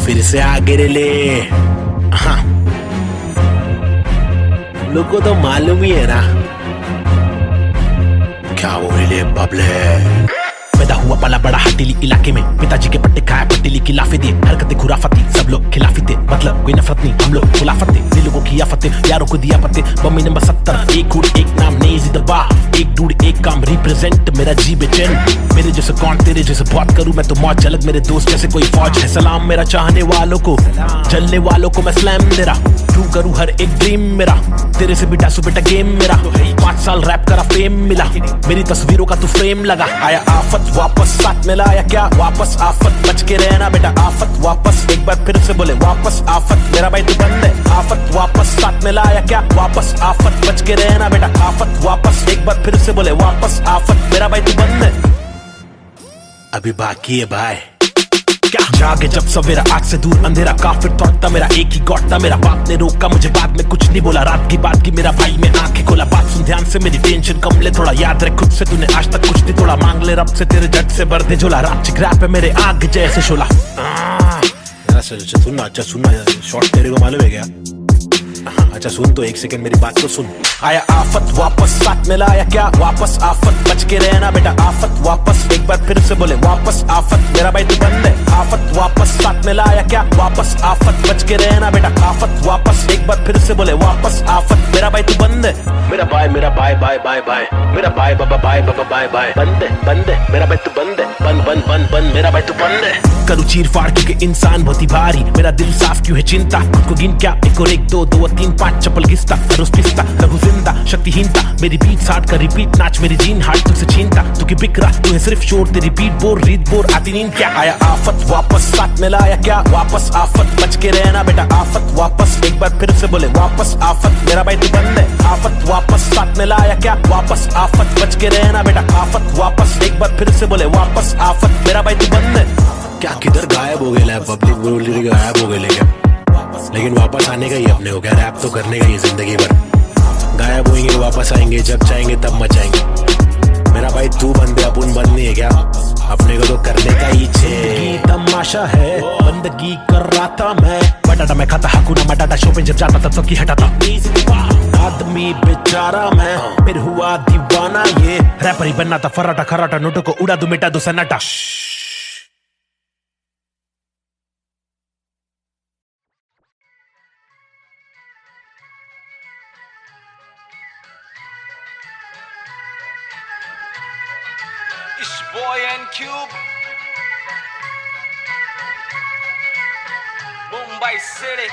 फिर से आगे ले। हाँ, लोग को तो मालूम ही है ना क्या वो ले बबले। पैदा हुआ पला बड़ा हटीली इलाके में, पिताजी के पट्टे खाया पट्टीली की लाफे दिए, हरकतें खुराफती सब लोग खिलाफी थे, मतलब कोई नफरत नहीं हम लोग खुलाफत थे, दिल लोगों की आफतें यारों को दिया पते। बम्मी नंबर 70 एक उड़ एक नाम नहीं जिंदबा, एक डूड एक काम रिप्रेजेंट मेरा जी बेचैन। मेरे जैसे कौन तेरे जैसे बहुत करूं मैं तो मौज झलक, मेरे दोस्त जैसे कोई फौज है। सलाम मेरा चाहने वालों को, जलने वालों को मैं स्लैम दे रहा, ट्रू करूं हर एक ड्रीम मेरा, तेरे से भी डासू बेटा गेम मेरा। 5 साल रैप करा फेम मिला, मेरी तस्वीरों का तू फ्रेम लगा। आया आफत वापस साथ में लाया क्या वापस आफत, बच के रहना बेटा आफत वापस, एक बार फिर से बोले वापस आफत, मेरा भाई तू बंद है। आफत वापस साथ में लाया क्या वापस आफत, बच के रहना बेटा आफत वापस, एक बार फिर से बोले वापस आफत, मेरा भाई तू बंद है। अभी बाकी है भाई क्या जागे जब सवेरा, आग से दूर अंधेरा, काफिर तोड़ता मेरा एक ही गॉड था, मेरा बाप ने रोका मुझे बाद में कुछ नहीं बोला, रात की बात की मेरा भाई में आंखें खोला। बात सुन ध्यान से मेरी टेंशन कम ले थोड़ा, याद रख खुद से तूने आज तक कुछ नहीं तोड़ा, मांग ले रब से तेरे जट से भर दे झोला, रात चिक रैप है मेरे आग जैसे शोला। सुनना अच्छा सुनना, शॉर्ट तेरे को मालूम है क्या? अच्छा सुन तो एक सेकंड मेरी बात तो सुन। आया आफत वापस साथ में लाया क्या वापस आफत, बच के रहना बेटा आफत वापस, एक बार फिर से बोले वापस आफत, मेरा भाई तू बंद है। आफत वापस साथ में लाया क्या वापस आफत, बच के रहना बेटा आफत वापस, एक बार फिर से बोले वापस आफत, मेरा भाई तू बंद है। मेरा भाई बाय बाय, मेरा भाई बाबा बाय बाय, बंद है मेरा भाई तू बंद है, बंद मेरा भाई तू बंद है। करूँ चीर फाड़ क्योंकि इंसान बहुत ही भारी, मेरा दिल साफ क्यों है चिंता, खुद को गिन क्या 1 और 1 2 2 और 3 5 चप्पल घिसता, रोज पिसता लघु जिंदा शक्तिहीनता, मेरी बीट साठ का रिपीट नाच मेरी जीन हार्ट तुझसे छीनता, तू की बिक रहा तू है सिर्फ शोर, तेरी बीट बोर रीत बोर आती नींद क्या। आया आफत वापस साथ में लाया क्या वापस आफत, बच के रहना बेटा आफत वापस, एक बार फिर से बोले वापस आफत, मेरा भाई तू बंद है। आफत वापस साथ में लाया क्या वापस आफत, बच के रहना बेटा आफत वापस, एक बार फिर से बोले वापस आफत, मेरा भाई तू बंद है। क्या किधर गायब हो गया पब्लिक बोली गायब हो गए क्या, लेकिन वापस आने का ही अपने हो गया, रैप तो करने का ही जिंदगी भर, गायब होंगे वापस आएंगे जब चाहेंगे तब मचाएंगे। मेरा भाई तू बंदे अपन बंद नहीं है क्या, अपने को तो करने का ही छे तमाशा है, बंदगी कर रहा था मैं, बटाटा मैं खाता हकुना मटाटा, शो पे जब जाता तब सबकी हटाता, आदमी बेचारा मैं फिर हुआ दीवाना, ये रैपर ही बनना था फराटा खराटा, नोटों को उड़ा दो मिटा दो सन्नाटा। It's boy and Cube, Mumbai City,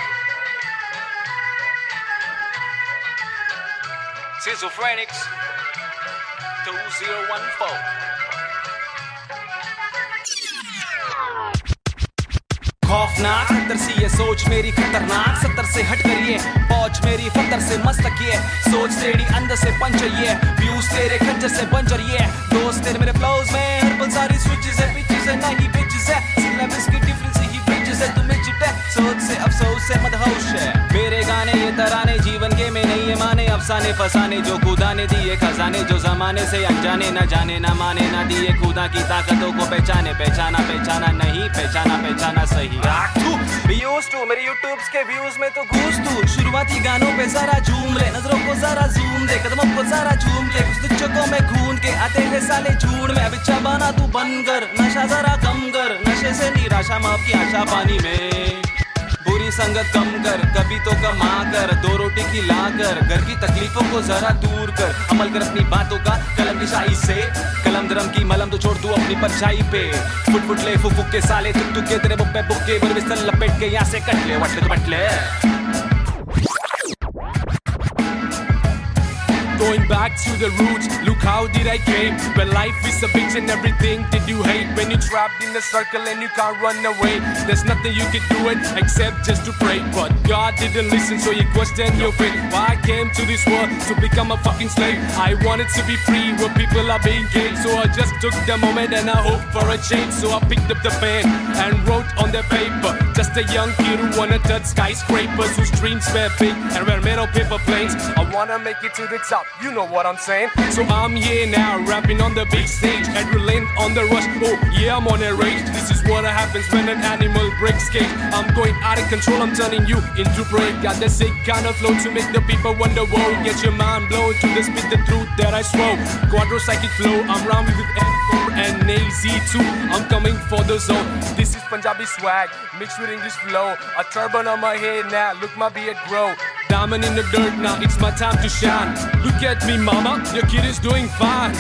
Schizophrenics 2014. खौफनाक खतर सी ये सोच मेरी खतरनाक, 70 से हट कर ये पहुंच मेरी फतर से मस्तक ये सोच तेरी अंदर से पंचर ये व्यूज तेरे खंजर से बंजर ये दोस्त तेरे मेरे फ्लोज में हर सारी स्विचेस है पिचेस है नहीं बिचेस है सिलेबस की डिफरेंस ही ब्रिजेस है तुम्हें चिट है सोच से अफसोस से मदहोश है मेरे गाने ये तराने जीवन के में नहीं है माने अफसाने फसाने जो खुदा ने दिए खजाने जो जमाने से अनजाने न जाने न माने न दिए खुदा की ताकतों को पहचाने पहचाना नहीं पहचाना सही मेरे यूट्यूब्स के व्यूज में तो घूस तू शुरुआती गानों पे जरा झूम ले नजरों को जरा जूम दे कदमों को जरा झूम के कुछ चक्कों में खून के आते हैं साले झूठ में अब इच्छा बना तू बंद कर नशा जरा कम कर नशे से निराशा माफ की आशा पानी में बुरी संगत कम कर कभी तो कमा कर दो रोटी खिला कर घर की तकलीफों को जरा दूर कर अमल कर अपनी बातों का कलम की शाही से कलम दरम की मलम तो छोड़ तू अपनी परछाई पे फुट ले फुक के साले तुक के तेरे बुक पे बुक्के बर बिस्तर लपेट के यहाँ से कट ले वट ले Going back to the roots, look how did I came. When life is a bitch and everything did you hate. When you're trapped in a circle and you can't run away. There's nothing you can do it except just to pray. But God didn't listen so you question your fate. Why I came to this world to become a fucking slave. I wanted to be free where people are being caged. So I just took the moment and I hoped for a change. So I picked up the pen and wrote on the paper. Just a young kid who wanna touch skyscrapers. Whose dreams were big and were made of paper planes. I wanna make it to the top. You know what I'm saying? So I'm here now, rapping on the big stage. Adrenaline on the rush, oh yeah I'm on a rage. This is what I happens when an animal breaks cage. I'm going out of control, I'm turning you into prey. Got that sick kind of flow to make the people wonder, whoa. Get your mind blown to the speed, the truth that I swore. Quadro-psychic flow, I'm rhyming with M4 and AZ2. I'm coming for the zone. This is Punjabi swag, mixed with English flow. A turban on my head now, look my beard grow. Diamond in the dirt now, it's my time to shine. Look at me mama, your kid is doing fine.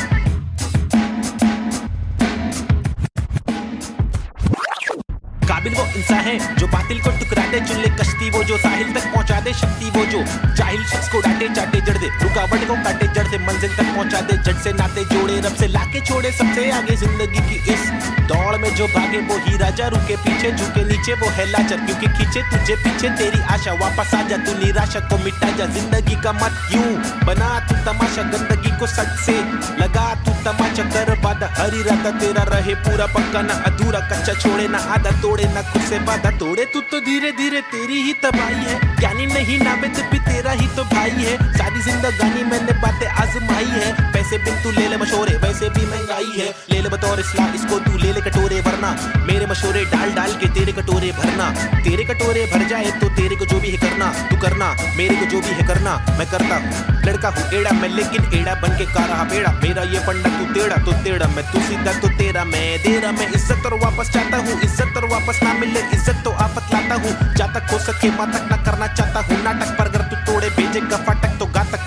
काबिल वो इंसान है जो बातिल को टुकरा दे, चुन ले कश्ती वो जो साहिल तक पहुंचा दे, शक्ति वो जो जाहिल शख्स को डांटे चाटे जड़ दे, रुकावट को काटे जड़ से मंजिल तक पहुंचा दे, जड़ से नाते जोड़े रब से लाके छोड़े सबसे आगे जिंदगी की इस दौड़ में जो भागे वो ही राजा, रुके पीछे झुके नीचे वो है लाचार, क्योंकि खींचे तुझे पीछे तेरी आशा, वापस आ जा तू निराशा को मिटा जा, जिंदगी का मत यूं बना तू तमाशा, गंदगी को सच से लगा तू तमाचा, कर वादा हर इरादा तेरा रहे पूरा पक्का, ना अधूरा कच्चा छोड़े ना आधा तोड़े, ना खुद से वादा तोड़े, तू तो धीरे धीरे तेरी ही तबाही है, ज्ञानी नहीं नाबिद भी तेरा ही तो भाई है, सारी जिंदगानी मैंने बातें आजमाई है, पैसे बिन तू ले ले मशोरे वैसे भी महंगाई है, ले ले बतौर इस्लाम इसको तू ले ले कटोरे, वरना मेरे मशोरे डाल डाल के तेरे कटोरे भरना, तेरे कटोरे भर जाए तो तेरे को जो भी है करना, तू करना मेरे को जो भी है करना, मैं करता हूँ, लड़का हूँ एड़ा मैं लेकिन एड़ा बन के का रहा बेड़ा, मेरा ये फंडा तू टेढ़ा तो टेढ़ा, मैं तू सीधा तो तेरा मैं दे रहा, मैं इज्जत और वापस चाहता हूँ, इज्जत और वापस ना मिले इज्जत तो आफत लाता हूँ, जब तक हो सके मातक ना करना चाहता हूँ नाटक, पर अगर तू तोड़े भेजेगा फाटक तो गातक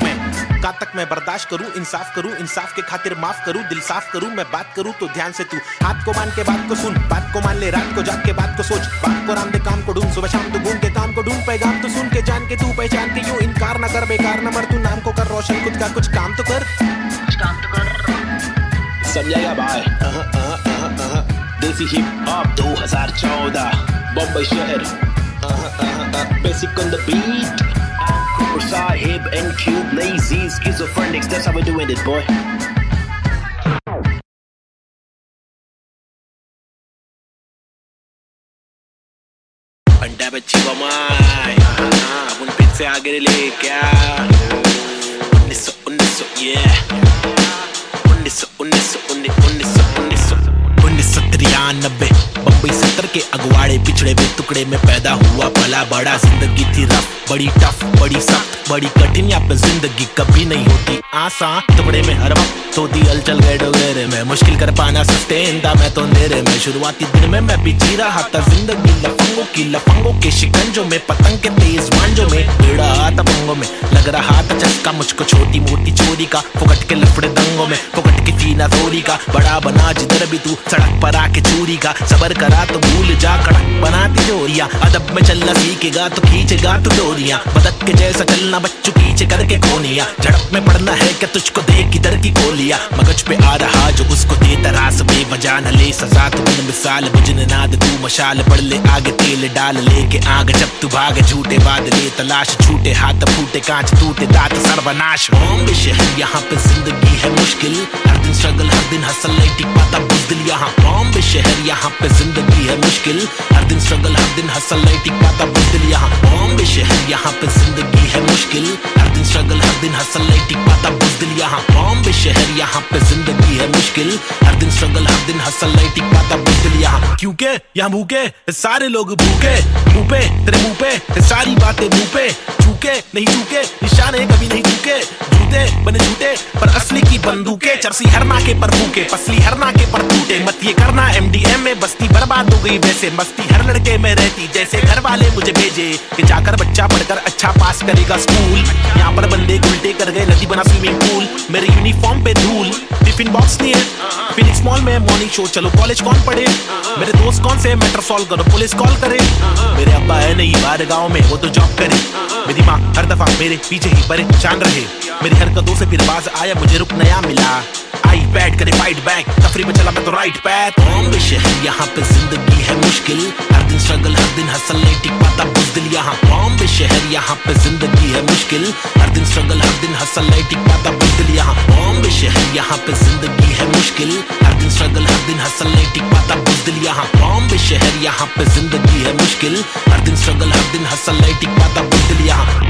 मैं बर्दाश्त करूँ, इंसाफ के खातिर माफ करूँ, दिल साफ करूँ, मैं बात करूँ तो ध्यान से तू हाथ को मान के बात को सुन, बात को मान ले रात को जाग के बात को सोच, बात को राम दे काम को ढूंढ, सुबह शाम तू घूम के काम को ढूंढ, पैगाम तो सुन के जान के तू पहचान के यूं इनकार न कर, बेकार न मर, तू नाम को कर रोशन, खुद का कुछ काम तो कर, समझेगा भाई। देसी हिप हॉप 2014 बम्बई शहर, basic on the beat, Sahib and Cube, lazy, schizophrenics, that's how we're doing it, boy. अंडा बच्ची बमाई अपन फिर से आगे ले क्या 1993 बम्बई 70 के अगवाड़े पिछड़े हुए टुकड़े में पैदा हुआ, पला बड़ा, जिंदगी थी रफ, बड़ी टफ, बड़ी सख्त, बड़ी कठिन, यहाँ पे जिंदगी कभी नहीं होती आसान, टुकड़े में हर वक्त होती हलचल गए डोगरे में, मुश्किल कर पाना सस्टेन था मैं तो अंधेरे में, शुरुआती दिन में मैं भी जी रहा था जिंदगी लफंगों के शिकंजों में, पतंग के तेज मांझों में, बेड़ा आता पंगों में, लग रहा था चस्का मुझको छोटी मोटी चोरी का, फुकट के लफड़े दंगों में, फुकट की फीना थोड़ी का, बड़ा बना जिधर भी तू सड़क पर आके चूरी का, सबर करा तो भूल जा कड़क बनाती जोरियां, अदब में चलना सीखेगा तो खींचेगा तू डोरियां, बदक के जैसा चलना बच्चों पीछे करके कोनिया, झड़प में पड़ना है क्या तुझको देख किधर की गोलियां, मगज पे आ रहा जो उसको देता रास, बेवजह न ले सजा तू बन मिसाल, बुझने ना दे तू मशाल, बढ़ ले आगे तेल डाल लेके आग, जब तू भागे झूठे बादले तलाश, छूटे हाथ फूटे कांच टूटे दांत सर्वनाश, बॉम्बे शहर यहाँ पे जिंदगी है मुश्किल, हर दिन स्ट्रगल हर दिन हसल नहीं टिक पाता बुज़दिल, यहाँ बॉम्बे शहर यहाँ पे जिंदगी है मुश्किल, हर दिन स्ट्रगल हर दिन हसल नहीं टिक पाता बुज़दिल, यहाँ बॉम्बे शहर यहाँ पे जिंदगी है मुश्किल, हर दिन स्ट्रगल हर दिन हसल नहीं टिक पाता बुज़दिल, यहाँ बॉम्बे शहर यहाँ पे जिंदगी है मुश्किल, हर दिन स्ट्रगल हर दिन हसल नहीं टिक पाता बुज़दिल, यहाँ क्योंकि यहाँ भूखे सारे लोग भूखे, मुंह पे तेरे मुंह पे सारी बातें मुंह पे, चूके नहीं चूके निशाने कभी नहीं चूके, जूते बने झूठे पर असली की बंदूकें, चरसी हर नाके पर फूके, पसली हर नाके पर टूटे, मत ये करना MDM में बस्ती बर्बाद हो गई वैसे, मस्ती हर लड़के में रहती जैसे घर वाले मुझे भेजे कि जाकर बच्चा पढ़कर अच्छा पास करेगा स्कूल, यहाँ पर बंदे उल्टे कर गए नदी बना स्विमिंग पूल, मेरे यूनिफॉर्म पे धूल, टिफिन बॉक्स नहीं है फिनिक्स मॉल में मॉर्निंग शो, चलो कॉलेज कौन पढ़े, मेरे दोस्त कौन से मैटर सॉल्व करो पुलिस कॉल करे, मेरे अब्बा है नहीं बाहर गाँव में वो तो जॉब करे, मेरी माँ हर दफा मेरे पीछे ही परेशान रहे, मेरी हरकतों से फिर बाज आया मुझे रुक नया मिला, आई बैट करे फाइट बैक, तफरी में चला मैं तो राइट पैथ, बॉम्बे शहर यहाँ पे जिंदगी है मुश्किल, हर दिन स्ट्रगल हर दिन हसल नहीं टिक पाता बुज़दिल, यहाँ बॉम्बे शहर यहाँ पे जिंदगी है मुश्किल, हर दिन स्ट्रगल हर दिन हसल नहीं टिक पाता बुज़दिल, यहाँ बॉम्बे शहर यहाँ पे जिंदगी है मुश्किल, हर दिन स्ट्रगल हर दिन हसल नहीं टिक पाता बुज़दिल, यहाँ बॉम्बे शहर यहाँ पे जिंदगी है मुश्किल, हर दिन स्ट्रगल हर दिन हसल नहीं टिक पाता बुज़दिल, यहाँ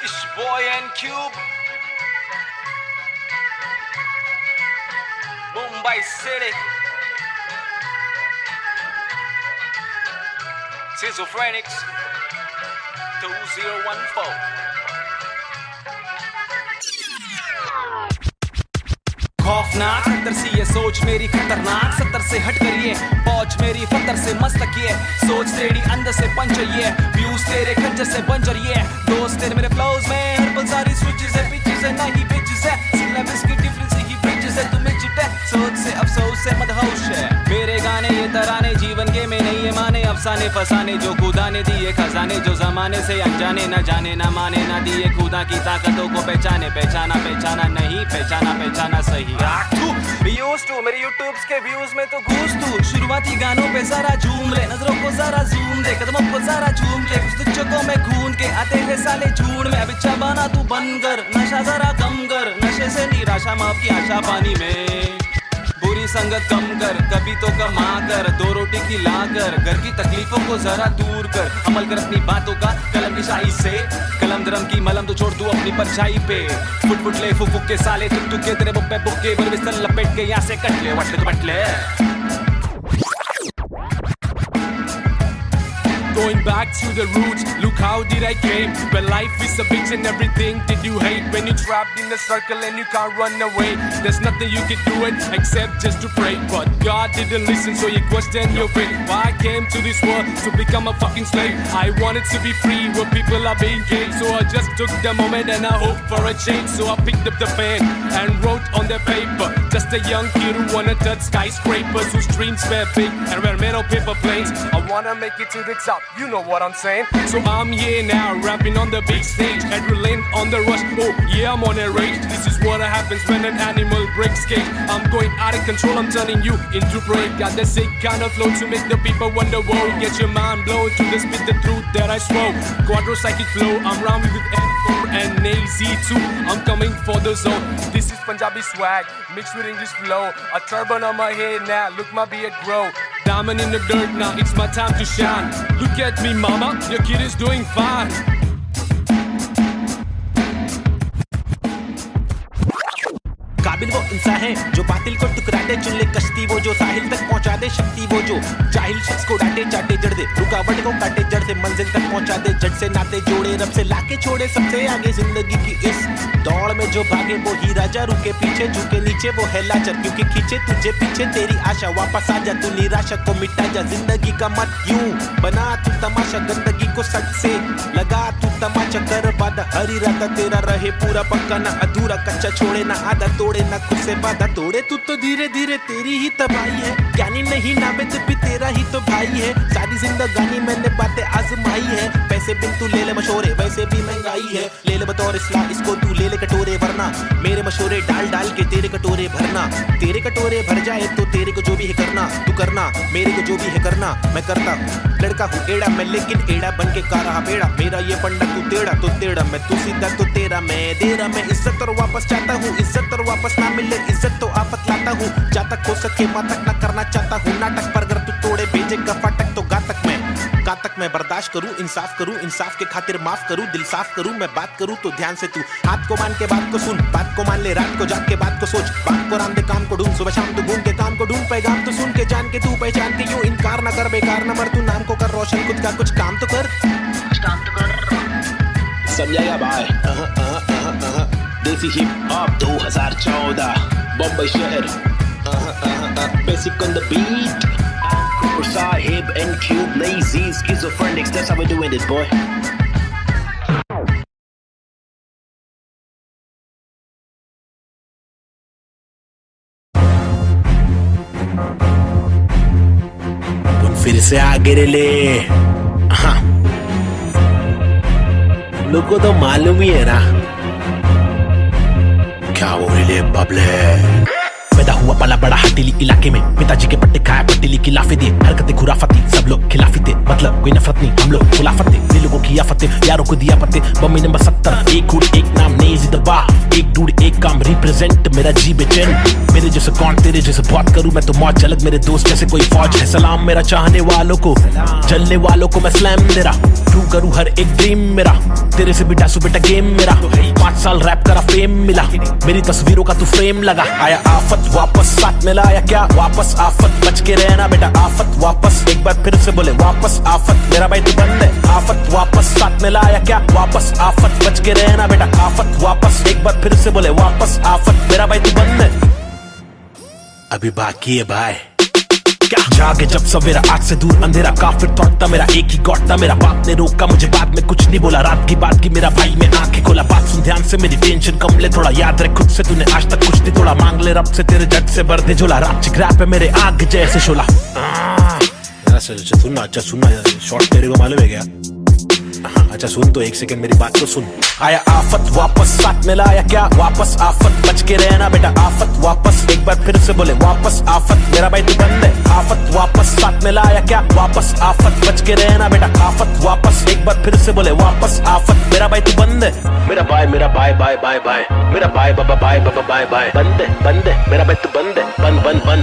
It's boy and Cube, Mumbai City, Schizophrenics 2014. खौफनाक 70 सी ये सोच मेरी खतरनाक, 70 से हट कर ये पहुंच मेरी फतर से मस्तक ये सोच तेरी अंदर से पंचर ये व्यूज तेरे खंजर से बंजर ये दोस्त तेरे मेरे फ्लोज में हर पल सारी स्विचेस है पिचेस है नहीं बिचेस है सिलेबस की डिफरेंस ही ब्रिजेस है तुम्हें चिटे सोच से अफसोस से मदहोश है मेरे गाने ये तराने जीवन के में नहीं ये माने अफसाने फसाने जो खुदा ने दिए खजाने जो जमाने से अनजाने न जाने न माने न दिए खुदा की ताकतों को पहचाने पहचाना पहचाना नहीं पहचाना पहचाना सही मेरे यूट्यूब के व्यूज में तो घूस तू शुरुआती गानों पे जरा झूम ले नजरों को जरा जूम दे कदमों को जरा झूम के कुछ तुझको में खून के आते हैं साले झूठ में अभी बना तू बन कर नशा जरा कम कर नशे से निराशा माफ की आशा पानी में बुरी संगत कम कर कभी तो कमा कर दो रोटी खिला कर घर की तकलीफों को जरा दूर कर अमल कर अपनी बातों का कलम की शाही से कलम दरम की मलम तो छोड़ तू अपनी परछाई पे फुट फुट ले फुक फुक के साले तुक तुक के तेरे बुक्के बुक्के बर बिस्तर लपेट के यहाँ से कट ले वट ले तो बट ले Going back to the roots, look how did I came. When life is a bitch and everything did you hate. When you're trapped in the circle and you can't run away, there's nothing you can do it except just to pray. But God didn't listen, so you question your fate. Why I came to this world to become a fucking slave. I wanted to be free where people are being caged. So I just took the moment and I hoped for a change. So I picked up the pen and wrote on the paper. Just a young kid who wanna touch skyscrapers, whose dreams were big and were made of paper planes. I wanna make it to the top. You know what I'm saying? So I'm here now, rapping on the big stage, adrenaline on the rush. Oh yeah, I'm on a rage. This is what happens when an animal breaks cage. I'm going out of control, I'm turning you into prey. Got the sick kind of flow to make the people wonder. Whoa, get your mind blown to the spit the truth that I spoke. Quadro psychic flow, I'm rhyming with N4 and AZ2. I'm coming for the zone. This is Punjabi swag mixed with English flow. A turban on my head now, look my beard grow. Diamond in the dirt now, it's my time to shine. Look at me mama, your kid is doing fine. काबिल वो इंसान है जो बातिल को टुकरा दे चुन ले कश्ती वो जो साहिल तक पहुंचा दे शक्ति वो जो जाहिल शख्स को डांटे चाटे जड़ दे रुकावट को काटे जड़ से मंजिल तक पहुंचा दे जड़ से नाते जोड़े रब से लाके छोड़े सबसे आगे जिंदगी की इस दौड़ में जो भागे वो ही राजा रुके पीछे झुके नीचे वो है लाचार क्योंकि खींचे तुझे पीछे तेरी आशा वापस आ जा तू निराशा को मिटा जा जिंदगी का मत यूं बना तू तमाशा गंदगी को सच से लगा तू तमाचा कर वादा हर इरादा तेरा रहे पूरा पक्का ना अधूरा कच्चा छोड़े ना आधा तोड़े ना खुद से वादा तोड़े तू तो धीरे धीरे तेरी ही तबाही है ज्ञानी नहीं नाबिद भी तेरा ही तो भाई है सारी जिंदगानी मैंने बातें आजमाई है पैसे बिन तू ले ले मशोरे वैसे भी महंगाई है ले ले बतौर इस्लाम इसको तू ले ले कटोरे वरना मेरे मशोरे डाल डाल के तेरे कटोरे भरना तेरे कटोरे भर जाए तो तेरे को जो भी है करना तू करना मेरे को जो भी है करना मैं करता हूँ लड़का हूँ एड़ा मैं लेकिन एड़ा बन के का रहा बेड़ा मेरा ये पंडा तू टेढ़ा तो टेढ़ा मैं तू सीधा तो तेरा मैं दे रहा मैं इज्जत और वापस चाहता हूँ इज्जत और वापस ना मिले इज्जत तो आफत लाता हूँ जातक हो सके मातक ना करना चाहता हूँ नाटक पर अगर तू तोड़े भेजेगा फाटक तो गातक मैं कातक मैं बर्दाश्त करूँ इंसाफ के खातिर माफ करूँ दिल साफ करूँ मैं बात करूँ तो ध्यान से तू हाथ को मान के बात को सुन बात को मान ले रात को जाग के बात को सोच बात को राम दे काम को ढूंढ सुबह शाम तू घूम के काम को ढूंढ पैगाम तो सुन के जान के तू पहचान के यूं इनकार ना कर बेकार न मर तू नाम को कर रोशन खुद का कुछ काम तो कर समझाएगा भाई देसी हिप हॉप 2014 बम्बई शहर basic on the beat Sahib and Cube lazy schizophrenics that's how we're doing this boy फिर से आगे ले हाँ लोगों को तो मालूम ही है ना क्या वो ले बबले पैदा हुआ पला बड़ा हटीली इलाके में पिताजी के पट्टे खाया पट्टीली की लाफे दिए हरकतें खुराफती सब लोग खिलाफी थे मतलब कोई नफरत नहीं, हम लोग खुलाफत थे, दिल लोगों की आफतें, यारों को दिया पत्ते। बम्मी नंबर 70, एक हुड एक नाम नेजी दबा, एक डूड एक काम रिप्रेजेंट मेरा जी बेचैन। मेरे जैसे कौन तेरे जैसे बात करूं मैं तो मौज झलक, मेरे दोस्त जैसे कोई फौज है। सलाम मेरा चाहने वालों को, जलने वालों को मैं स्लैम दे रहा, ट्रू करूं हर एक ड्रीम मेरा, तेरे से भी डासू बेटा गेम मेरा। 5 साल रैप करा फेम मिला, मेरी तस्वीरों का तू फ्रेम लगा। आया आफत वापस, साथ में लाया क्या वापस आफत, बच के रहना बेटा आफत वापस, एक बार फिर से बोले वापस आफत, मेरा भाई तू बंद है। आफत वापस, साथ में लाया क्या वापस आफत, बच के रहना बेटा आफत वापस, एक बार फिर से बोले वापस आफत, मेरा भाई तू बंद है। अभी बाकी है भाई क्या जागे जब सवेरा, आग से दूर अंधेरा, काफिर थॉट था मेरा, एक ही गॉड था मेरा। बाप ने रोका मुझे, बाद में कुछ नहीं बोला, रात की बात की मेरा भाई मैं आंखें खोला। बात सुन ध्यान से, मेरी टेंशन कम ले थोड़ा, याद रख खुद से तूने आज तक कुछ नहीं तोड़ा। मांग ले रब से तेरे जट से भर दे झोला, रात चिक रैप है मेरे आग जैसे शोला। सुनना अच्छा सुनना, शॉर्ट तेरे को मालूम है क्या? अच्छा सुन तो एक सेकंड मेरी बात तो सुन। आया आफत वापस, साथ में लाया क्या वापस आफत, बच के रहना बेटा आफत वापस, एक बार फिर से बोले वापस आफत, मेरा भाई तू बंद है। आफत वापस, साथ में लाया क्या वापस आफत, बच के रहना बेटा आफत वापस, एक बार फिर से बोले वापस आफत, मेरा भाई तू बंद है। मेरा भाई बाय बाय, मेरा भाई बाबा बाय बाय, बंद है मेरा भाई तू बंद है,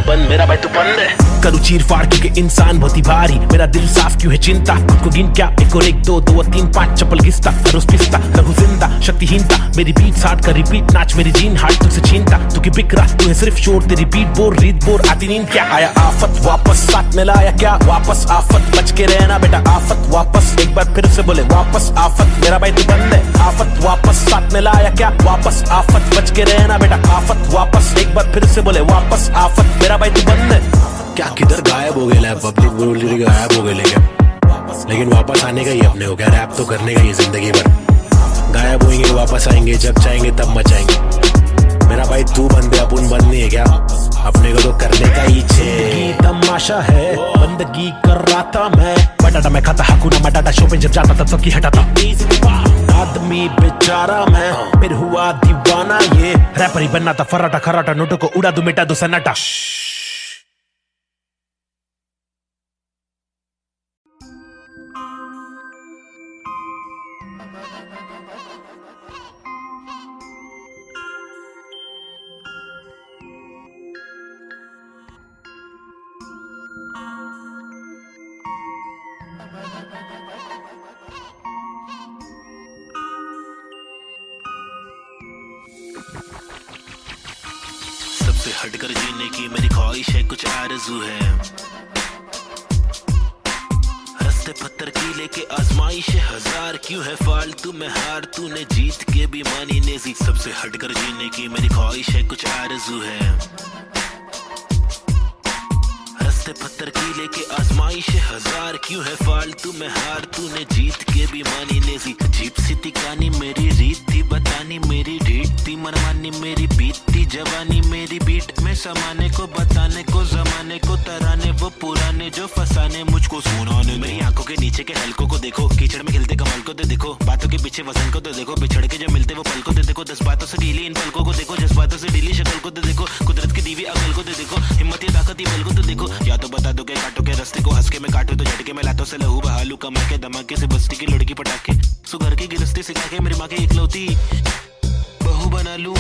बंद मेरा भाई तू बंद है। करूँ चीर फाड़ क्योंकि इंसान बहुत ही भारी, मेरा दिल साफ क्यों है चिंता, खुद को गिन क्या 1 और 1 2 2 और 3 5 चप्पल घिसता, रोज पिसता रहूं जिंदा, शक्तिहीनता मेरी बीट हार्ड का रिपीट, नाच मेरी जीन हार्ड तुझसे छीनता, तू की बिक रहा तू है सिर्फ शोर, तेरी बीट बोर रीत बोर आती नींद क्या। आया आफत वापस, साथ में लाया क्या वापस आफत, बच के रहना बेटा आफत वापस, एक बार फिर से बोले वापस आफत, मेरा भाई तू बंद है। आफत वापस, साथ में लाया क्या वापस आफत, बच के रहना बेटा आफत वापस, एक बार फिर से बोले वापस आफत, मेरा भाई तू बंद है। क्या किधर गायब हो गए, पब्लिक बोल गायब हो गए, लेकिन वापस आने का ही अपने हो गया, रैप तो करने का ही जिंदगी भर। गायब होंगे वापस आएंगे, जब चाहेंगे तब मचाएंगे। मेरा भाई तू बंदे अपन बंद नहीं है क्या, अपने को तो करने का ही छे। तमाशा है बंदगी कर रहा था मैं, बटाटा मैं खाता हकुना मटाटा, शो पे जब जाता तब सबकी हटाता। आदमी बेचारा मैं, फिर हुआ दीवाना ये, रैपर ही बनना था फराटा खराटा, नोटों को उड़ा दो मिटा दो सन्नाटा। सबसे हटकर जीने की मेरी ख्वाहिश है, कुछ आरज़ू है, रस्ते पत्थर की लेके आजमाइश है हजार, क्यों है फालतू में हार, तूने जीत के भी मानी नेजी। सबसे हटकर जीने की मेरी ख्वाहिश है, कुछ आरज़ू है, रस्ते पत्थर की लेके आजमाइश है हजार, क्यों है फालतू में हार, तूने जीत के भी मानी नेजी। अजीब सी थी कहानी मेरी, रीत थी बतानी मेरी, ढीठ थी मनमानी मेरी, बीतती जवानी मेरी, बीट में समाने को बताने को, जमाने को तराने वो पुराने जो फसाने मुझको सुनाने। मेरी आंखों के नीचे के हलकों को देखो, कीचड़ में खिलते कमल को तो देखो, बातों के पीछे वजन को तो देखो, बिछड़ के जब मिलते वो पल को तो देखो, 10 बातों से ढीली इन पलकों को देखो, जज्बातों से ढीली शक्ल को तो देखो, कुदरत की दीवी अकल को तो देखो, हिम्मत ये ताकत ये बल को तो देखो। या तो बता दो के काटो के रास्ते को, हंस के मैं काटू तो झटके में लातों से लहू बहालू, कमा के धमाके से बस्ती की लड़की पटाखे, सुगर की गिरस्ती सिखा के मेरी माँ की इकलौती बहू बना लूं,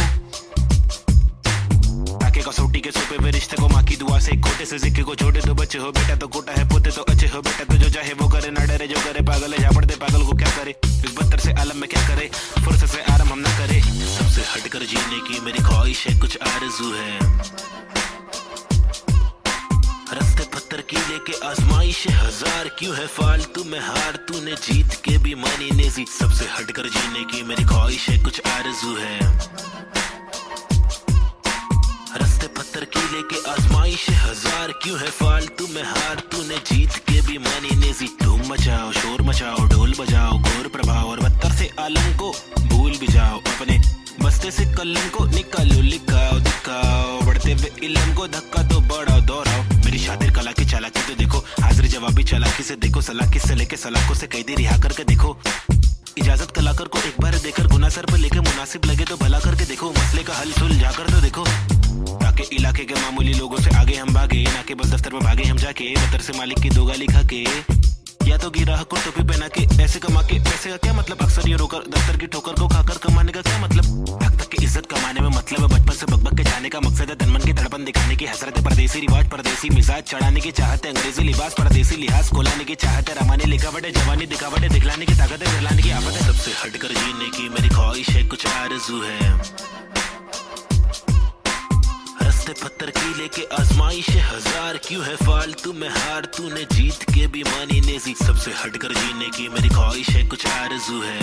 ताकि कसौटी के सोपे में रिश्ते को माँ की दुआ से, खोटे से सिक्के को छोटे तो बच्चे हो बेटा, तो कोटा है पोते तो अच्छे हो बेटा, तो जो चाहे वो करे ना डरे, जो करे पागल है जा पड़ते पागल को क्या करे, इस बदतर से आलम में क्या करे, फुर्सत से आराम हम ना करे। सबसे हटकर जीने की मेरी ख्वाहिश है, कुछ आरज़ू है, रस्ते पत्थर की लेके आजमाइश है हजार, क्यों है फालतू में हार, तूने जीत के भी मानी नेजी। सबसे हटकर जीने की मेरी ख्वाहिश है, कुछ आरज़ू है, रस्ते पत्थर की लेके आजमाइश है हजार, क्यों है फालतू में हार, तूने जीत के भी मानी नेजी। धूम मचाओ शोर मचाओ ढोल बजाओ, घोर प्रभाव और बदतर से आलम को भूल भी जाओ, अपने बस्ते से कलम को निकालो, लिखाओ दिखाओ, बढ़ते हुए इल्म को धक्का दो बढ़ाओ दोहराओ। मेरी शातिर कला की चालाकी तो देखो, हाजिर जवाबी चालाकी से देखो, सलाकी से लेके सलाखों से कैदी रिहा करके देखो, इजाजत कलाकार को एक बार देकर गुना सर पर लेके मुनासिब लगे तो भला करके देखो, मसले का हल सुलझा कर तो देखो, ताकि इलाके के मामूली लोगों से आगे हम भागे, ना के बस दफ्तर में भागे हम जाके, बतर से मालिक की 2 गाली खा के, या तो गिरा को टोपी पहना के ऐसे कमा के पैसे का क्या मतलब, अक्सर ये रोकर दफ्तर की ठोकर को खाकर कमाने का क्या मतलब, तक तक की इज्जत कमाने में मतलब है बचपन से बकबक के जाने का मकसद है, तनमन की धड़पन दिखाने की हसरत है, परदेसी रिवाज परदेसी मिजाज चढ़ाने की चाहत है, अंग्रेजी लिबास परदेसी लिहाज कोलाने की चाहत है, रमाने लिखावट है जवानी दिखावट है, दिखलाने की ताकत है दिखलाने की आफत है, सबसे हटकर जीने की मेरी ख्वाहिश है कुछ आरज़ू है, रस्ते पत्थर की लेके आजमाइश हजार, क्यों है फालतू में हार तूने जीत के भी मानी नेजी, सबसे हटकर जीने की मेरी ख्वाहिश है कुछ आरज़ू है,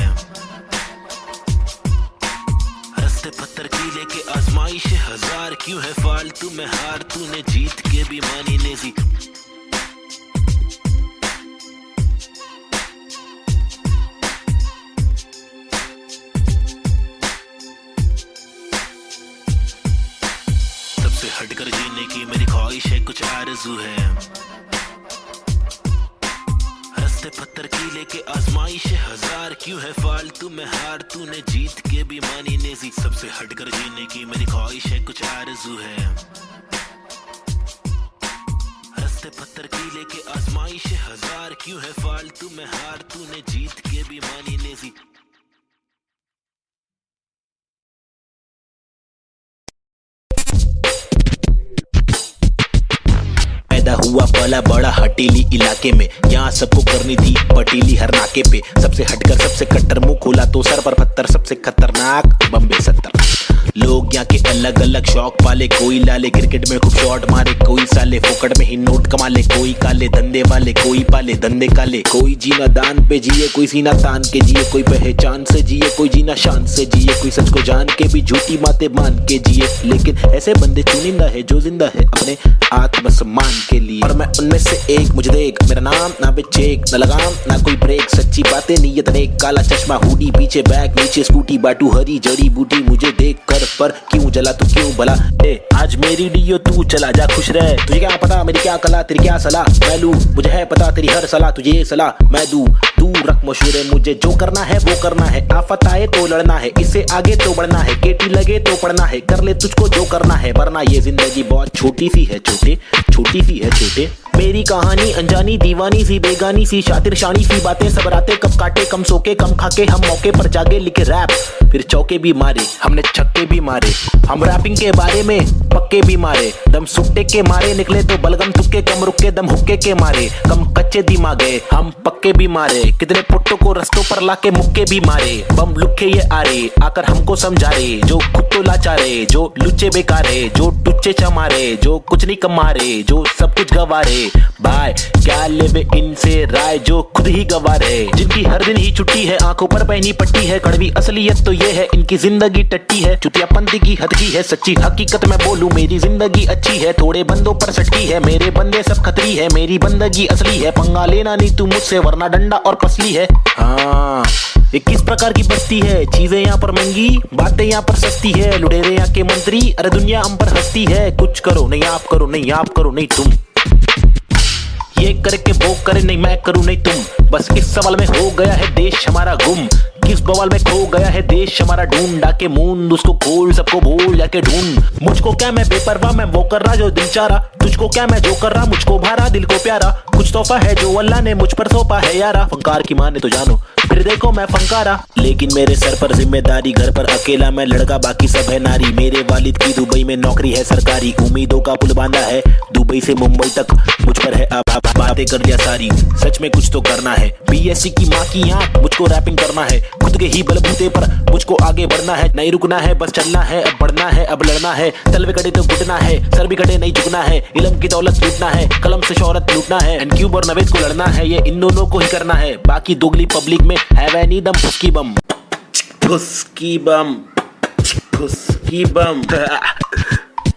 रस्ते पत्थर की लेके आजमाइश हजार, क्यों है फालतू में हार तूने जीत के भी मानी नेजी, सबसे हटकर जीने की मेरी ख्वाहिश है कुछ आरज़ू है, रस्ते पत्थर की लेके आजमाइश हजार, क्यों है फालतू में हार तूने जीत के भी मानी नेजी, सबसे हटकर जीने की मेरी ख्वाहिश है कुछ आरज़ू है, रस्ते पत्थर की लेके आजमाइश हजार, क्यों है फालतू में हार तूने जीत के भी मानी नेजी। पैदा हुआ पला बड़ा हटीली इलाके में, यहाँ सबको करनी थी पटीली हर नाके पे, सबसे हटकर सबसे कट्टर मुंह खोला तो सर पर पत्थर, सबसे खतरनाक बम्बे 70। लोग यहाँ के अलग अलग शौक पाले, कोई लाले क्रिकेट में खूब शॉट मारे, कोई साले फोकट में ही नोट कमा ले, कोई काले धंधे वाले, कोई पाले धंधे काले, कोई जीना दान पे जिए, कोई सीना तान के जिए, कोई पहचान से जिए, कोई जीना शान से जिए, कोई सच को जान के भी झूठी बातें मान के जिए, लेकिन ऐसे बंदे चुनिंदा है जो जिंदा है अपने आत्मसम्मान के लिए, और मैं उनमें से एक, मुझे देख मेरा नाम ना पे चेक ना लगाम ना कोई ब्रेक, सच्ची बातें नीयत नेक, काला चश्मा हुडी पीछे बैग नीचे स्कूटी, बाटू हरी जड़ी बूटी, मुझे देख कर पर क्यों जला तू क्यों भला, आज मेरी डियो तू चला जा खुश रह, तुझे क्या पता मेरी क्या कला तेरी क्या सलाह, मैं लूं मुझे है पता तेरी हर सलाह, तुझे ये सलाह मैं दूं, तू रख मशहूर मुझे जो करना है वो करना है, आफत आए तो लड़ना है, इससे आगे तो बढ़ना है, केटी लगे तो पढ़ना है, कर ले तुझको जो करना है, वरना ये जिंदगी बहुत छोटी सी है छोटे, छोटी सी है छोटे, मेरी कहानी अनजानी दीवानी सी बेगानी सी शातिर शानी सी बातें सब रातें कब काटे कम सोके कम खाके, हम मौके पर जागे लिखे रैप फिर चौके भी मारे, हमने छक्के भी मारे, हम रैपिंग के बारे में पक्के भी मारे, दम सुट्टे के मारे निकले तो बलगम तुक्के, कम रुके दम हुक्के के मारे, कम कच्चे दिमागे हम पक्के भी मारे, कितने पुट्टों को रस्तों पर लाके मुक्के भी मारे, बम लुक्के ये आ रहे आकर हमको समझा रहे, जो खुद तो लाचारे, जो लुच्चे बेकारे, जो टुच्चे चमारे, जो कुछ नहीं कमा रहे, जो सब कुछ गवा रहे, भाई क्या लेवे इनसे राय जो खुद ही गवा रहे, जिनकी हर दिन ही छुट्टी है, आंखों पर पहनी पट्टी है, कड़वी असलियत तो ये है इनकी जिंदगी टट्टी है, चुतियापंथी की हद की है, सच्ची हकीकत मैं बोलूं मेरी जिंदगी अच्छी है, थोड़े बंदों पर सटकी है, मेरे बंदे सब खतरी है, मेरी बंदगी असली है, पंगा लेना नहीं तू मुझसे वरना डंडा और पसली है, हाँ ये किस प्रकार की बस्ती है, चीजें यहाँ पर महंगी बातें यहाँ पर सस्ती है, लुटेरे यहाँ के मंत्री अरे दुनिया हम पर हंसती है, कुछ करो नहीं आप करो नहीं आप करो नहीं तुम, ये करके वो करे नहीं मैं करूं नहीं तुम, बस इस सवाल में हो गया है देश हमारा गुम, किस बवाल में खो गया है देश हमारा, ढूंढ डाके मूंद उसको खोल सबको बोल जाके ढूंढ, मुझको क्या मैं बेपरवाह मैं वो कर रहा जो दिल चाह रहा, तुझको क्या मैं जो कर रहा मुझको भारा दिल को प्यारा, कुछ तोहफा है जो अल्लाह ने मुझ पर सौंपा है यारा, फंकार की माने तो जानो फिर देखो मैं फंकारा, लेकिन मेरे सर पर जिम्मेदारी, घर पर अकेला मैं लड़का बाकी सब है नारी, मेरे वालिद की दुबई में नौकरी है सरकारी, उम्मीदों का पुल बांधा है दुबई से मुंबई तक, मुझ पर है अब बातें कर दिया सारी, सच में कुछ तो करना है, बीएससी की माँ की आंख मुझको रैपिंग करना है, खुद के ही बलबूते पर मुझको आगे बढ़ना है, नहीं रुकना है बस चलना है, अब बढ़ना है अब लड़ना है, तलवे कटे तो घुटना है, सर भी कटे नहीं झुकना है, इल्म की दौलत लूटना है, कलम से शोहरत लूटना है, एंड क्यूब और नवेद को लड़ना है, ये इन दोनों को ही करना है, बाकी दोगली पब्लिक में हैव एनी दम फुस्की बम फुस्की बम फुस्की बम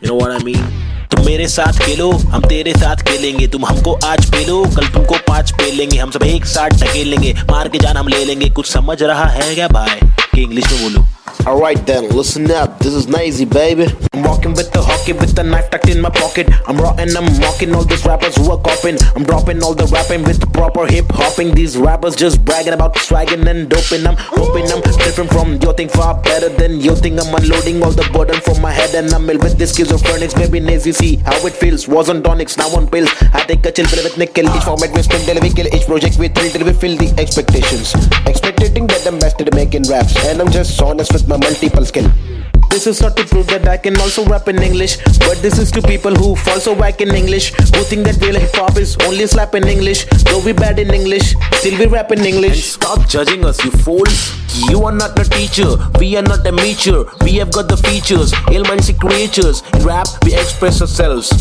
you know what I mean? तुम मेरे साथ खेलो हम तेरे साथ खेलेंगे, तुम हमको आज पेलो कल तुमको 5 पेलेंगे, हम सब एक साथ ढकेलेंगे, मार के जान हम ले लेंगे, कुछ समझ रहा है क्या भाई? कि इंग्लिश में बोलूं। Alright then, listen up, this is Nazy, baby. I'm walking with the hockey with the knife tucked in my pocket. I'm raw and I'm mocking all these rappers who are copying. I'm dropping all the rapping with proper hip hopping. These rappers just bragging about swagging and doping. I'm hoping I'm different from your thing, far better than your thing. I'm unloading all the burden from my head and I'm ill with this schizophrenics. Baby Nazy, see how it feels. Was on tonics, now on pills. I take a chill pill with nickel. Each format we spin till we kill. Each project we thrill till we fill the expectations. Expecting that I'm best at making raps, and I'm just honest with my multiple skill. This is not to prove that I can also rap in English, but this is to people who fall so whack in English, who think that real hip hop is only slap in English. Though we bad in English, still we rap in English. And stop judging us, you fools. You are not a teacher, we are not amateur. We have got the features, ill-minded creatures. In rap, we express ourselves.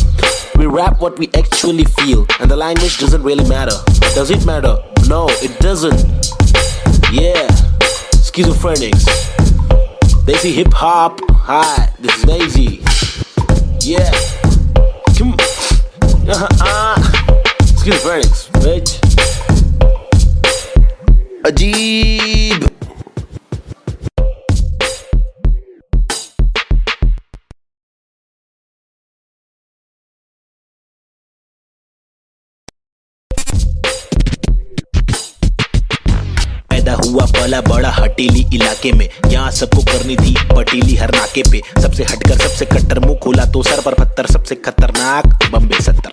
We rap what we actually feel, and the language doesn't really matter. Does it matter? No, it doesn't. Yeah, schizophrenics. They see hip hop. Hi, this is Nazy. Yeah, come. Schizophrenics, bitch. Ajeeb. पैदा हुआ पला बड़ा हटीली इलाके में, यहाँ सबको करनी थी पटीली हर नाके पे। सबसे हटकर सबसे कट्टर मुंह खोला तो सर पर पत्थर, सबसे खतरनाक बम्बे 70।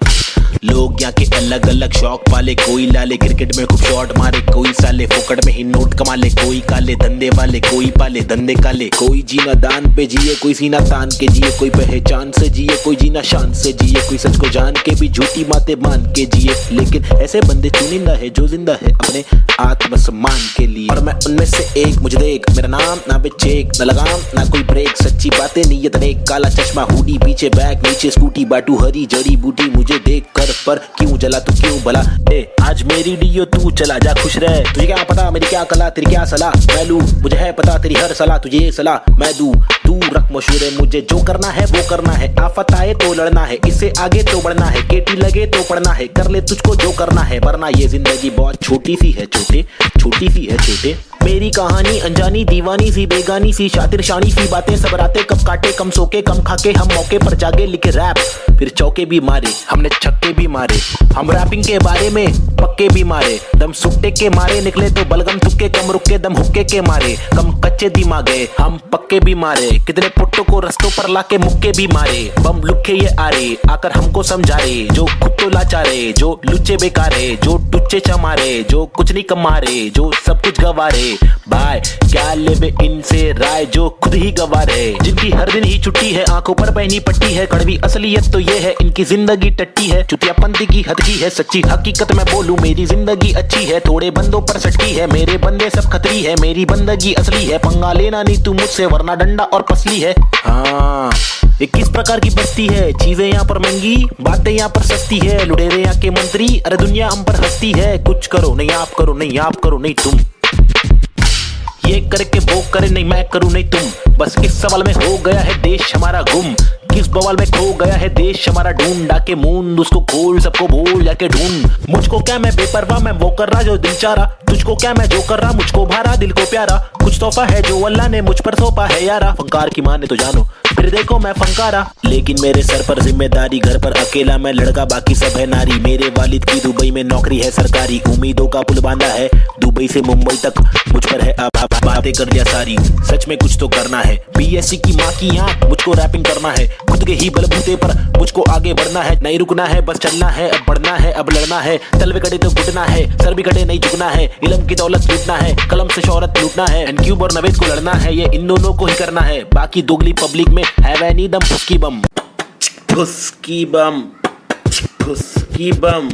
लोग यहाँ के अलग अलग शौक पाले, कोई लाले क्रिकेट में खूब शॉट मारे, कोई साले फोकट में ही नोट कमा ले, कोई काले धंधे वाले, कोई पाले धंधे काले। कोई जीना दान पे जिए, कोई सीना तान के जिए, कोई पहचान से जिए, कोई जीना शान से जिए, कोई सच को जान के भी झूठी बातें मान के जिए। लेकिन ऐसे बंदे चुनिंदा है जो जिंदा है अपने आत्मसम्मान के लिए, और मैं उनमें से एक। मुझे देख, मेरा नाम ना बेचेक, ना लगाम ना कोई ब्रेक, सच्ची बातें नीयत नेक, काला चश्मा हुडी पीछे बैग नीचे स्कूटी, बाटू हरी जड़ी बूटी। मुझे देख कर पर क्यों जला तू क्यों भला, आज मेरी डियो तू चला जा खुश रह। तुझे क्या पता मेरी क्या कला, तेरी क्या सलाह मैं लूं, मुझे है पता तेरी हर सलाह, तुझे ये सलाह मैं दूं। तू रख मशहूर, मुझे जो करना है वो करना है, आफत आए तो लड़ना है, इससे आगे तो बढ़ना है, केटी लगे तो पढ़ना है, कर ले तुझको जो करना है, वरना ये जिंदगी बहुत छोटी सी है छोटे, छोटी सी है छोटे। मेरी कहानी अनजानी दीवानी सी, बेगानी सी, शातिर शानी सी बातें, सब रातें कब काटे, कम सोके कम खाके, हम मौके पर जागे लिखे रैप, फिर चौके भी मारे, हमने छक्के भी मारे। हम रैपिंग के बारे में पक्के भी मारे, दम सुट्टे के मारे निकले तो बलगम तुक्के, कम रुके दम हुक्के के मारे, कम कच्चे दिमागे हम पक्के भी मारे। कितने पुट्टों को रस्तों पर लाके मुक्के भी मारे, बम लुक्के ये आरे आकर हमको समझा रे, जो खुद तो लाचारे, जो लुच्चे बेकारे, जो टुच्चे चमारे, जो कुछ नहीं कमारे, जो सब कुछ गवारे। भाई क्या लेबे इनसे राय, जो खुद ही गवार है, जिनकी हर दिन ही छुट्टी है, आंखों पर पहनी पट्टी है। कड़वी असलियत तो ये है, इनकी जिंदगी टट्टी है, चुतियापंती की हद की है, सच्ची हकीकत मैं बोलूं मेरी जिंदगी अच्छी है, थोड़े बंदों पर सटकी है, मेरे बंदे सब खतरी है, मेरी बंदगी असली है, पंगा लेना नहीं तू मुझसे वरना डंडा और पसली है। हाँ, ये किस प्रकार की बस्ती है, चीजें यहाँ पर महंगी, बातें यहाँ पर सस्ती है, लुटेरे यहाँ के मंत्री, अरे दुनिया हम पर हंसती है। कुछ करो नहीं आप करो, नहीं आप करो नहीं तुम, ये करके वो करे नहीं मैं करूं नहीं तुम। बस इस सवाल में हो गया है देश हमारा गुम, किस बवाल में खो गया है देश हमारा, ढूंढा के मूंद उसको खोल, सबको बोल जाके ढूंढ। मुझको क्या मैं बेपरवाह, मैं वो कर रहा जो दिल चाह रहा, तुझको क्या मैं जो कर रहा, मुझको भारा दिल को प्यारा, कुछ तोहफा है जो अल्लाह ने मुझ पर सौंपा है यारा। फंकार की माने तो जानो, फिर देखो मैं फंकारा, लेकिन मेरे सर पर जिम्मेदारी, घर पर अकेला मैं लड़का बाकी सब है नारी। मेरे वालिद की दुबई में नौकरी है सरकारी, उम्मीदों का पुल बांधा है दुबई से मुंबई तक, मुझ पर है अब बातें कर दिया सारी, सच में कुछ तो करना है। बीएससी की माँ की आंख, मुझको रैपिंग करना है, खुद के ही बलबूते पर मुझको आगे बढ़ना है, नहीं रुकना है बस चलना है, अब बढ़ना है अब लड़ना है, तल भी कटे तो घुटना है, सर भी कटे नहीं झुकना है, इल्म की दौलत लूटना है, कलम से शोहरत लूटना है, एंड क्यूब और नवेद को लड़ना है, ये इन दोनों को ही करना है, बाकी दोगली पब्लिक में है वह नहीं दम, फुसकी बम फुसकी बम फुसकी बम।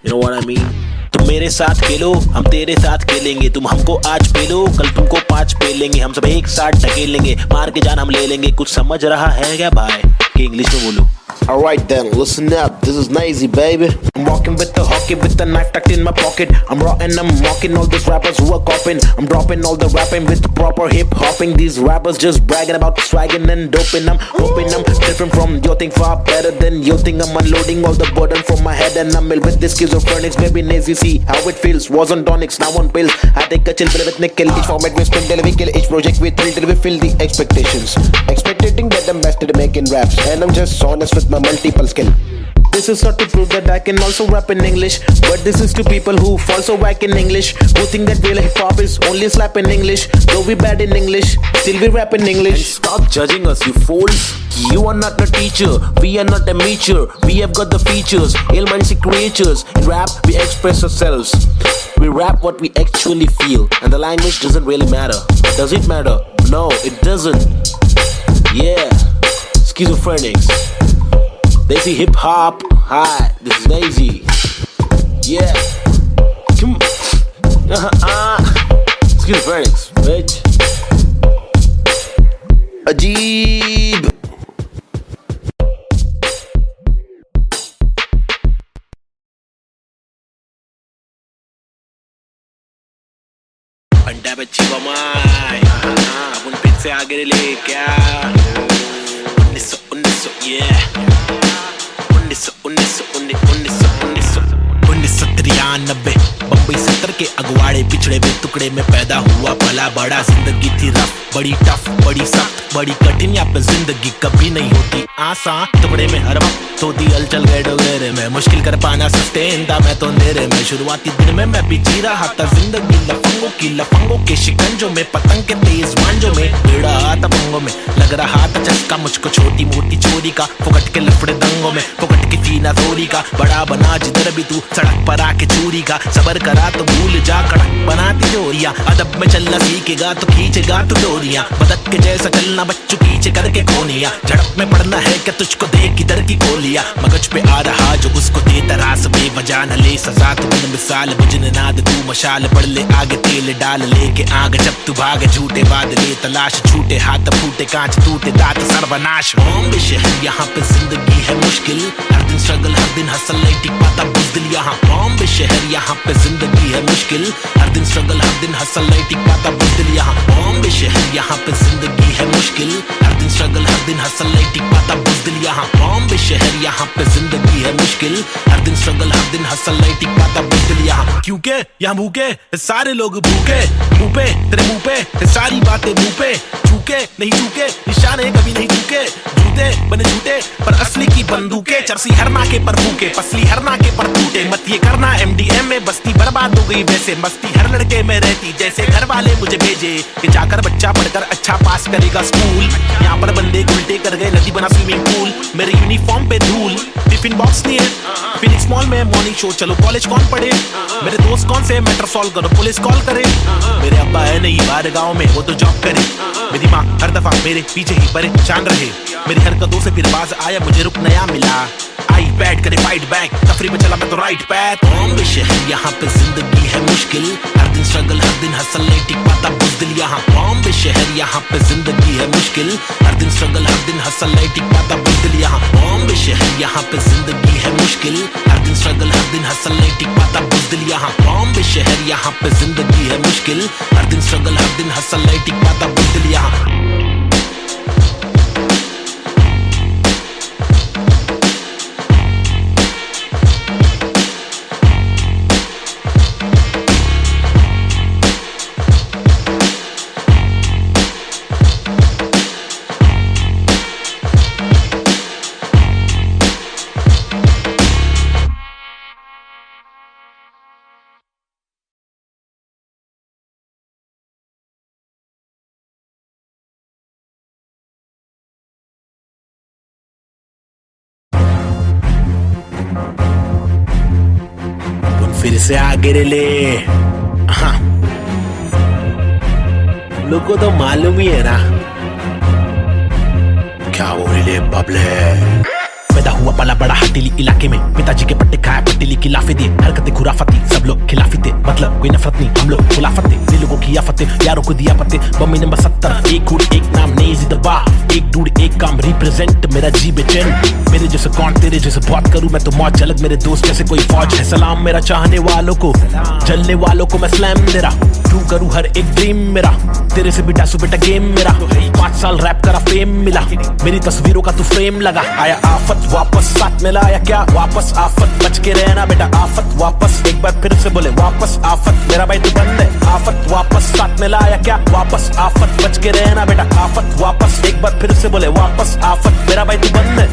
You know what I mean? तुम मेरे साथ खेलो, हम तेरे साथ खेलेंगे, तुम हमको आज पेलो, कल तुमको 5 पेलेंगे, हम सब एक साथ ढकेलेंगे, मार के जान हम ले लेंगे। कुछ समझ रहा है क्या भाई कि इंग्लिश में बोलूं? Alright then, listen up, this is Nazy, baby. I'm walking with the hockey with the knife tucked in my pocket. I'm raw and I'm mocking all these rappers who are copying. I'm dropping all the rapping with the proper hip hopping. These rappers just bragging about swagging and doping. I'm hoping I'm different from your thing, far better than your thing. I'm unloading all the burden from my head and I'm ill with this schizophrenics. Baby Nazy, see how it feels. Was on tonics, now on pills. I take a chill pill with nickel. Each format we spin till we kill. Each project we thrill till we fill the expectations. Expecting that I'm best at making raps, and I'm just honest with my multiple skill. This is not to prove that I can also rap in English, but this is to people who fall so whack in English, who think that real hip hop is only slap in English. Though we bad in English, still we rap in English. And stop judging us, you fools. You are not a teacher, we are not amateur. We have got the features, ill-minded creatures. In rap, we express ourselves. We rap what we actually feel, and the language doesn't really matter. Does it matter? No, it doesn't. Yeah, schizophrenics. They see hip hop. Hi, this is Nazy. Yeah. Come. Schizophrenics, bitch. Ajeeb. अंडा बच्ची बमाई अब उन पिट से आगे ले क्या 1900 yeah 1993 Bombay 70 के अगवाड़े पिछड़े हुए टुकड़े में पैदा हुआ पला बड़ा जिंदगी थी रफ बड़ी टफ बड़ी सख्त बड़ी कठिन यहाँ पे जिंदगी कभी नहीं होती आसान टुकड़े में हर वक्त तो दी हलचल गए डोगरे में मुश्किल कर पाना सस्टेन था मैं तो अंधेरे में शुरुआती दिन में मैं भी जी रहा था जिंदगी लफंगों के शिकंजों में पतंग के तेज मांझों में भिड़ा था पंगों में लग रहा था चस्का मुझको छोटी मोटी चोरी का फुकट के लफड़े दंगों में फुकट की थी ना थोड़ी का बड़ा बना जिधर भी तू सड़क पर आके चोरी का सबर करा तो भूल जा कड़क बनाती जोरियां अदब में चलना सीखेगा तो खींचेगा तू डोरियां बदक के जैसा चलना बच्चों पीछे करके कोनिया झड़प में पड़ना है क्या तुझको देख किधर की गोलियां मगज पे आ रहा जो उसको दे तरास बेवजह न ले सजा तू बिन मिसाल बुझने नाद तू मशाल पड़ ले आगे तेल डाल लेके आग जब तू भाग झूठे बादले तलाश छूटे हाथ फूटे कांच टूटे दांत सर्वनाश बॉम्बे शहर यहाँ पे जिंदगी है मुश्किल हर दिन स्ट्रगल हर दिन हसल नहीं टिक पाता बुज़दिल यहाँ बॉम्बे शहर यहाँ पे जिंदगी है मुश्किल हर दिन स्ट्रगल हर दिन हसल नहीं टिक पाता बुज़दिल यहाँ बॉम्बे शहर यहाँ पे जिंदगी है मुश्किल हर दिन स्ट्रगल हर दिन हसल नहीं टिक पाता बुज़दिल यहाँ बॉम्बे शहर यहाँ पे जिंदगी है मुश्किल हर दिन स्ट्रगल हर दिन हसल नहीं टिक पाता बुज़दिल यहाँ क्योंकि यहाँ भूखे सारे लोग भूखे मुंह पे तेरे मुंह पे सारी बातें मुंह पे चूके नहीं चूके निशाने कभी नहीं चूके झूठे बने झूठे पर असली की बंदूकें चरसी हर नाके पर फूके पसली हर नाके पर टूटे मत ये करना MDM में बस्ती बर्बाद हो गई वैसे मस्ती हर लड़के में रहती जैसे घर वाले मुझे भेजे कि जाकर बच्चा पढ़कर अच्छा पास करेगा स्कूल यहाँ पर बंदे उल्टे कर गए नदी बना स्विमिंग पूल मेरे यूनिफॉर्म पे धूल टिफिन बॉक्स नहीं है फिनिक्स मॉल में मॉर्निंग शो चलो कॉलेज कौन पढ़े मेरे दोस्त कौन से मैटर सॉल्व करो पुलिस कॉल करे मेरे अब्बा है नहीं बाहर गाँव में वो तो जॉब करे मेरी माँ हर दफा मेरे पीछे ही परेशान रहे मेरी हरकतों से फिर बाज आया मुझे रुक नया मिला आई बैट करे फाइट बैक तफरी में चला मैं तो राइट पैथ बॉम्बे शहर यहाँ पे जिंदगी है मुश्किल हर दिन स्ट्रगल हर दिन हसल नहीं टिक पाता बुज़दिल यहाँ बॉम्बे शहर यहाँ पे जिंदगी है मुश्किल हर दिन स्ट्रगल हर दिन हसल नहीं टिक पाता बुज़दिल यहाँ बॉम्बे शहर यहाँ पे जिंदगी है मुश्किल हर दिन स्ट्रगल हर दिन हसल नहीं टिक पाता बुज़दिल यहाँ बॉम्बे शहर यहाँ पे जिंदगी है मुश्किल हर दिन स्ट्रगल हर दिन हसल नहीं टिक पाता बुज़दिल यहाँ फिर से आगे ले हाँ लोग को तो मालूम ही है ना क्या वो ले बबले पैदा हुआ हुआ पला बड़ा हटीली इलाके में, पिताजी के पट्टे खाया पट्टीली की लाफे दिए, हरकतें खुराफती सब लोग खिलाफी थे, मतलब कोई नफरत नहीं हम लोग खुलाफत थे, दिल लोगों की आफतें यारों को दिया पत्ते। बम्मी नंबर 70 एक हुड एक नाम नेजी दबा, एक डूड एक काम रिप्रेजेंट मेरा जी बेचैन, मेरे जैसे कौन तेरे जैसे बहुत करूं मैं तो मौज झलक, मेरे दोस्त जैसे कोई फौज है। सलाम मेरा चाहने वालों को, जलने वालों को मैं स्लैम दे रहा, ट्रू करूं हर एक ड्रीम मेरा, तेरे से भी डासू बेटा गेम मेरा, 5 साल रैप करा फेम मिला, मेरी तस्वीरों का तू फ्रेम लगा। आया आफत वापस साथ में लाया क्या वापस आफत, बच के रहना बेटा आफत वापस, एक बार फिर से बोले वापस आफत, मेरा भाई तू बंद है आफत वापस साथ में लाया क्या वापस आफत, बच के रहना बेटा आफत वापस, एक बार फिर से बोले वापस आफत, मेरा भाई तू बंद है।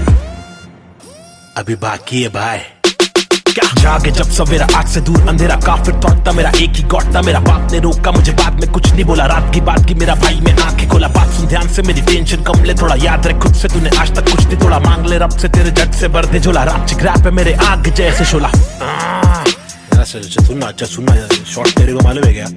अभी बाकी है भाई क्या जागे जब सवेरा, आग से दूर अंधेरा, काफिर थॉट था मेरा एक ही गॉड था, मेरा बाप ने रोका मुझे बाद में कुछ नहीं बोला, रात की बात की मेरा भाई मैं आंखें खोला, बात सुन ध्यान से मेरी टेंशन कम ले थोड़ा, याद रख खुद से तूने आज तक कुछ नहीं तोड़ा, मांग ले रब से तेरे जट से भर दे झोला, रात चिक रैप है मेरे आग जैसे शोला। अच्छा सुनना शॉर्ट तेरे को मालूम है क्या?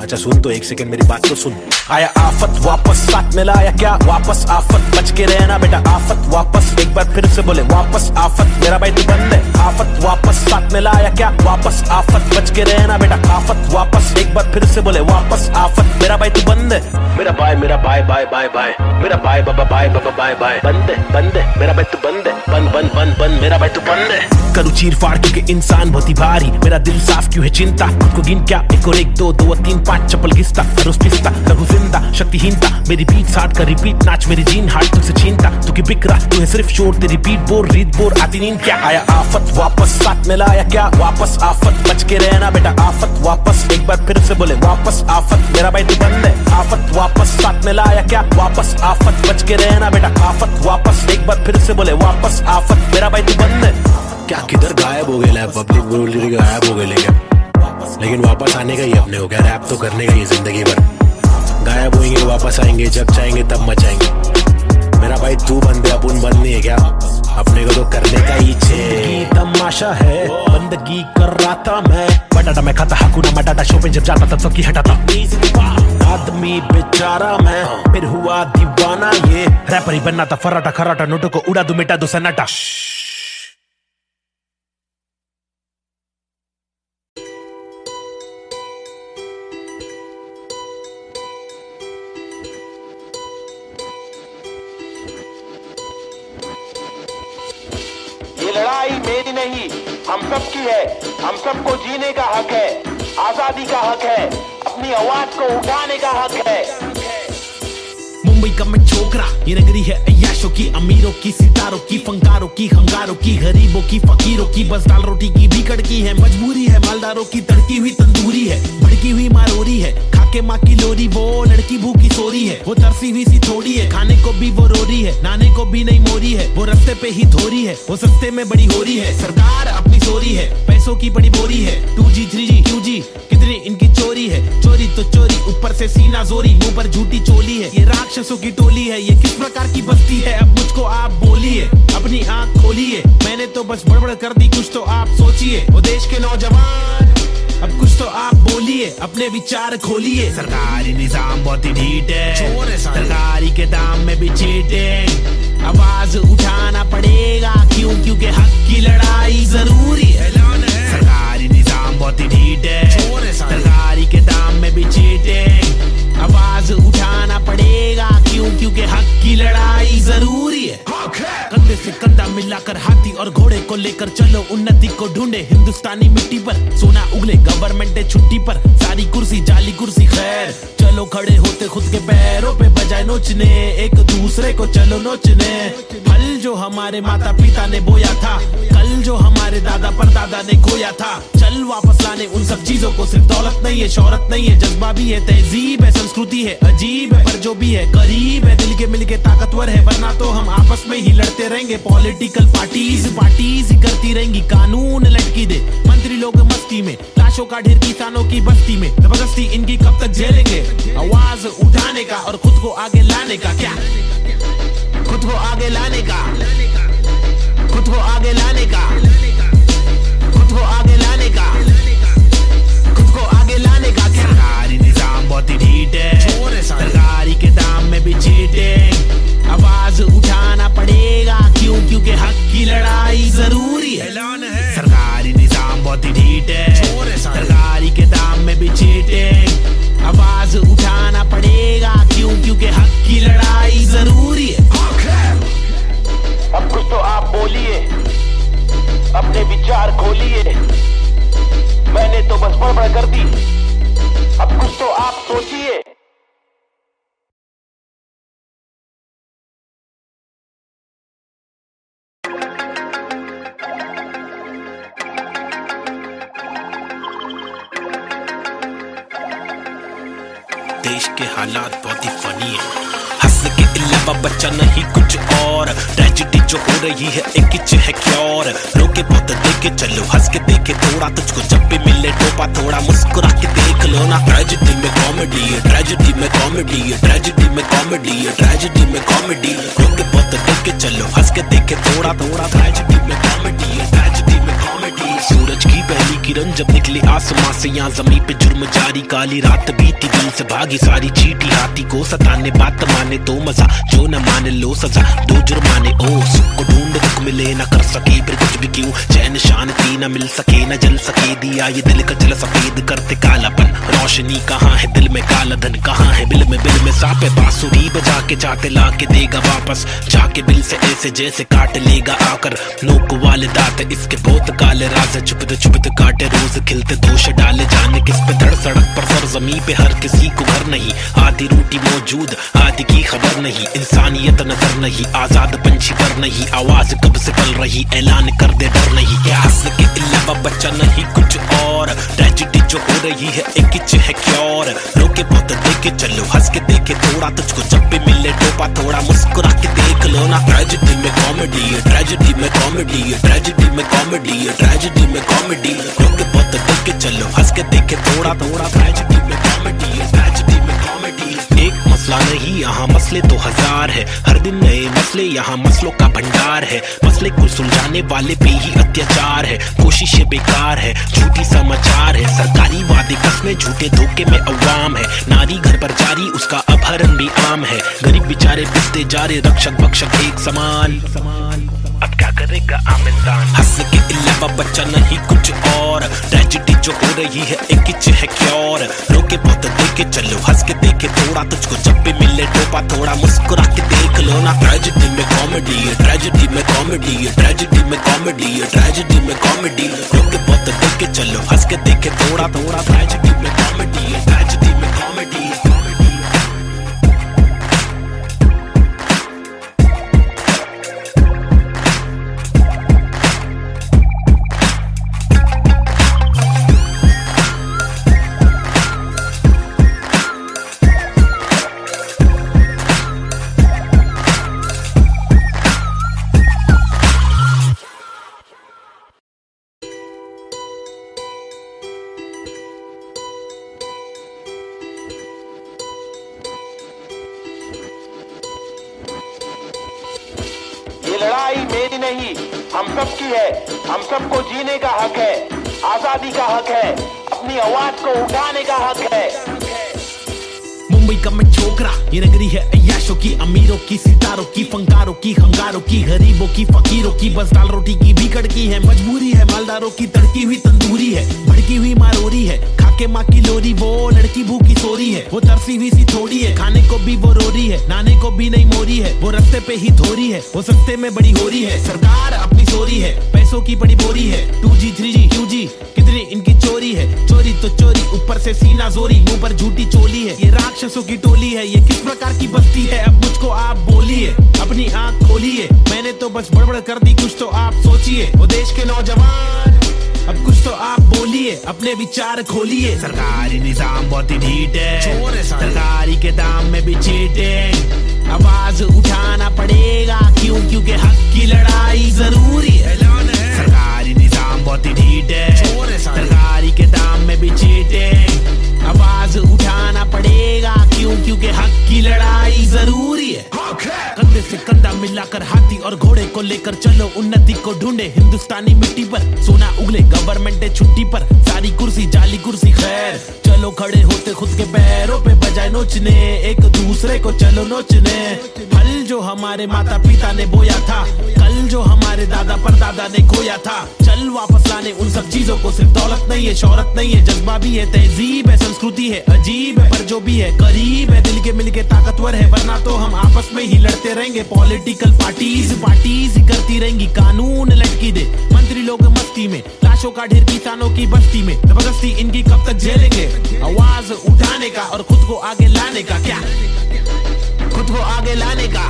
अच्छा सुन तो एक सेकंड मेरी बात तो सुन। आया आफत वापस साथ में लाया क्या वापस आफत, बच के रहना बेटा आफत वापस, एक बार फिर से बोले वापस आफत, मेरा भाई तू बंद है आफत वापस साथ में लाया क्या वापस आफत, बच के रहना बेटा आफत वापस, एक बार फिर से बोले वापस आफत, मेरा भाई तू बंद है। मेरा भाई बाय बाय, मेरा भाई बाबा बाय बाय, बंद है मेरा भाई तू बंद है, बंद मेरा भाई तू बंद है। करूँ चीर फाड़ क्योंकि इंसान बहुत ही भारी, मेरा दिल साफ क्यों है चिंता, खुद को गिन क्या 1 और 1 2 2 और 3 5 चप्पल घिसता, रोज पिसता लघु जिंदा शक्तिहीनता, मेरी बीट साठ का रिपीट नाच मेरी जीन हार्ट तुझसे छीनता, तू की बिक रहा तू है सिर्फ शोर, तेरी बीट बोर रीत बोर आती नींद क्या। आया आफत वापस साथ में लाया क्या वापस आफत, बच के रहना बेटा आफत वापस, एक बार फिर से बोले वापस आफत, मेरा भाई तू बंद है आफत वापस साथ में लाया क्या वापस आफत, बच के रहना बेटा आफत वापस, एक बार फिर से बोले वापस आफत, मेरा भाई तू बंद है। क्या किधर गायब हो गए पब्लिक बोल रही गायब हो गए, लेकिन वापस आने का ही अपने हो गया, रैप तो करने का ही जिंदगी भर, गायब होंगे वापस आएंगे जब चाहेंगे तब मचाएंगे, मेरा भाई तू बंदे अपन बंद नहीं है क्या, अपने को तो करने का ही छे तमाशा है, बंदगी कर रहा था मैं, बटाटा मैं खाता हकूना मटाटा, शो पे जब जाता तब सबकी हटाता, आदमी बेचारा मैं फिर हुआ दीवाना, ये रैपर ही बनना था फर्राटा खर्राटा, नोटों को उड़ा दू मिटा दो सन्नाटा। ये लड़ाई मेरी नहीं हम सब की है, हम सबको जीने का हक है, आजादी का हक है, अपनी आवाज को उठाने का हक है। मुंबई का मैं छोकरा, ये नगरी है अय्याशों की, अमीरों की, सितारों की, फंकारों की, हंगारों की, गरीबों की, फकीरों की, बस दाल रोटी की भी कड़की है, मजबूरी है मालदारों की, तड़की हुई तंदूरी है, भड़की हुई मारोरी है, खाके माँ की लोरी, वो लड़की भूखी सोरी है, वो तरसी हुई सी थोड़ी है, खाने को भी वो रोरी है, नाने को भी नहीं मोरी है, वो रास्ते पे ही धोरी है, वो सस्ते में बड़ी हो रही है, सरकार अपनी सोरी है, पैसों की बड़ी बोरी है, 2G 3G QG कितनी इनकी चोरी है, चोरी तो चोरी ऊपर से सीना जोरी, मुंह पर झूठी चोली है, ये राक्षसों की टोली है, ये किस प्रकार की बस्ती है, अब मुझको आप बोलिए, अपनी आंख खोलिए, मैंने तो बस बड़बड़ कर दी, कुछ तो आप सोचिए, वो देश के नौजवान अब कुछ तो आप बोलिए, अपने विचार खोलिए। सरकारी निजाम बहुत ही ढीठ है, सरकारी के दाम में भी चीटिंग, आवाज उठाना पड़ेगा क्यों, क्योंकि हक की लड़ाई जरूरी है, सरकारी निजाम बहुत ही ढीठ है, सरकारी के दाम में भी चीटिंग, आवाज उठाना पड़ेगा क्यों, क्योंकि हक की लड़ाई जरूरी है। कंधे से कंधा मिलाकर हाथी और घोड़े को लेकर चलो, उन्नति को ढूंढे हिंदुस्तानी मिट्टी पर, सोना उगले गवर्नमेंट है छुट्टी पर, सारी कुर्सी जाली कुर्सी खैर, चलो खड़े होते खुद के पैरों पे बजाय नोचने, एक दूसरे को चलो नोचने, फल जो हमारे माता पिता ने बोया था, कल जो हमारे दादा परदादा ने खोया था, चल वापस लाने उन सब चीजों को, सिर्फ दौलत नहीं है, शोहरत नहीं है, जज्बा भी है, तहजीब है, संस्कृति है, अजीब है, पर जो भी है करीब है, दिल के मिलके ताकतवर है, वरना तो हम आपस में ही लड़ते रहेंगे, पॉलिटिकल पार्टीज ही करती रहेंगी, कानून लटकी दे मंत्री लोग मस्ती में, लाशों का ढेर किसानों की बस्ती में, जबरदस्ती इनकी कब तक झेलेंगे, आवाज उठाने का और खुद को आगे लाने का, क्या खुद को आगे लाने का, खुद को आगे लाने का, खुद को आगे लाने का, खुद को आगे लाने का, क्या सरकारी निजाम बहुत ही ढीठ है, सरकारी के दाम में भी चीटिंग, आवाज उठाना पड़ेगा क्यों, क्योंकि हक अपने विचार खोलिए। मैंने तो बस बड़बड़ कर दी, अब कुछ तो आप सोचिए। देश के हालात बहुत ही फनी है, हंस के अलावा बच्चा नहीं कुछ और। ट्रेजेडी जो हो रही है एक किच है क्योर। रोके बहुत देखे चलो, हंस के देखे थोड़ा, तुझको जब भी मिले टोपा थोड़ा मुस्कुरा के देख लो ना। ट्रेजेडी में कॉमेडी है, ट्रेजेडी में कॉमेडी है, ट्रेजेडी में कॉमेडी है, ट्रेजेडी में कॉमेडी। रोके बहुत देखे चलो, हंस के देखे थोड़ा थोड़ा, ट्रेजेडी में कॉमेडी है, ट्रेजेडी में कॉमेडी। सूरज की पहली किरण जब निकली आसमां से, यहाँ जमीन पे जुर्म जारी, काली रात बीती दिल से भागी सारी चीटी। हाथी को सताने बात माने तो मजा, जो न माने लो सजा, दो जुर्माने। ओ सुख को ढूंढ दुख मिले न कर सके फिर कुछ भी क्यों, चैन शांति न मिल सके न जल सके दिया ये दिल का जल सफेद करते कालापन। रोशनी कहाँ है दिल में, काला धन कहाँ है बिल में सापे। बांसुरी बजा के चाहते ला के देगा वापस, जाके बिल से ऐसे जैसे काट लेगा आकर। नोक वाले दांत इसके बहुत काले राज, चुपते काटे रोज खिलते दोष डाले। जाने किस पे धड़ सड़क पर सर जमीन पे हर किसी को घर नहीं, आधी रोटी मौजूद आधी की खबर नहीं। इंसानियत नजर नहीं, आजाद पंछी पर नहीं, आवाज कब से पल रही ऐलान कर दे डर नहीं। क्या हंस के अलावा बच्चा नहीं कुछ और। ट्रेजेडी जो हो रही है एक किच है क्योर। रोके बहुत देखे चलो, हंस के देखे थोड़ा, तुझको जब भी मिले टोपा थोड़ा मुस्कुरा के देख लो ना। ट्रेजेडी में कॉमेडी है, ट्रेजेडी में कॉमेडी है, ट्रेजेडी में कॉमेडी है, ट्रेजेडी में कॉमेडी। रोके बहुत देखे चलो, हंस के देखे थोड़ा थोड़ा, ट्रेजेडी में कॉमेडी है, ट्रेजेडी में कॉमेडी। एक मसला नहीं यहाँ मसले तो हजार है, हर दिन नए मसले यहाँ मसलों का भंडार है। मसले को सुलझाने वाले पे ही अत्याचार है, कोशिशें बेकार है, झूठी समाचार है। सरकारी वादे कसमें झूठे धोखे में अवाम है, नारी घर पर जारी उसका अपहरण भी आम है। गरीब बेचारे पिसते जा रहे रक्षक भक्षक एक समान, अब क्या करेगा आम इंसान। हंस के अलावा बच्चा नहीं कुछ और। ट्रेजेडी जो हो रही है एक किच है क्योर। रोके बहुत देखे चलो, हंस के देखे थोड़ा, तुझको जब भी मिले टोपा थोड़ा मुस्कुरा के देख लो ना। ट्रेजेडी में कॉमेडी है, ट्रेजेडी में कॉमेडी है, ट्रेजेडी में कॉमेडी है, ट्रेजेडी में कॉमेडी। रोके बहुत देखे चलो, हंस के देखे थोड़ा थोड़ा, ट्रेजेडी में कॉमेडी है, ट्रेजेडी में कॉमेडी। लड़ाई मेरी नहीं, हम सब की है। हम सबको जीने का हक है, आजादी का हक है, अपनी आवाज को उठाने का हक है। मुंबई का मैं छोकरा, ये नगरी है अय्याशों की, अमीरों की, सितारों की, फंकारों की, हंगारों की, गरीबों की, फकीरों की। बस दाल रोटी की भी कड़की है, मजबूरी है मालदारों की, तड़की हुई तंदूरी है, भड़की हुई मारोरी है। खाके माँ की लोरी, वो लड़की भूखी सोरी है, वो तरसी हुई सी थोड़ी है, खाने को भी वो रोरी है, नाने को भी नहीं मोरी है, वो रस्ते पे ही थोरी है, वो सस्ते में बड़ी हो रही है। सरकार अपनी सोरी है, पैसों की बड़ी बोरी है, 2G 3G QG कितनी इनकी चोरी है। चोरी तो चोरी, ऊपर से सीना जोरी, मुंह पर झूठी चोली है। ये राक्षसों की टोली है, ये किस प्रकार की बस्ती है, अब मुझको आप बोलिए, अपनी आंख खोलिए। मैंने तो बस बड़बड़ कर दी, कुछ तो आप सोचिए। वो देश के नौजवान अब कुछ तो आप बोलिए, अपने विचार खोलिए। सरकारी निजाम बहुत ही ढीठ है, सरकारी के दाम में भी चीटिंग। आवाज उठाना पड़ेगा क्यों, क्योंकि हक की लड़ाई जरूरी है। सरकारी निजाम बहुत ही ढीठ है, सरकारी के दाम में भी चीटिंग। आवाज उठाना पड़ेगा क्यों, क्योंकि हक की लड़ाई जरूरी है। कंधे से कंधा मिलाकर हाथी और घोड़े को लेकर चलो, उन्नति को ढूंढे हिंदुस्तानी मिट्टी पर। सोना उगले गवर्नमेंट है छुट्टी पर, सारी कुर्सी जाली कुर्सी। खैर चलो खड़े होते खुद के पैरों पे, बजाय नोचने, एक दूसरे को चलो नोचने। फल जो हमारे माता पिता ने बोया था, कल जो हमारे दादा परदादा ने खोया था, चल वापस लाने उन सब चीजों को। सिर्फ दौलत नहीं है, शोहरत नहीं है, जज्बा भी है, तहजीब है, संस्कृति है, अजीब है, पर जो भी है करीब है, दिल के मिलके ताकतवर है। वरना तो हम आपस में ही लड़ते रहेंगे। पॉलिटिकल पार्टीज ही करती रहेंगी, कानून लटकी दे मंत्री लोग मस्ती में, लाशों का ढेर किसानों की बस्ती में। जबरदस्ती इनकी कब तक झेलेंगे? आवाज उठाने का और खुद को आगे लाने का। क्या खुद को आगे लाने का,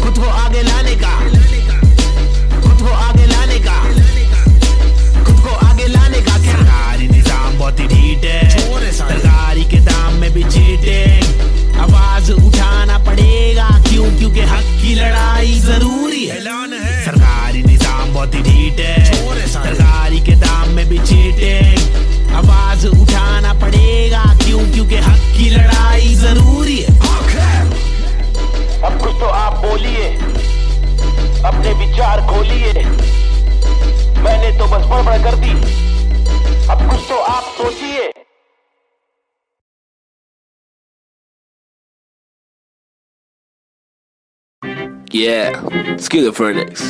खुद को आगे लाने का, खुद को आगे लाने का, खुद को आगे लाने का। क्या सरकारी निजाम बहुत ही ढीठ है, सरकारी के दाम में भी चीटिंग। आवाज उठाना पड़ेगा, क्यों? क्योंकि हक की लड़ाई जरूरी है। सरकारी निजाम बहुत ही ढीठ है, सरकारी के दाम में भी चीटिंग। आवाज उठाना पड़ेगा, क्यों? क्योंकि हक की लड़ाई जरूरी है। अब कुछ तो आप बोलिए, अपने विचार खोलिए। मैंने तो बस बड़बड़ कर दी, अब कुछ तो आप सोचिए। Yeah, schizophrenics.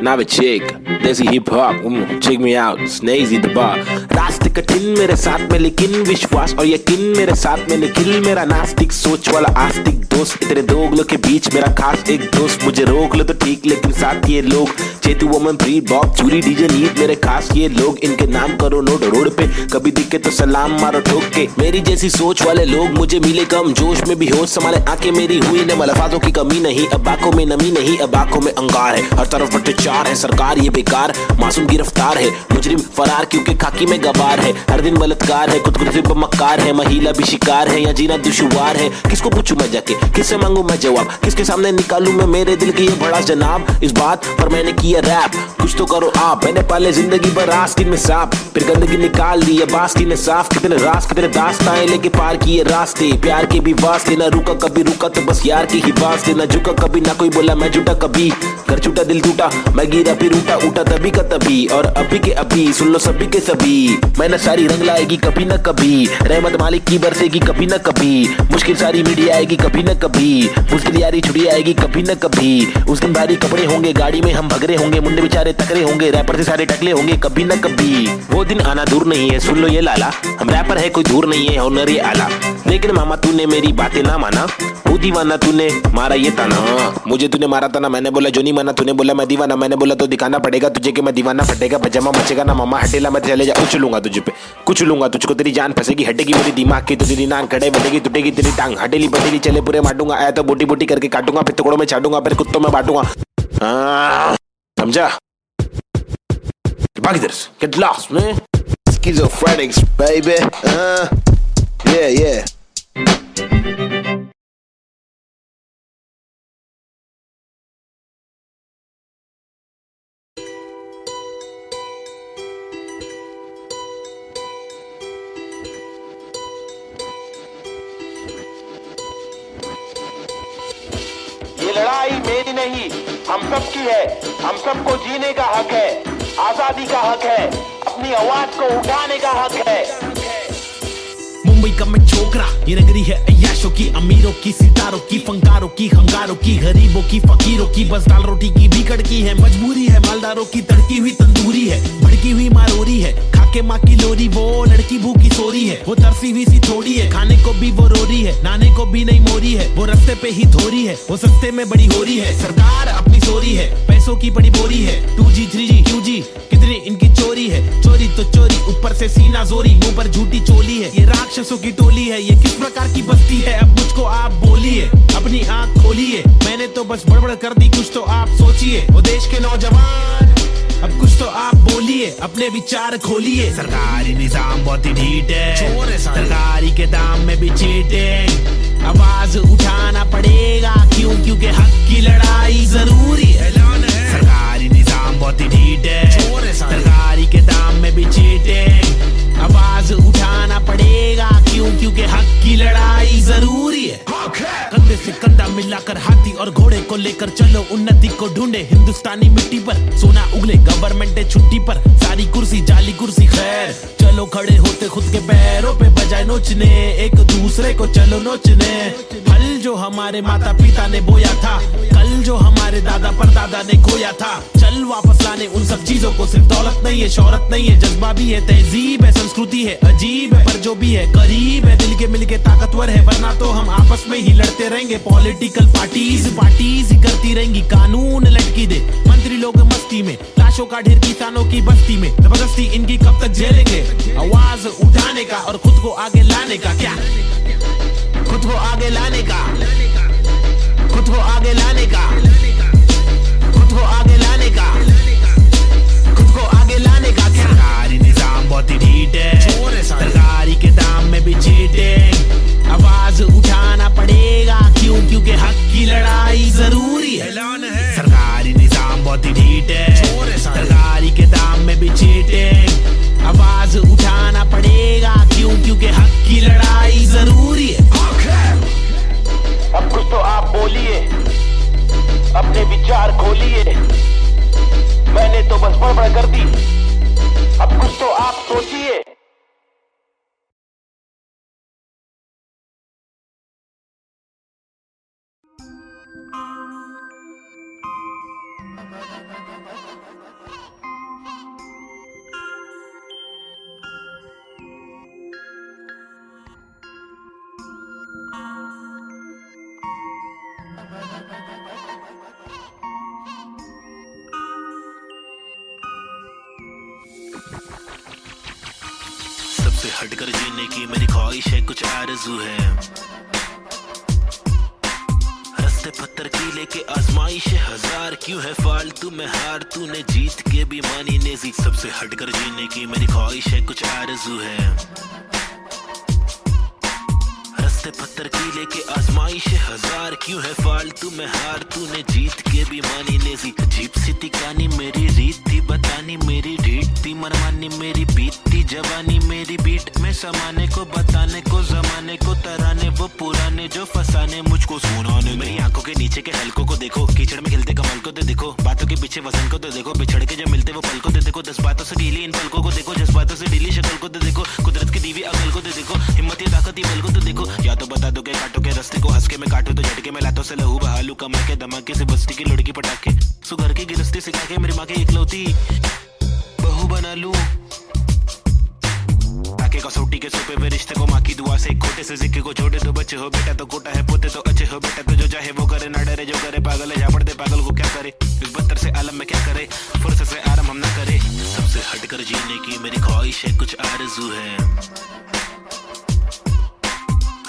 Now a chick, desi hip hop, check me out, Snazy the bar. रास्ते कठिन मेरे साथ में, लेकिन विश्वास और यकीन मेरे साथ में। निखिल मेरा नास्तिक सोच वाला आस्तिक दोस्त, तेरे दो उंगलों के बीच मेरा खास एक दोस्त। मुझे रोक लो तो ठीक, लेकिन साथ ये लोग चेतु वोमन प्रीत बॉब चूरी डीजे नीत मेरे खास ये लोग। इनके नाम करो नोट रोड पे, कभी दिखे तो सलाम मारो ठोक के। मेरी जैसी सोच वाले लोग मुझे मिले कम, जोश में भी होश संभाले आंखें मेरी हुई न अल्फाजों की कमी नहीं। अब आंखों में नमी नहीं, अब आंखों में अंगार है। हर तरफ भ्रष्टाचार है, सरकार ये बेकार, मासूम गिरफ्तार है, मुजरिम फरार क्योंकि खाकी में गवार है। हर दिन बलात्कार है, खुदकुशी पर मक्कार है, महिला भी शिकार है, या जीना दुश्वार है। किसको पूछूं मैं जाके, किससे मांगू मैं जवाब, किसके सामने निकालूं मैं मेरे दिल की ये भड़ास जनाब। इस बात पर मैंने किया रैप, कुछ तो करो आप। मैंने पाले जिंदगी भर आस्तीन में सांप, फिर गंदगी निकाल दी अब आस्तीन ने साफ। कितने रास कितने दास्ताएं लेके पार किए रास्ते, प्यार के भी वास्ते। ना रुका कभी रुका तो बस यार की ही वास्ते, ना झुका कभी ना कोई बोला मैं झूठा कभी। घर छूटा दिल टूटा, मैं गिरा फिर उठा, उठा तभी का तभी और अभी के अभी। सुन लो सभी के सभी, मैंने सारी रंग लाएगी कभी न कभी। रहमत मालिक की बरसेगी कभी न कभी, मुश्किल सारी मीडिया आएगी कभी न कभी। मुश्किल यारी छुड़ी आएगी कभी न कभी। उस दिन भारी कपड़े होंगे, गाड़ी में हम भगरे होंगे, मुंडे बेचारे तकरे होंगे, रैपर से सारे टकले होंगे कभी न कभी। वो दिन आना दूर नहीं है, सुन लो ये लाला, हम रैपर है कोई दूर नहीं है, हुनर ये आला। लेकिन मामा तूने मेरी बातें ना माना, वो दीवाना तूने मारा ये ताना। मुझे तूने मारा था ना, मैंने बोला जो नहीं माना, तूने बोला मैं दीवाना, मैंने बोला तो दिखाना पड़ेगा तुझे कि मैं दीवाना। फटेगा पजामा मचेगा ना मामा, हटेला मैं चले जा, कुछ लूंगा तुझे पे, कुछ लूंगा तुझको, तेरी जान फंसेगी, हटेगी मेरी दिमाग की तो तेरी नाक खड़े बढ़ेगी, टूटेगी तेरी टांग, हटेली बटेली चले पूरे मारूंगा। आया तो बोटी बोटी करके काटूंगा, फिर टुकड़ों में छाटूंगा, फिर कुत्तों में बांटूंगा। समझा? बाकी इधर get lost man. Schizophrenics baby. Yeah. ये लड़ाई मेरी नहीं, हम सब की है। हम सबको जीने का हक है, आजादी का हक है, अपनी आवाज को उठाने का हक है। मुंबई का मैं छोकरा, ये नगरी है अय्याशों की, अमीरों की, सितारों की, फंकारों की, हंगारों की, गरीबों की, फकीरों की। बस दाल रोटी की भी कड़की है, मजबूरी है मालदारों की, तड़की हुई तंदूरी है, भड़की हुई मारोरी है, खाके माँ की लोरी। वो लड़की भूखी सोरी है, वो तरसी हुई सी थोड़ी है, खाने को भी वो रोरी है, नाने को भी नहीं मोरी है। वो रस्ते पे ही थोरी है, वो सस्ते में बड़ी हो रही है। सरकार अपनी सोरी है, पैसों की बड़ी बोरी है। 2G 3G QG कितनी इनकी चोरी है, चोरी तो चोरी, ऊपर से सीना जोरी, मुंह पर झूठी चोली है। ये राक्षसों की टोली है, ये किस प्रकार की बस्ती है? अब मुझको आप बोलिए, अपनी आंख खोलिए। मैंने तो बस बड़बड़ कर दी, कुछ तो आप सोचिए। वो देश के नौजवान, अब कुछ तो आप बोलिए, अपने विचार खोलिए। सरकारी निजाम बहुत ही ढीठ है, सरकारी के दाम में भी चीटिंग। आवाज उठाना पड़ेगा, क्यों? क्योंकि हक की लड़ाई जरूरी है। सरकारी निजाम बहुत ही ढीठ है, सरकारी के दाम में भी चीटिंग। आवाज उठाना पड़ेगा, क्यों? क्योंकि हक की लड़ाई जरूरी है। कंधे से कंधा मिलाकर हाथी और घोड़े को लेकर चलो, उन्नति को ढूंढे हिंदुस्तानी मिट्टी पर। सोना उगले गवर्नमेंट है छुट्टी पर, सारी कुर्सी जाली कुर्सी। खैर चलो खड़े होते खुद के पैरों पे, बजाय नोचने, एक दूसरे को चलो नोचने। फल जो हमारे माता पिता ने बोया था, कल जो हमारे दादा परदादा ने खोया था, चल वापस लाने उन सब चीजों को। सिर्फ दौलत नहीं है, शोहरत नहीं है, जज्बा भी है, तहजीब है, संस्कृति है, अजीब है, पर जो भी है करीब है, दिल के मिलके ताकतवर है। वरना तो हम आपस में ही लड़ते रहेंगे। पॉलिटिकल पार्टीज ही करती रहेंगी, कानून लटकी दे मंत्री लोग मस्ती में, लाशों का ढेर किसानों की बस्ती में। जबरदस्ती इनकी कब तक झेलेंगे? आवाज उठाने का और खुद को आगे लाने का। क्या खुद को आगे लाने का, खुद को आगे लाने का, खुद को आगे लाने का, खुद को आगे लाने का। सरकारी निजाम बहुत ही ढीठ है, सरकारी के दाम में भी चीटिंग। आवाज उठाना पड़ेगा, क्यों? क्योंकि हक की लड़ाई जरूरी है। सरकारी निजाम बहुत ही ढीठ है, सरकारी के दाम में भी चीटिंग। आवाज उठाना पड़ेगा, क्यों? क्योंकि हक की लड़ाई जरूरी है। अब कुछ तो आप बोलिए, अपने विचार खोलिए। मैंने तो बस बड़बड़ कर दी, अब कुछ तो आप सोचिए। सबसे हटकर जीने की मेरी ख्वाहिश है, कुछ आरज़ू है। रस्ते पत्थर की लेके आजमाइश है हजार, क्यों है फालतू में हार? तूने जीत के भी मानी नेजी। सबसे हटकर जीने की मेरी ख्वाहिश है, कुछ आरज़ू है। रस्ते पत्थर की लेके आजमाइश है हजार, क्यों है फालतू में हार? तूने जीत के भी मानी नेजी। अजीब सी थी कहानी, मेरी रीत थी बतानी, मेरी रीत थी मनमानी, मेरी बीतती जवानी, मेरी बीट में समाने को बताने को, जमाने को तराने वो पुराने जो फसाने मुझको सुनाने। मेरी आंखों के नीचे के हलकों को देखो, कीचड़ में खिलते कमल को तो देखो, बातों के पीछे वजन को तो देखो, बिछड़ के जब मिलते वो पल को तो देखो, 10 बातों से ढीली इन पलकों को देखो, जज्बातों से ढीली शक्ल को तो देखो, कुदरत की दीवी अकल को तो देखो, हिम्मत ये ताकत ये बल को तो देखो। या तो बता दो के काटो के रास्ते को, हंस के मैं काटू तो झटके में लातों से लहू बहालू, कमा के धमाके से बस्ती की लड़की पटाखे, सुगर की गिरस्ती सिखा के मेरी माँ की इकलौती बहू बना लूं। ताकि कसौटी के सोपे पे रिश्ते को माँ की दुआ से, खोटे से सिक्के को छोटे तो बच्चे हो बेटा, तो कोटा है पोते तो अच्छे हो बेटा, तो जो चाहे वो करे, ना डरे जो करे पागल है, जा पड़ते पागल को क्या करे, इस बदतर से आलम में क्या करे, फुर्सत से आराम हम ना करे। सबसे हटकर जीने की मेरी ख्वाहिश है, कुछ आरज़ू है।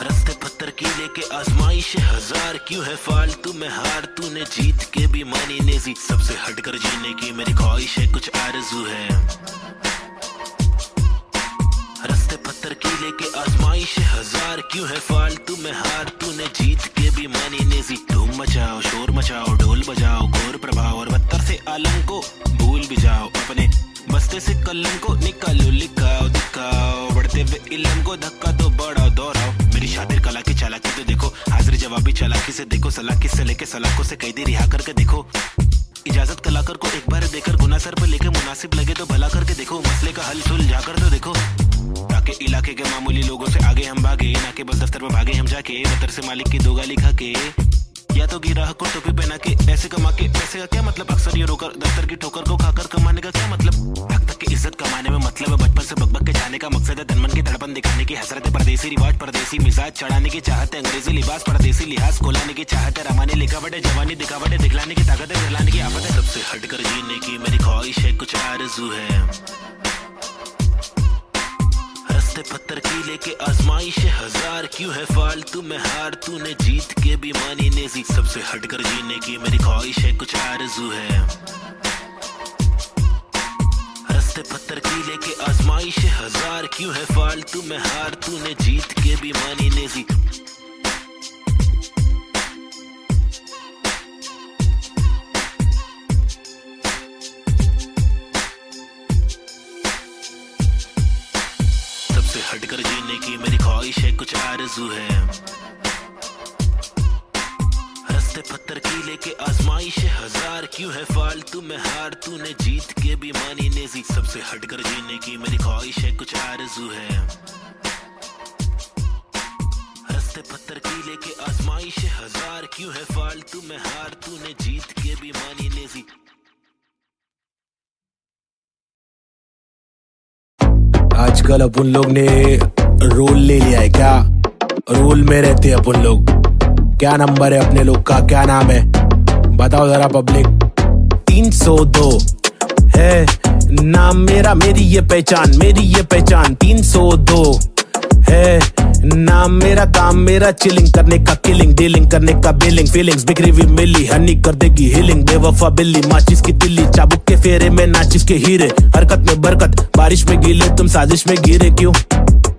रस्ते पत्थर की लेके आजमाइश है हजार, क्यों है फालतू में हार? तूने जीत के भी मानी नेजी। सबसे हटकर जीने की मेरी ख्वाहिश है, कुछ आरज़ू है। रस्ते पत्थर की लेके आजमाइश है हजार, क्यों है फालतू में हार? तूने जीत के भी मानी नेजी। धूम मचाओ, शोर मचाओ, ढोल बजाओ, घोर प्रभाव और बदतर से आलम को भूल भी जाओ, अपने बस्ते से कलम को निकालो, लिखाओ दिखाओ, बढ़ते हुए इल्म को धक्का दो, बढ़ाओ दोहराओ। मेरी शातिर कला की चालाकी तो देखो, हाजिर जवाबी चालाकी से देखो, सलाकी से लेके सलाखों से कैदी रिहा करके देखो। इजाजत कलाकार को एक बार देकर गुना सर पर लेके मुनासिब लगे तो भला करके देखो, मसले का हल सुलझा कर तो देखो। ताकि इलाके के मामूली लोगों से आगे हम भागे, ना कि बस दफ्तर में भागे हम जाके, दफ्तर से मालिक की दो गाली खा के, या तो गिराह को टोपी पहना के ऐसे कमा के पैसे का क्या मतलब? अक्सर ये रोकर दफ्तर की ठोकर को खाकर कमाने का क्या मतलब? हक तक की इज्जत कमाने में मतलब है बचपन से बकबक के जाने का मकसद है, तनमन की धड़पन दिखाने की हसरत है, परदेसी रिवाज परदेसी मिजाज चढ़ाने की चाहत है, अंग्रेजी लिबास परदेसी लिहाज कोलाने की चाहत है, रमानी लिखावट है, जवानी दिखावट है, दिखलाने की ताकत है, दिखलाने की आफत है। सबसे हटकर जीने की मेरी ख्वाहिश है, कुछ आरज़ू है। रस्ते पत्थर की लेके आजमाइश है हजार, क्यों है फालतू में हार? तूने जीत के भी मानी नेजी। सबसे हटकर जीने की मेरी ख्वाहिश है, कुछ आरज़ू है। रस्ते पत्थर की लेके आजमाइश है हजार, क्यों है फालतू में हार? तूने जीत के भी मानी नेजी। हटकर जीने की मेरी ख्वाहिश है, कुछ आरज़ू है। रस्ते पत्थर की लेके आजमाइश है हजार, क्यों है फालतू में हार? तूने जीत के भी मानी नेजी। सबसे हटकर जीने की मेरी ख्वाहिश है, कुछ आरज़ू है। लेके आजमाइश है हजार, क्यों है फालतू में हार, तूने जीत के भी मानी लेजी। आजकल अपन लोग ने रोल ले लिया है क्या? रोल में रहते हैं अपन लोग। क्या नंबर है अपने लोग का, क्या नाम है बताओ जरा पब्लिक। 302 है नाम मेरा, मेरी ये पहचान, मेरी ये पहचान। 302 है नाम मेरा, काम मेरा चिलिंग करने का, किलिंग डीलिंग करने का, बिलिंग फीलिंग्स बिखरी हुई मिली, हनी कर देगी हीलिंग। बेवफा बिल्ली माचिस की तिल्ली, चाबुक के फेरे में नाचिस के हीरे। हरकत में बरकत, बारिश में गीले, तुम साजिश में गिरे क्यों?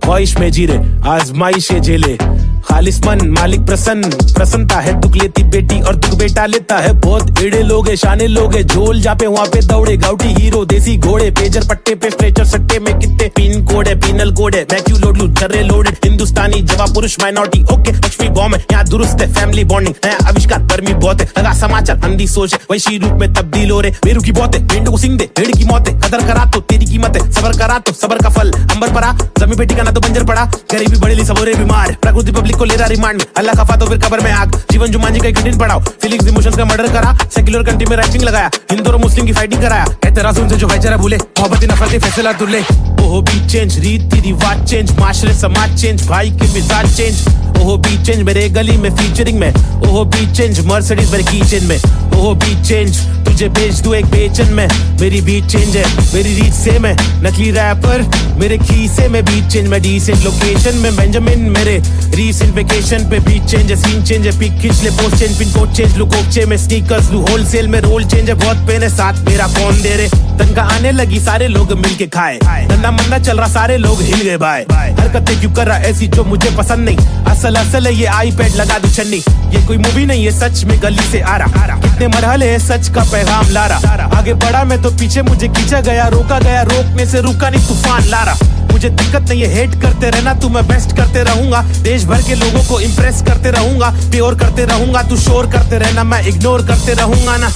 ख्वाहिश में जीरे, आजमाइशें झेले, खालिस मन मालिक प्रसन्न, प्रसन्नता है दुख लेती बेटी और दुख बेटा लेता है। बहुत एड़े लोग है, शाने लोग है, झोल जापे वहाँ पे दौड़े, गाउटी हीरो देसी घोड़े, पेजर पट्टे पे स्ट्रेचर सट्टे में कितने पिन कोड है, पिनल कोड है, मैं क्यों लोड लूं चर्रे लोडेड। हिंदुस्तानी जवाब पुरुष माइनॉरिटी, ओके लक्ष्मी बॉम्ब है यहाँ दुरुस्त है, फैमिली बॉन्डिंग नया आविष्कार, गर्मी बहुत है, लगा समाचार अंधी सोच है, वैशी रूप में तब्दील हो रहे, बेरू की बहुत है, भेड़ को सिंग दे, भेड़ की मौत है, कदर करा तो तेरी कीमत है, सबर करा तो सबर का फल अंबर पड़ा, जमी बेटी का ना तो बंजर पड़ा, गरीबी बड़ेली सबोरे बीमार, प्रकृति पब्लिक को ले रहा रिमांड, अल्लाह खफा तो फिर कब्र में आग, जीवन जुमान जी का कठिन पड़ाव, फीलिंग्स इमोशंस का मर्डर करा, सेक्युलर कंट्री में राइटिंग लगाया, हिंदू और मुस्लिम की फाइटिंग कराया, एतराज उनसे जो भाईचारा भूले, मोहब्बत नफरत फैसला दुल्ले। ओहो बी चेंज, रीति रिवाज चेंज, माशरे समाज चेंज, भाई के मिजाज चेंज। ओहो बी चेंज मेरे गली में फीचरिंग में, ओहो बी चेंज मर्सिडीज मेरे कीचेन में, ओहो बी चेंज तुझे भेज दूं एक बेचन में, मेरी बीट चेंज है मेरी रीच से मैं नकली रैपर, मेरे खीसे में बीट चेंज, मैं डिसेंट लोकेशन में बेंजामिन, मेरे रीसेंट वेकेशन पे बीट चेंज है, सीन चेंज है, पिक खींच ले post change, pin code change लू कोकचे में, स्नीकर्स लू होलसेल में, रोल चेंज है बहुत पेन है, साथ मेरा कौन दे रे, तनखा आने लगी सारे लोग मिलके खाए, धंधा मंदा चल रहा सारे लोग हिल गए भाई, हरकतें क्यों कर रहा ऐसी जो मुझे पसंद नहीं, असल असल है ये आईपैड लगा दू छन्नी, ये कोई मूवी नहीं है सच में गली से आ रहा, कितने मरहले है सच का पैगाम ला रहा, आगे बढ़ा मैं तो पीछे मुझे खींचा गया, रोका गया रोकने से रुका नहीं तूफान ला रहा, मुझे दिक्कत नहीं है हेट करते रहना तू, मैं बेस्ट करते रहूंगा, देश भर के लोगों को इम्प्रेस करते रहूंगा, प्योर करते रहूंगा, तू शोर करते रहना मैं इग्नोर करते रहूंगा ना।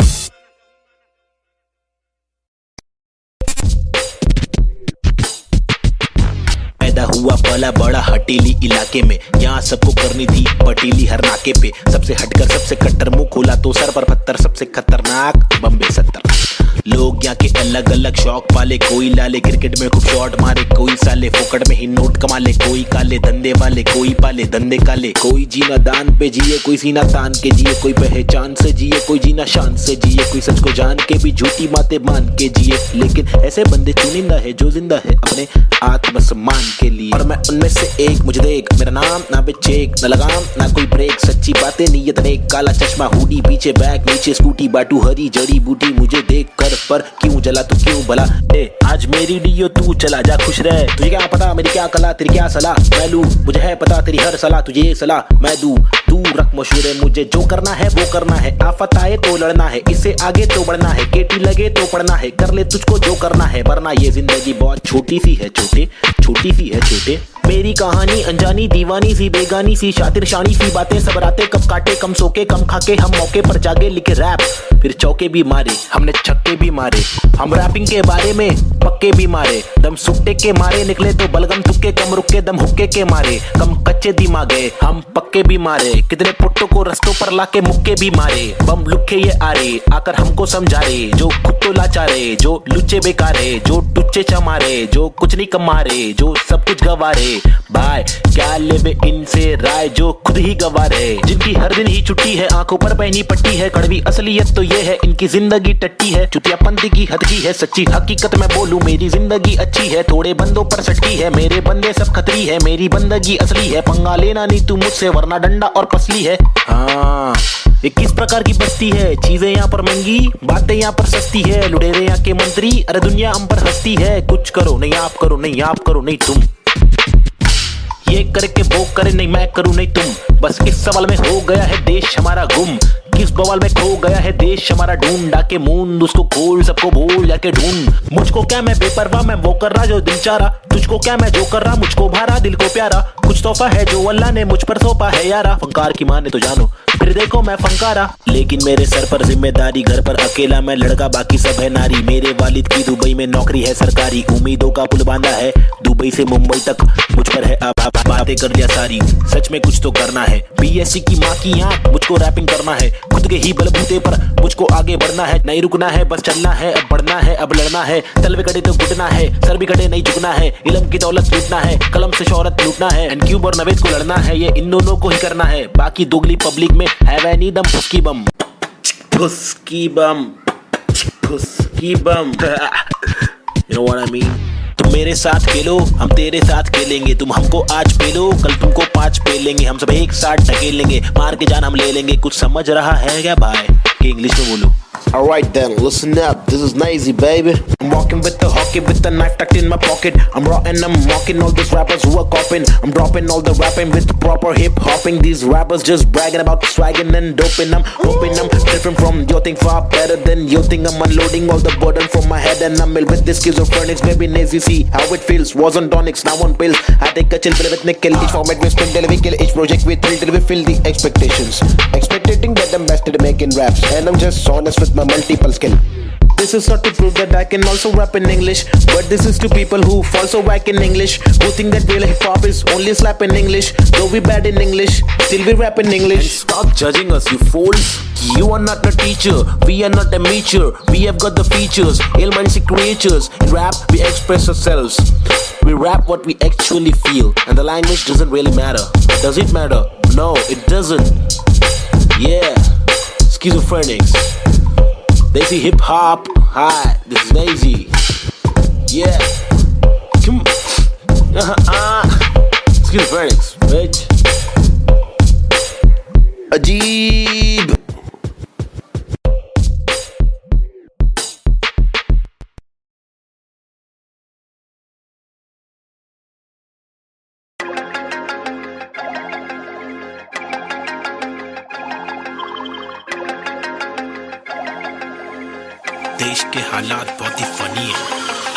हुआ पला बड़ा हटीली इलाके में, यहाँ सबको करनी थी पटीली हर नाके पे, सबसे हटकर सबसे कट्टर मुंह खोला तो सर पर पत्थर, सबसे खतरनाक बम्बे 70 लोग यहाँ के अलग अलग शौक पाले, कोई लाले क्रिकेट में खूब शॉट मारे, कोई साले फोकट में ही नोट कमा ले, कोई काले धंधे वाले, कोई पाले धंधे काले, कोई जीना दान पे जिए, कोई सीना तान के जिए, कोई पहचान से जिए, कोई जीना शान से जिए, कोई सच को जान के भी झूठी बातें मान के जिए, लेकिन ऐसे बंदे चुनिंदा है जो जिंदा है अपने आत्मसम्मान के लिए, और मैं उनमें से एक, मुझे देख मेरा नाम ना पे चेक न लगाम ना कोई ब्रेक, सच्ची बातें नीयत नेक, काला चश्मा हुडी पीछे बैग नीचे स्कूटी, बाटू हरी जड़ी बूटी, मुझे देख कर पर क्यों जला तू क्यों भला, आज मेरी डियो तू चला जा खुश रह, तुझे क्या पता मेरी क्या कला, तेरी क्या सलाह मैं लूं, मुझे है पता तेरी हर सलाह, तुझे ये सलाह मैं दूं, तू रख मशहूर है, मुझे जो करना है वो करना है, आफत आए तो लड़ना है, इससे आगे तो बढ़ना है, केटी लगे तो पढ़ना है, कर ले तुझको जो करना है, वरना ये जिंदगी बहुत छोटी सी है छोटे, छोटी सी है छोटे, मेरी कहानी अनजानी दीवानी सी बेगानी सी, शातिर शानी सी बातें सब रातें कब काटे, कम सोके कम खाके, हम मौके पर जागे लिखे रैप, फिर चौके भी मारे हमने छक्के भी मारे, हम रैपिंग के बारे में पक्के भी मारे, दम सुट्टे के मारे निकले तो बलगम तुक्के, कम रुके दम हुक्के के मारे, कम कच्चे दिमागे हम पक्के भी मारे, कितने पुट्टों को रस्तों पर लाके मुक्के भी मारे, बम लुक्के ये आरे आकर हमको समझा रे, जो खुद तो लाचारे, जो लुच्चे बेकारे, जो टुच्चे चमारे, जो कुछ नहीं कमारे, जो सब कुछ गवारे, भाई क्या लेबे इनसे राय जो खुद ही गवारे, जिनकी हर दिन ही छुट्टी है, आंखों पर पहनी पट्टी है, कड़वी असलियत तो ये है इनकी जिंदगी टट्टी है, चुतियापंथी की हद की है, सच्ची हकीकत मैं बोलूं मेरी जिंदगी अच्छी है, थोड़े बंदों पर सटकी है, मेरे बंदे सब खतरी है, मेरी बंदगी असली है, पंगा लेना नहीं तू मुझसे वरना डंडा और पसली है। हाँ ये किस प्रकार की बस्ती है, चीजें यहाँ पर महंगी बातें यहाँ पर सस्ती है, लुटेरे यहाँ के मंत्री अरे दुनिया हम पर हंसती है, कुछ करो नहीं आप करो नहीं आप करो नहीं तुम, ये करे के वो करे नहीं मैं करूं नहीं तुम, बस इस सवाल में हो गया है देश हमारा गुम, किस बवाल में खो गया है देश हमारा, ढूंढा के मूंद उसको खोल, सबको भूल जाके ढूंढ। मुझको क्या मैं बेपरवाह, मैं वो कर रहा जो दिल चाह रहा, तुझको क्या मैं जो कर रहा, मुझको भारा दिल को प्यारा। कुछ तोहफा है जो अल्लाह ने मुझ पर सौंपा है यारा, फंकार की माने तो जानो फिर देखो मैं फंकारा। लेकिन मेरे सर पर जिम्मेदारी, घर पर अकेला मैं लड़का, बाकी सब है नारी। मेरे वालिद की दुबई में नौकरी है सरकारी, उम्मीदों का पुल बांधा है दुबई से मुंबई तक, मुझ पर है अब बातें कर दिया सारी। सच में कुछ तो करना है, बीएससी की माँ की आंख, मुझको रैपिंग करना है खुद के ही बलबूते पर, मुझको आगे बढ़ना है, नहीं रुकना है, बस चलना है, अब बढ़ना है, अब लड़ना है। तल भी कटे तो घुटना है, सर भी कटे नहीं झुकना है, इल्म की दौलत लूटना है, कलम से शोहरत लूटना है, एंड क्यूब और नवेद को लड़ना है, ये इन दोनों को ही करना है। बाकी दोगली पब्लिक में हैव एनी दम फुस्की बम, फुस्की बम, फुस्की बम, you know what I mean? तुम मेरे साथ खेलो, हम तेरे साथ खेलेंगे, तुम हमको आज पेलो, कल तुमको 5 पेलेंगे, हम सब एक साथ ढकेलेंगे, मार के जान हम ले लेंगे। कुछ समझ रहा है क्या भाई कि इंग्लिश में बोलो? Alright then, listen up, this is Nazy baby. I'm walking with the hockey with the knife tucked in my pocket. I'm raw and I'm mocking all these rappers who are copying. I'm dropping all the rapping with proper hip hopping. These rappers just bragging about swagging and doping. I'm hoping I'm different from your thing, far better than your thing. I'm unloading all the burden from my head and I'm ill with this schizophrenics. Baby Nazy, see how it feels. Was on tonics, now on pills. I take a chill pill with nickel. Each format we spin till we kill. Each project we thrill till we fill the expectations. Expectating that I'm best at making raps, and I'm just honest with my multiple skill. This is not to prove that I can also rap in English, but this is to people who fall so whack in English, who think that real hip hop is only slap in English. Though we bad in English, still we rap in English. And stop judging us, you fools. You are not a teacher, we are not amateur. We have got the features, ill-minded creatures. In rap, we express ourselves. We rap what we actually feel, and the language doesn't really matter. Does it matter? No, it doesn't. Yeah, schizophrenics. Desi hip hop. Hi, this is Daisy. Yeah. Come. Schizophrenics, bitch. Ajeeb. देश के हालात बहुत ही funny है,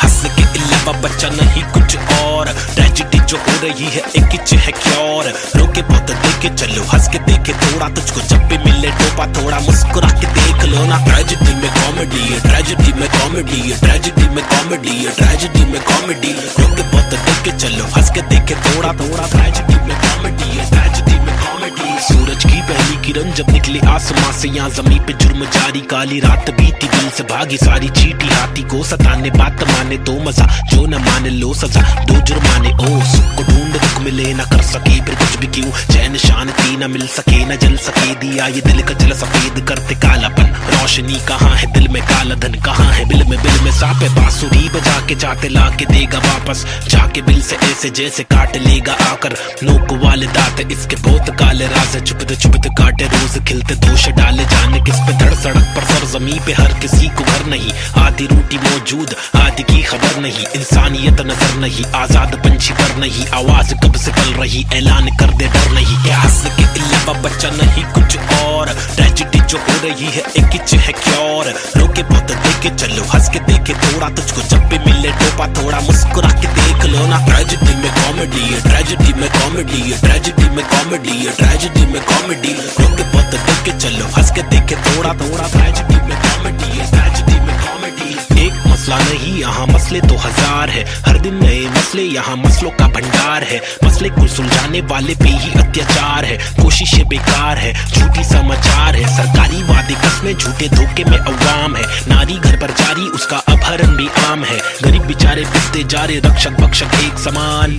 हंस के अलावा बच्चा नहीं कुछ और। ट्रेजेडी जो हो रही है एक ही है क्योर, रोके बहुत देखे चलो, हंस के देखे थोड़ा, तुझको जब भी मिले टोपा थोड़ा, मुस्कुरा के देख लो ना। ट्रेजेडी में कॉमेडी है, ट्रेजेडी में कॉमेडी है, ट्रेजेडी में कॉमेडी है, ट्रेजेडी में कॉमेडी। रोके बहुत देखे चलो, हंस के देखे थोड़ा थोड़ा, ट्रेजेडी में कॉमेडी है, ट्रेजेडी में कॉमेडी। सूरज की पहली किरण जब निकले आसमां से, यहाँ जमीन पे जुर्म जारी, काली रात बीती, दिल से भागी सारी चीटी, हाथी को सताने बात माने तो मजा, जो न माने लो सजा, 2 जुर्माने। ओ सुख को ढूंढ दुख मिले न कर सके फिर कुछ भी क्यों, चैन शांति न मिल सके न जल सके, दिया ये दिल का जल सफेद करते कालापन। रोशनी कहाँ है दिल में, काला धन कहाँ है बिल में सांप है, बांसुरी बजा के चाहते ला के देगा वापस, जाके बिल से ऐसे जैसे काट लेगा आकर। नोक वाले दांत इसके बहुत काले राज है, चुपते काटे रोज खिलते दोष डाले, जाने किस पे धड़ सड़क पर सर जमी पे, हर किसी को घर नहीं, आधी रोटी मौजूद आधी की खबर नहीं, इंसानियत नजर नहीं, आजाद पंछी पर नहीं, आवाज कब से पल रही, ऐलान कर दे डर नहीं। क्या हंस के अलावा बच्चा नहीं कुछ और, ट्रेजेडी जो हो रही है एक ही है क्योर। रोके बहुत देखे चलो, हंस के देखे थोड़ा, तुझको जब भी मिले टोपा थोड़ा, मुस्कुरा के देख लो ना। ट्रेजेडी में कॉमेडी है, ट्रेजेडी में कॉमेडी है, ट्रेजेडी में कॉमेडी है, ट्रेजेडी में कॉमेडी। रोके बहुत देखे चलो, हंस के देखे थोड़ा थोड़ा, ट्रेजेडी में कॉमेडी है, ट्रेजेडी में कॉमेडी। एक मसला नहीं यहाँ मसले तो 1000 है, हर दिन नए मसले यहाँ मसलों का भंडार है, मसले को सुलझाने वाले पे ही अत्याचार है, कोशिशें बेकार है, झूठी समाचार है, सरकारी वादे कस्में झूठे धोखे में अवाम है, नारी घर पर जारी उसका अपहरण भी आम है, गरीब बेचारे पिसते जा रहे रक्षक भक्षक एक समान,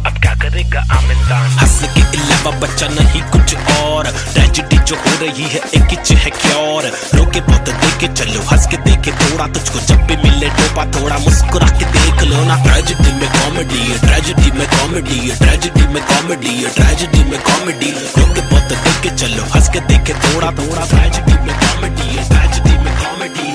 अब क्या करेगा आम इंसान। हंस के अलावा बच्चा नहीं कुछ और, ट्रेजेडी जो हो रही है एक ही है क्योर। रोके बहुत देखे चलो, हंस के देखे थोड़ा, तुझको जब भी मिले टोपा थोड़ा, मुस्कुरा के देख लो ना। ट्रेजेडी में कॉमेडी है, ट्रेजेडी में कॉमेडी है, ट्रेजेडी में कॉमेडी है, ट्रेजेडी में कॉमेडी। रोके बहुत देखे चलो, हंस के देखे थोड़ा थोड़ा, ट्रेजेडी में कॉमेडी है, ट्रेजेडी में कॉमेडी।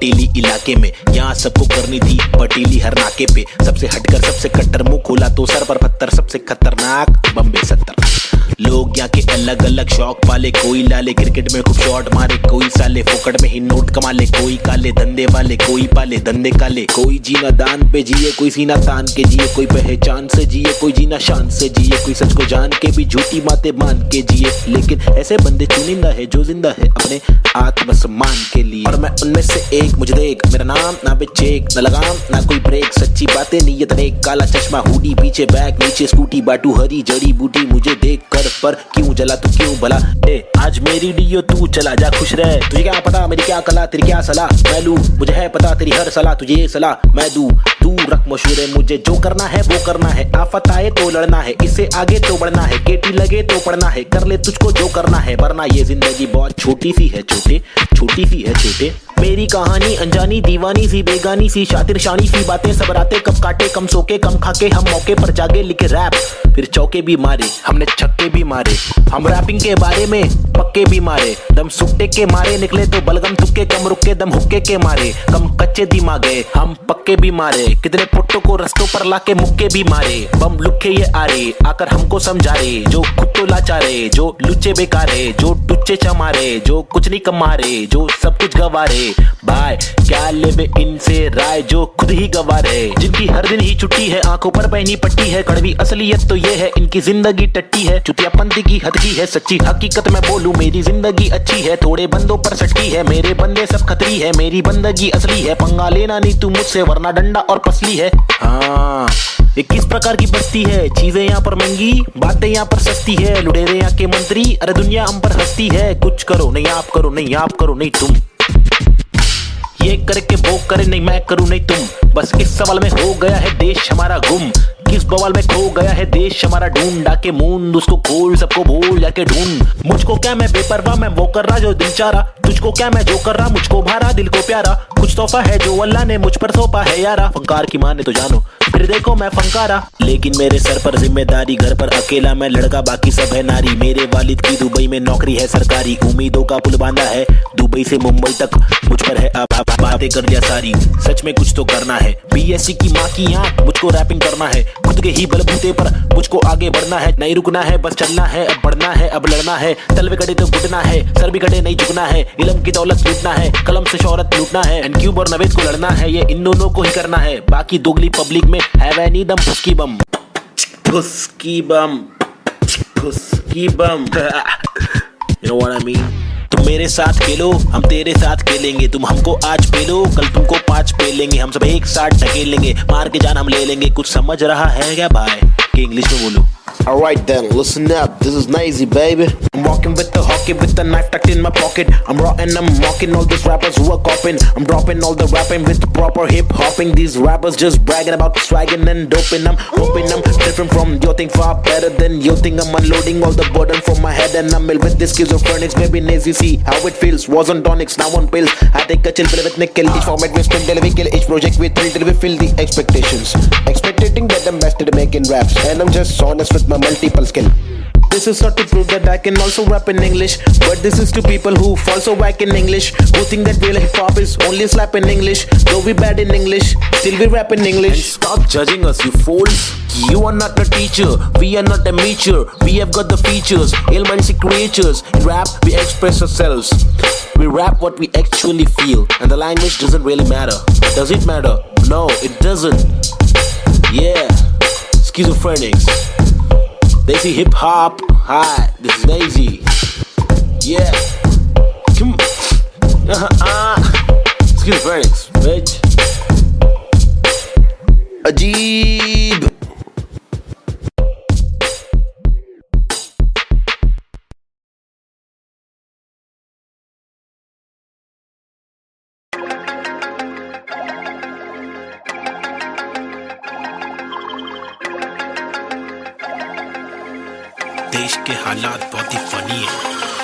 पटेली इलाके में, यहाँ सबको करनी थी पटेली हर नाके पे। सबसे हटकर सबसे कट्टर, मुंह खोला तो सर पर पत्थर, सबसे खतरनाक बम्बे 70। लोग यहाँ के अलग अलग शौक पाले, कोई लाले क्रिकेट में खूब शॉट मारे, कोई साले फोकट में ही नोट कमा ले, कोई काले धंधे वाले, कोई पाले धंधे काले। कोई जीना दान पे जिए, कोई सीना तान के जिए, कोई पहचान से जिए, कोई जीना शान से जिए, कोई सच को जान के भी झूठी बातें मान के जिए। लेकिन ऐसे बंदे चुनिंदा है जो जिंदा है अपने आत्मसम्मान के लिए, और मैं उनमें से एक। मुझे देख, मेरा नाम ना पे चेक, ना लगाम ना कोई ब्रेक, सच्ची बातें नीयत नेक, काला चश्मा हुडी पीछे बैग नीचे स्कूटी, बाटू हरी जड़ी बूटी, मुझे देख कर पर क्यों जला तू क्यों भला। आज मेरी डीओ तू चला जा खुश रह, तुझे क्या पता मेरी क्या कला, तेरी क्या सलाह मैं लूं, मुझे है पता तेरी हर सलाह, तुझे ये सलाह मैं दूं। तू रख मशहूर है, मुझे जो करना है वो करना है, आफत आए तो लड़ना है, इससे आगे तो बढ़ना है, केटी लगे तो पढ़ना है, कर ले तुझको जो करना है, वरना ये जिंदगी बहुत छोटी सी है छोटे, छोटी सी है छोटे। मेरी कहानी अनजानी दीवानी सी बेगानी सी, शातिर शानी सी बातें सब रातें कब काटे, कम सोके कम खाके हम मौके पर जागे, लिखे रैप फिर चौके भी मारे, हमने छक्के भी मारे, हम रैपिंग के बारे में पक्के भी मारे, दम सुट्टे के मारे निकले तो बलगम तुक्के, कम रुके दम हुक्के के मारे, कम कच्चे दिमागे हम पक्के भी मारे, कितने पुट्टों को रस्तों पर लाके मुक्के भी मारे, बम लुक्के ये आरे आकर हमको समझा रे, जो खुद तो लाचारे, जो लुच्चे बेकारे, जो टुच्चे चमारे, जो कुछ नहीं कमारे, जो सब कुछ गवारे, भाई क्या लेबे इनसे राय, जो खुद ही गवारे, जिनकी हर दिन ही छुट्टी है, आंखों पर पहनी पट्टी है, कड़वी असलियत तो ये है इनकी जिंदगी टट्टी है, चुतियापंथी की हद की है, सच्ची हकीकत मैं बोलूं मेरी जिंदगी अच्छी है, थोड़े बंदों पर सटकी है, मेरे बंदे सब खतरी है, मेरी बंदगी असली है, पंगा लेना नहीं तू मुझसे वरना डंडा और पसली है। हाँ ये किस प्रकार की बस्ती है, चीजें यहाँ पर महंगी बातें यहाँ पर सस्ती है, लुटेरे यहाँ के मंत्री अरे दुनिया हम पर हंसती है, कुछ करो नहीं आप करो नहीं आप करो नहीं तुम, ये करके वो करे नहीं मैं करूं नहीं तुम, बस इस सवाल में हो गया है देश हमारा गुम, किस बवाल में खो गया है देश हमारा, ढूंढ डाके मूंद उसको खोल सबको भूल जाके ढूंढ, मुझको क्या मैं बेपरवाह मैं वो कर रहा जो दिल चाह रहा, तुझको क्या मैं जो कर रहा मुझको भारा दिल को प्यारा, कुछ तोहफा है जो अल्लाह ने मुझ पर सौंपा है यारा, फंकार की माने तो जानो फिर देखो मैं फंकारा, लेकिन मेरे सर पर जिम्मेदारी, घर पर अकेला मैं लड़का बाकी सब है नारी, मेरे वालिद की दुबई में नौकरी है सरकारी, उम्मीदों का पुल बांधा है दुबई से मुंबई तक, मुझ पर है अब बातें कर दिया सारी, सच में कुछ तो करना है, बीएससी की माँ की आंख मुझको रैपिंग करना है, खुद के ही बलबूते पर मुझको आगे बढ़ना है, नहीं रुकना है बस चलना है, अब बढ़ना है अब लड़ना है, तलवे कटे तो घुटना है, सर भी कटे नहीं झुकना है, इल्म की दौलत लूटना है, कलम से शोहरत लूटना है, एंड क्यूब और नवेद को लड़ना है, ये इन दोनों को ही करना है, बाकी दोगली पब्लिक में है वह नी दम फुसकी बम, फुसकी बम, फुसकी बम, you know what I mean? तुम मेरे साथ खेलो हम तेरे साथ खेलेंगे, तुम हमको आज पेलो कल तुमको 5 पेलेंगे, हम सब एक साथ ढकेलेंगे, मार के जान हम ले लेंगे, कुछ समझ रहा है क्या भाई कि इंग्लिश में बोलो। Alright then, listen up, this is Nazy baby. I'm walking with the hockey with the knife tucked in my pocket, I'm raw and I'm mocking all these rappers who are copying, I'm dropping all the rapping with proper hip hopping, these rappers just bragging about swagging and doping, I'm hoping I'm different from your thing, far better than your thing, I'm unloading all the burden from my head and I'm ill with this schizophrenics, baby Nazy see how it feels, was on tonics, now on pills, I take a chill pill with nickel, each format we spin till we kill, each project we thrill till we fill the expectations, expecting that I'm best at making raps, and I'm just honest with my multiple skill. This is not to prove that I can also rap in English, but this is to people who fall so whack in English, who think that real hip hop is only slap in English, though we bad in English, still we rap in English. And stop judging us, you fools. You are not a teacher, we are not amateur, we have got the features, ill-minded creatures. In rap, we express ourselves, we rap what we actually feel, and the language doesn't really matter. Does it matter? No, it doesn't. Yeah, schizophrenics. They see hip hop. Hi, this is Nazy. Yeah. Come. Schizophrenics, bitch. Ajeeb. देश के हालात बहुत ही funny है,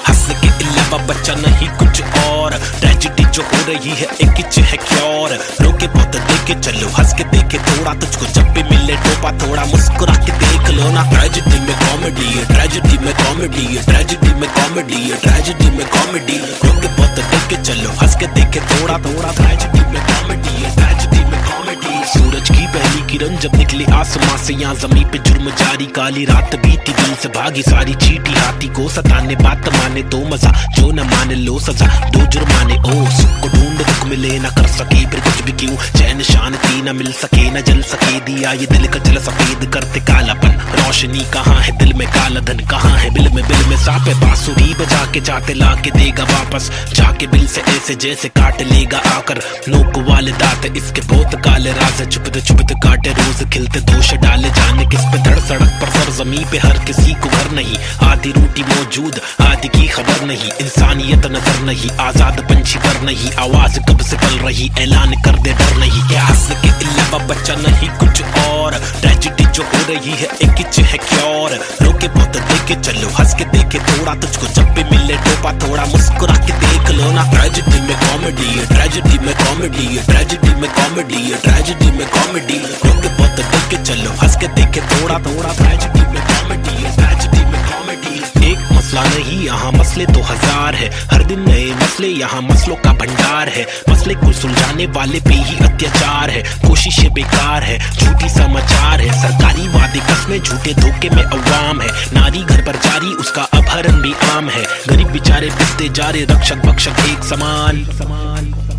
हंसने के अलावा बच्चा नहीं कुछ और, ट्रेजेडी जो हो रही है एक किच है क्योर, रोके बहुत देखे चलो हंस के देखे थोड़ा, तुझको जब भी मिले टोपा थोड़ा मुस्कुरा के देख लो ना, ट्रेजेडी में कॉमेडी है, ट्रेजेडी में कॉमेडी है, ट्रेजेडी में कॉमेडी है, ट्रेजेडी में कॉमेडी, रोके बहुत देखे चलो हंस के देखे थोड़ा थोड़ा ट्रेजेडी में कॉमेडी है, ट्रेजेडी में कॉमेडी। सूरज की पहली किरण जब निकले आसमां से, यहाँ जमीन पे जुर्म जारी, काली रात बीती दिल से भागी सारी चीटी। हाथी को सताने बात माने तो मजा, जो न माने लो सजा, दो जुर्माने। ओ सुख को ढूंढ दुख मिले न कर सके फिर कुछ भी क्यों, चैन शांति न मिल सके न जल सके, दिया ये दिल का जल सफेद करते कालापन। रोशनी कहाँ है दिल में, काला धन कहाँ है बिल में सांप है। बांसुरी बजा के चाहते ला के देगा वापस, जाके बिल से ऐसे जैसे काट लेगा आकर। नोक वाले दांत इसके बहुत काले राज, चुपते चुपते काटे रोज खिलते दोष डाले। जाने किस पे धड़ सड़क पर सर जमी पे हर किसी को घर नहीं, आधी रोटी मौजूद आधी की खबर नहीं। इंसानियत नजर नहीं, आजाद पंछी पर नहीं, आवाज कब से पल रही ऐलान कर दे डर नहीं। क्या हंस के अलावा बच्चा नहीं कुछ और, ट्रेजेडी जो हो रही है एक किच है क्योर। रोके बहुत देखे चलो, हंस के देखे थोड़ा, तुझको जब भी मिले टोपा थोड़ा मुस्कुरा के देख लो ना। ट्रेजेडी में कॉमेडी है, ट्रेजेडी में कॉमेडी है, ट्रेजेडी में कॉमेडी है, ट्रेजेडी में कॉमेडी। रोके बहुत देखे चलो, हंस के देखे थोड़ा थोड़ा, ट्रेजेडी में कॉमेडी है, ट्रेजेडी में कॉमेडी। एक मसला नहीं यहाँ मसले तो हजार है, हर दिन नए मसले यहाँ मसलों का भंडार है। मसले को सुलझाने वाले पे ही अत्याचार है, कोशिशें बेकार है, झूठी समाचार है। सरकारी वादे कसमें झूठे धोखे में अवाम है, नारी घर पर जारी उसका अपहरण भी आम है। गरीब बेचारे पिसते जा रहे रक्षक भक्षक एक समान,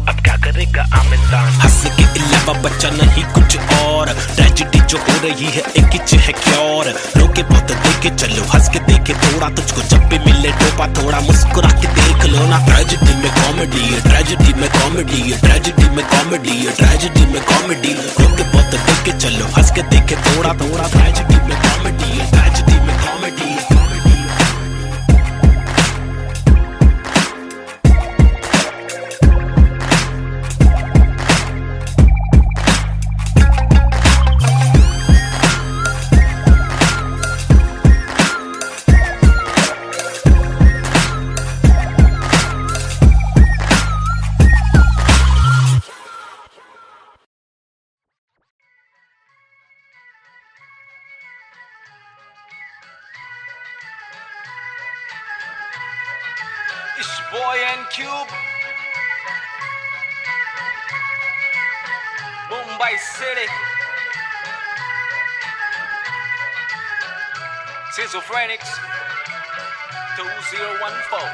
अब क्या करेगा आम इंसान। हंस के अलावा बच्चा नहीं कुछ और, ट्रेजेडी जो हो रही है एक किच है क्योर। रोके बहुत देखे चलो, हंस के देखे थोड़ा, तुझको जब भी मिले टोपा थोड़ा मुस्कुरा के देख लो ना। ट्रेजेडी में कॉमेडी है, ट्रेजेडी में कॉमेडी है, ट्रेजेडी में कॉमेडी है, ट्रेजेडी में कॉमेडी। रोके बहुत देखे चलो, हंस के देखे थोड़ा थोड़ा, ट्रेजेडी में कॉमेडी है, ट्रेजेडी में comedy. It's boy and Cube, Mumbai City, Schizophrenics 2014.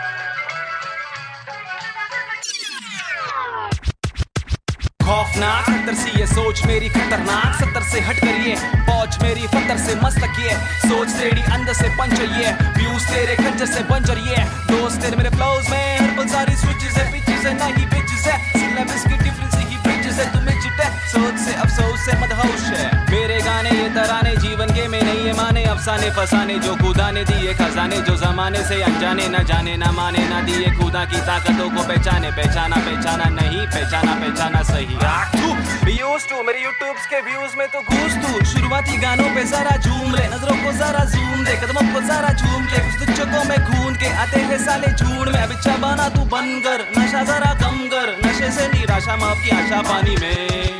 खौफनाक खतर सी ये सोच मेरी खतरनाक, 70 से हट कर ये पहुंच मेरी फतर से मस्तक ये सोच तेरी अंदर से पंचर ये व्यूज तेरे खंजर से बंजर ये दोस्त तेरे मेरे फ्लोज में हर पल सारी स्विचेस है पिचेस है नहीं बिचेस है सिलेबस की डिफरेंस ही ब्रिजेस है तुम्हें चिटे सोच से अफसोस से मदहोश है मेरे गाने ये तराने जीवन के में नहीं ये माने अफसाने फसाने जो खुदा ने दिए खजाने जो जमाने से अनजाने न जाने न माने न दिए खुदा की ताकतों को पहचाने पहचाना पहचाना नहीं पहचाना पहचाना सही मेरे यूट्यूब्स के व्यूज में तो घूस तू शुरुआती गानों पे जरा झूम ले नजरों को जरा जूम दे कदमों को जरा झूम के कुछ तुझको में खून के आते हैं साले झूठ में अब इच्छा बना तू बन कर नशा जरा कम कर नशे से निराशा माफ की आशा पानी में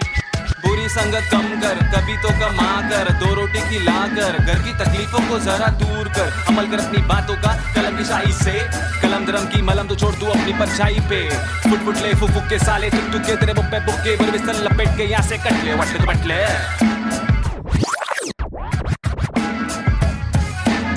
बुरी संगत कम कर कभी तो कमा कर दो रोटी खिला कर घर की तकलीफों को जरा दूर कर अमल कर अपनी बातों का कलम की शाही से कलम दरम की मलम तो छोड़ तू अपनी परछाई पे फुट फुट ले फुक फुक के साले तुक तुक के तेरे बुप्पे बुक्के बर बिस्तर लपेट के यहाँ से कट ले वट ले बट ले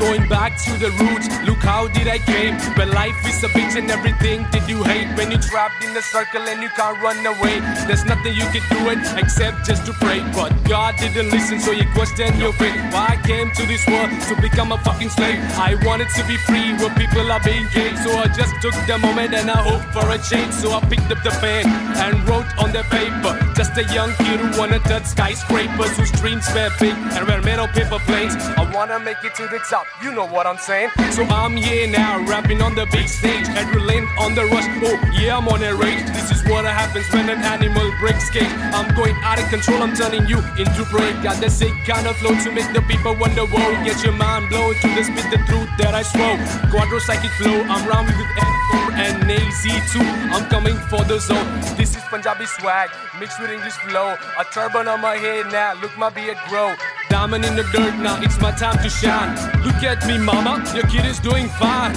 Going back to the roots, look how did I came. When life is a bitch and everything did you hate. When you're trapped in a circle and you can't run away. There's nothing you can do it except just to pray. But God didn't listen so you question your fate. Why I came to this world to become a fucking slave. I wanted to be free where people are being caged. So I just took the moment and I hoped for a change. So I picked up the pen and wrote on the paper. Just a young kid who wanna touch skyscrapers. Whose dreams were big and were made of paper planes. I wanna make it to the top. You know what I'm saying? So I'm here now, rapping on the big stage, adrenaline on the rush. Oh yeah, I'm on a rage. This is what happens when an animal breaks cage. I'm going out of control, I'm turning you into prey. Got the sick kind of flow to make the people wonder. Whoa, get your mind blown to the spit the truth that I swore. Quadro psychic flow, I'm rhyming with N4 and AZ2. I'm coming for the zone. This is Punjabi swag mixed with English flow. A turban on my head now, look my beard grow. Diamond in the dirt now, it's my time to shine. Look at me mama, your kid is doing fine.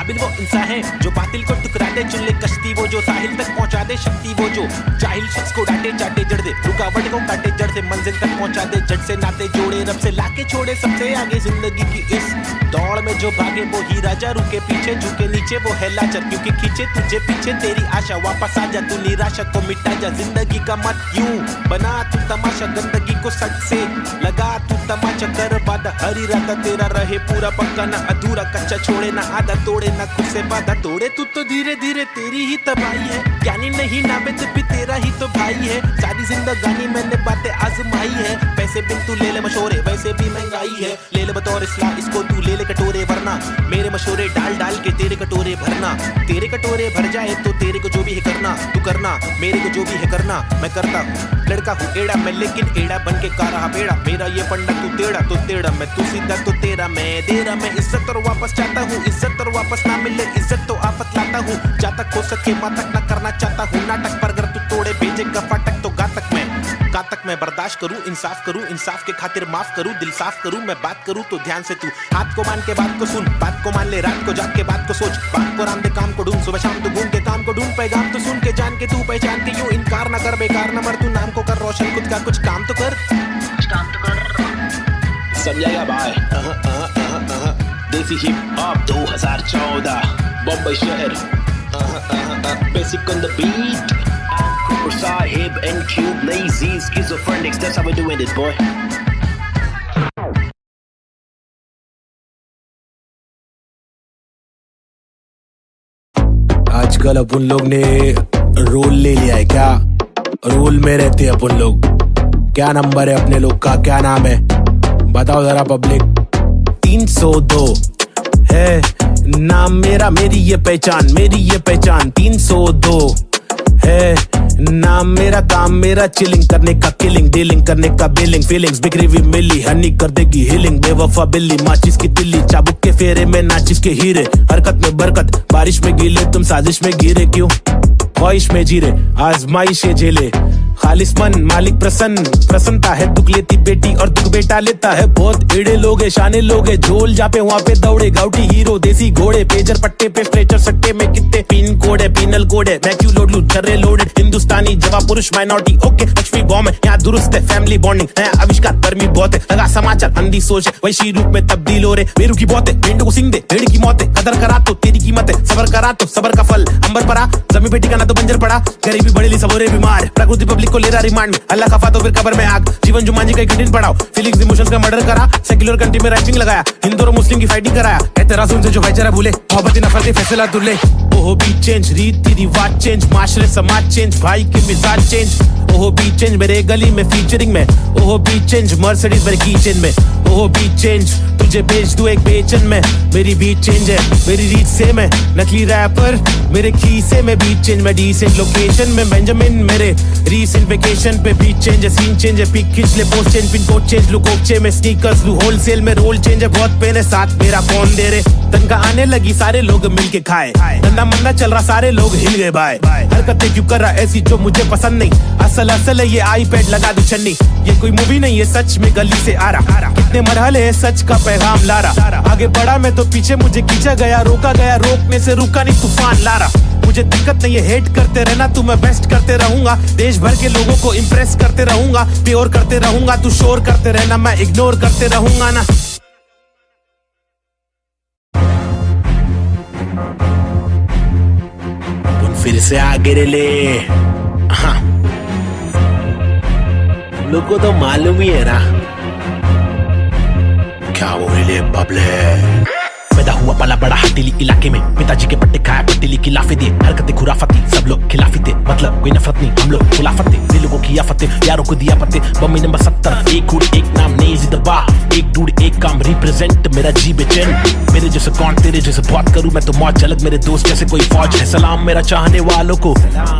काबिल वो इंसान है जो बातिल को टुकरा दे, चुन ले कश्ती वो जो साहिल तक पहुंचा दे, शक्ति वो जो जाहिल शख्स को डांटे चाटे जड़ दे, रुकावट को काटे जड़ से मंजिल तक पहुंचा दे, जड़ से नाते जोड़े रब से लाके छोड़े सबसे आगे जिंदगी की इस दौड़ में जो भागे वो ही राजा, रुके पीछे झुके नीचे वो है लाचार, क्योंकि खींचे तुझे पीछे तेरी आशा, वापस आ जा तू निराशा को मिटा जा, जिंदगी का मत यूं बना तू तमाशा, गंदगी को सच से लगा तू तमाचा, कर वादा हर इरादा तेरा रहे पूरा पक्का, ना अधूरा कच्चा छोड़े ना आधा तोड़े, ना खुद से वादा तोड़े, तू तो धीरे धीरे तेरी ही तबाही है, ज्ञानी नहीं नावेद भी तेरा ही तो भाई है, सारी जिंदगानी मैंने बातें आजमाई है, पैसे बिन तू ले ले मशोरे वैसे भी महंगाई है, ले ले बतौर इस्लाम इसको तू ले ले कटोरे, वरना मेरे मशोरे डाल डाल के तेरे कटोरे भरना, तेरे कटोरे भर जाए तो तेरे को जो भी है करना, तू करना मेरे को जो भी है करना, मैं करता हूँ, लड़का हूँ एड़ा मैं लेकिन एड़ा बन के का रहा बेड़ा, मेरा ये पंडा तू टेढ़ा मैं तू सीधा तो तेरा मैं दे रहा, मैं इज्जत और वापस चाहता हूँ, इज्जत और वापस ना मिले इज्जत तो आफत लाता हूँ, जहाँ तक हो सके वहाँ तक ना करना चाहता हूँ नाटक, पर अगर तू तोड़े भेजेगा फाटक तो गातक मैं बर्दाश्त करूँ, इंसाफ के खातिर माफ करूँ, दिल साफ करूँ, मैं बात करूँ तो ध्यान से तू हाथ को मान के बात को सुन, बात को मान ले रात को जाग के बात को सोच, बात को राम दे काम को ढूंढ, सुबह शाम तू घूम के काम को ढूंढ, पैगाम तो सुन के जान के तू पहचान के यूं इनकार ना कर, बेकार न मर तू, नाम को कर रोशन, खुद का कुछ काम तो कर, समझाएगा भाई। देसी हिप हॉप 2014 बम्बई शहर, basic on the beat, Sahib and Cube, lazy, schizophrenics, that's how we're doing it, boy. आजकल अपन लोग ने रोल ले लिया है क्या, रोल में रहते हैं अपन लोग, क्या नंबर है अपने लोग का, क्या नाम है बताओ जरा पब्लिक। 302 है नाम मेरा, मेरी ये पहचान 302 है नाम मेरा, काम मेरा चिलिंग करने का, किलिंग डीलिंग करने का, बिलिंग फीलिंग्स बिखरी हुई मिली, हनी कर देगी हीलिंग, बेवफा बिल्ली माचिस की तिल्ली, चाबुक के फेरे में नाचिस के हीरे, हरकत में बरकत, बारिश में गीले तुम साजिश में गिरे, क्यों ख्वाहिश में जीरे आजमाइशे झेले, खालिस मन मालिक प्रसन्नता है, दुख लेती बेटी और दुख बेटा लेता है, बहुत एड़े लोग है शाने लोग है, झोल जापे वहाँ पे दौड़े गाउटी हीरो, देसी घोड़े पेजर पट्टे पे स्ट्रेचर सट्टे में कितने पिन कोड है, पिनल कोड है, मैं क्यों लोड लूं छर्रे लोडेड, हिंदुस्तानी जवाब पुरुष माइनॉरिटी ओके, लक्ष्मी बॉम्ब है यहाँ दुरुस्त है, फैमिली बॉन्डिंग है आविष्कार, गर्मी बहुत है, लगा समाचार अंधी सोच है, वैशी रूप में तब्दील हो रहे, बेरू की बहुत है, मेंढू को सिंह दे भेड़ की मौत है, कदर करा तो तेरी कीमत है, सबर करा तो सबर का फल अंबर परा, जमी पे ठिकाना तो बंजर पड़ा, गरीबी बड़ेली सबोरे बीमार, प्रकृति पब्लिक को ले रहा रिमांड में, अल्लाह खफा तो फिर कब्र में आग, जीवन जुमांजी का कठिन पड़ाव, फीलिंग्स इमोशंस का मर्डर करा, सेक्युलर कंट्री में राइटिंग लगाया, हिंदू और मुस्लिम की फाइटिंग कराया, एतराज उनसे जो भाईचारा भूले, मोहब्बत नफरत फैसला दुल्ले, ओहो बी चेंज, रीति रिवाज चेंज, माशरे समाज चेंज, भाई के मिजाज चेंज, ओहो बी चेंज मेरे गली में फीचरिंग में, ओहो बी चेंज मर्सिडीज मेरे कीचेन में, ओहो बी चेंज तुझे भेज दूं एक बेचन में, मेरी बीट चेंज है मेरी रीत सेम है, नकली रैपर मेरे खीसे में, बीट चेंज मैं डिसेंट लोकेशन में, बेंजामिन मेरे रीसेंट वेकेशन पे, बीट चेंज है सीन चेंज है, पिक खींच ले post change, pin code change लू कोकचे में, स्नीकर्स लू होलसेल में, रोल चेंज है बहुत पेन है, साथ मेरा कौन दे रे, तनका आने लगी सारे लोग मिलके खाए, धंधा मंदा चल रहा सारे लोग हिल गए भाई, हरकतें क्यों कर रहा ऐसी जो मुझे पसंद नहीं, असल है ये आईपैड लगा दू छन्नी, ये कोई मूवी नहीं है सच में गली से आ रहा, कितने मरहले है सच का पैगाम ला रहा, आगे बढ़ा मैं तो पीछे मुझे खींचा गया, रोका गया रोकने से रुका नहीं तूफान ला रहा, मुझे दिक्कत नहीं है हेट करते रहना तू, मैं बेस्ट करते रहूंगा, देश भर के लोगों को इम्प्रेस करते रहूंगा, प्योर करते रहूंगा, तू शोर करते रहना मैं इग्नोर करते रहूंगा ना। फिर से आगे रे ले, हाँ लोग को तो मालूम ही है ना क्या वो ले बबले, पैदा हुआ पला बड़ा हटीली इलाके में, पिताजी के पट्टे खाया पट्टीली की लाफे दिए, हरकतें खुराफती सब लोग खिलाफी थे, मतलब कोई नफरत नहीं हम लोग खुलाफत थे, दिल लोगों की आफतें यारों को दिया पत्ते, बम्मी नंबर 70 एक हुड एक नाम नहीं जिंदबा, एक डूड एक काम रिप्रेजेंट मेरा जी बेचैन, मेरे जैसे कौन तेरे जैसे बहुत करूं मैं तो मौज झलक, मेरे दोस्त जैसे कोई फौज है, सलाम मेरा चाहने वालों को,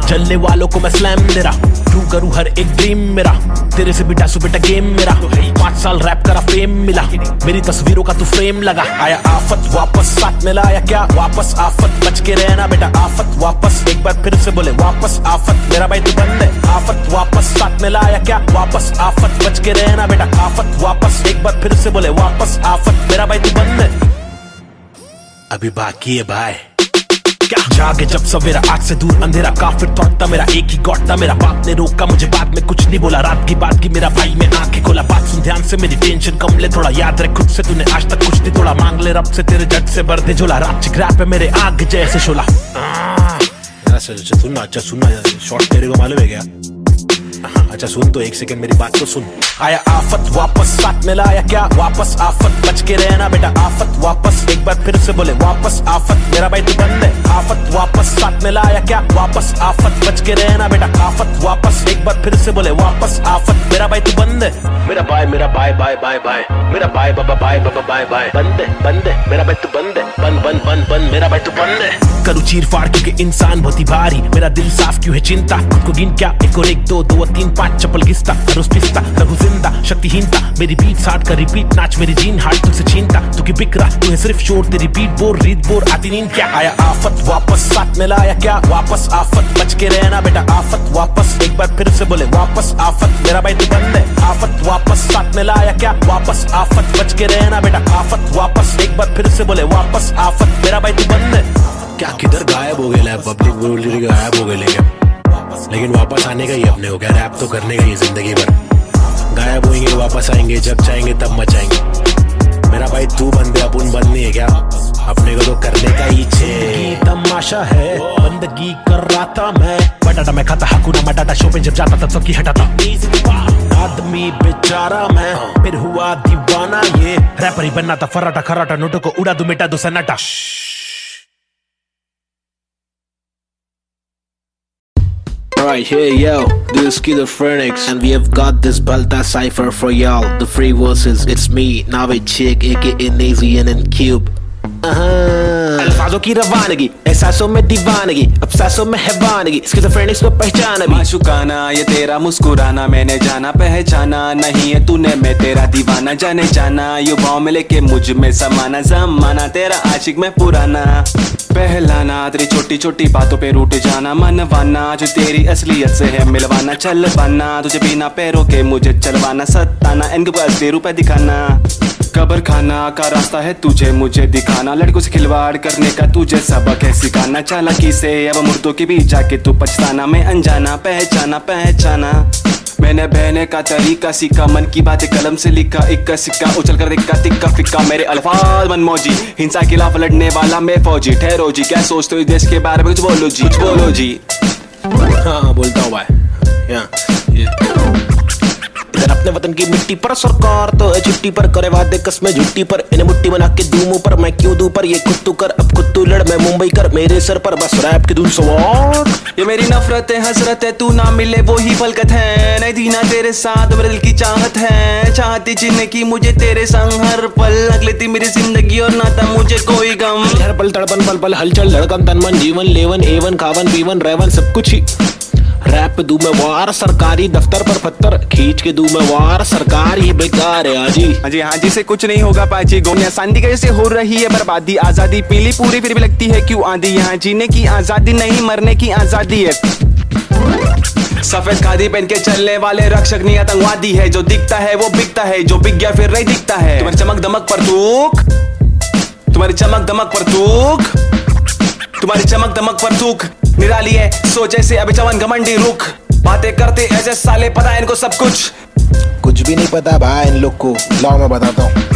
चलने वालों को मैं स्लैम दे रहा, ट्रू करूं हर एक ड्रीम मेरा, तेरे से बेटा सुबेटा गेम मेरा, 5 साल रैप करा फेम मिला, मेरी तस्वीरों का तू फ्रेम लगा, आया आफत वापस साथ में लाया क्या, वापस आफत बच के रहना बेटा, आफत वापस एक बार फिर से बोले वापस आफत, मेरा भाई तू बंद है, आफत वापस साथ में लाया क्या, वापस आफत बच के रहना बेटा, आफत वापस एक बार फिर से बोले वापस आफत, मेरा भाई तू बंद है। अभी बाकी है भाई। क्या जागे जब सवेरा, आज से दूर अंधेरा, काफिर थॉट था मेरा, एक ही गॉड था मेरा। बाप ने रोका मुझे, बाद में कुछ नहीं बोला, रात की बात की मेरा भाई में आंखें खोला। बात सुन ध्यान से, मेरी टेंशन कम ले थोड़ा, याद रख खुद से तूने आज तक कुछ नहीं तोड़ा। मांग ले रब से तेरे जट से भर दे झोला, रात ग्रैप है मेरे आग जैसे शोला। अच्छा सुनना, शॉर्ट तेरे को मालूम है क्या? अच्छा सुन तो एक सेकंड मेरी बात तो सुन। आया आफत वापस, साथ में लाया क्या वापस आफत, बच के रहना बेटा आफत वापस। एक बार फिर से बोले वापस आफत, मेरा भाई तू बंद है। आफत वापस, साथ में लाया क्या वापस आफत, बच के रहना बेटा आफत वापस। एक बार फिर से बोले वापस आफत, मेरा भाई तू बंद है। मेरा भाई बाय बाय, मेरा भाई बाबा बाय बाय, बंद है मेरा भाई तू बंद है, बंद मेरा भाई तू बंद है। करूँ चीर फाड़ क्योंकि इंसान बहुत ही भारी, मेरा दिल साफ क्यों है चिंता, खुद को गिन क्या 1 और 1 2 2 और 3 5 चप्पल घिसता, रोज पिसता रघु जिंदा शक्तिहीनता। मेरी बीट साठ का रिपीट, नाच मेरी जीन हार्ट तुझसे छीनता। तू की बिक रहा तू है सिर्फ शोर, तेरी बीट बोर रीत बोर आती नींद क्या। आया आफत वापस, साथ में लाया क्या वापस आफत, बच के रहना बेटा आफत वापस। एक बार फिर से बोले वापस आफत, मेरा भाई तू बंद है। आफत वापस, साथ में लाया क्या वापस आफत, बच के रहना बेटा आफत वापस। एक बार फिर से बोले वापस आफत, मेरा भाई तू बंद है। क्या किधर गायब हो गए, पब्लिक गायब हो गए, लेकिन वापस आने का ही अपने हो गया, रैप तो करने का ही जिंदगी भर। गायब होंगे वापस आएंगे, जब चाहेंगे तब मचाएंगे। मेरा भाई तू बंदे अपन बंद नहीं है क्या, अपने को तो करने का ही छे। तमाशा है बंदगी कर रहा था मैं, बटाटा मैं खाता हकूना मटाटा, शो पे जब जाता तब सबकी हटाता। आदमी बेचारा मैं, फिर हुआ दीवाना ये, रैपर ही बनना था फर्राटा खर्राटा, नोटों को उड़ा दूं मिटा दूं सन्नाटा। Alright, hey yo, this is Schizophrenics, and we have got this Balta cipher for y'all. The free verses, it's me, Navid Chick, aka Nazy and Cube. अल्फाजों की रवानगी, एहसासों में दीवानगी, अफसासों में हैवानगी, स्किज़ोफ्रेनिक्स को पहचाना भी। माशुकाना ये तेरा मुस्कुराना, मैंने जाना पहचाना नहीं है तूने, मैं तेरा दीवाना जाने जाना। युवाओं में लेके मुझ में समाना, जमाना तेरा आशिक में पुराना। पहलाना तेरी छोटी छोटी बातों पे रूठ जाना, मनवाना जो तेरी असलियत से है मिलवाना। चलवाना तुझे बिना पैरों के मुझे चलवाना, सताना इनके पास रूप दिखाना। कब्र खाना का रास्ता है तुझे मुझे दिखाना, लड़कों से खिलवाड़ करने का तुझे सबक है सिखाना। चालाकी से अब मुर्दों के बीच जाके तू पछताना, मैं अनजाना पहचाना। मैंने बहने का तरीका सीखा, मन की बातें कलम से लिखा, इक्का सिक्का उछल कर दिक्का तिक्का फिक्का। मेरे अल्फाज मनमौजी, हिंसा के खिलाफ लड़ने वाला मैं फौजी। ठहरो जी, क्या सोचते हो इस देश के बारे में, कुछ बोलो जी। हाँ बोलता हूँ भाई। इधर अपने वतन की मिट्टी पर सरकार तो है छुट्टी पर, करे वादे कस्में झुट्टी पर, इन्हें मुट्ठी बना के दूं मुंह पर, मैं क्यों दूं पर ये खुद तू कर, अब खुद तू लड़ मैं मुंबई कर, मेरे सर पर बस रैप के दूं सवार। ये मेरी नफरत है हसरत है, तू ना मिले वो ही फलकत है, नहीं दीना तेरे साथ मेरे दिल की चाहत है। चाहती जीने की मुझे तेरे संग हर पल, लग लेती मेरी जिंदगी और नाता मुझे कोई गम। हर पल तड़पन पल पल हलचल धड़कन तन मन जीवन लेवन एवन खावन पीवन रहवन सब कुछ ही। रैप दूं मैं वार, सरकारी दफ्तर पर पत्थर खींच के दूं मैं वार, सरकार ये बेकार है हाँ जी से कुछ नहीं होगा पाची। गोनिया सांदी कैसे हो रही है बर्बादी, आजादी पीली पूरी फिर भी लगती है क्यों आंधी। यहाँ जीने की आजादी नहीं मरने की आजादी है। सफेद खादी पहन के चलने वाले रक्षक नहीं आतंकवादी है, जो दिखता है वो बिकता है, जो बिक गया फिर नहीं दिखता है। तुम्हारी चमक दमक पर थूक, तुम्हारी चमक दमक पर थूक, तुम्हारी चमक दमक पर थूक निराली है सोच ऐसे अभी जवान घमंडी रुख। बातें करते ऐसे साले पता है इनको सब कुछ भी नहीं पता भाई इन लोग को। लाओ मैं बताता हूँ।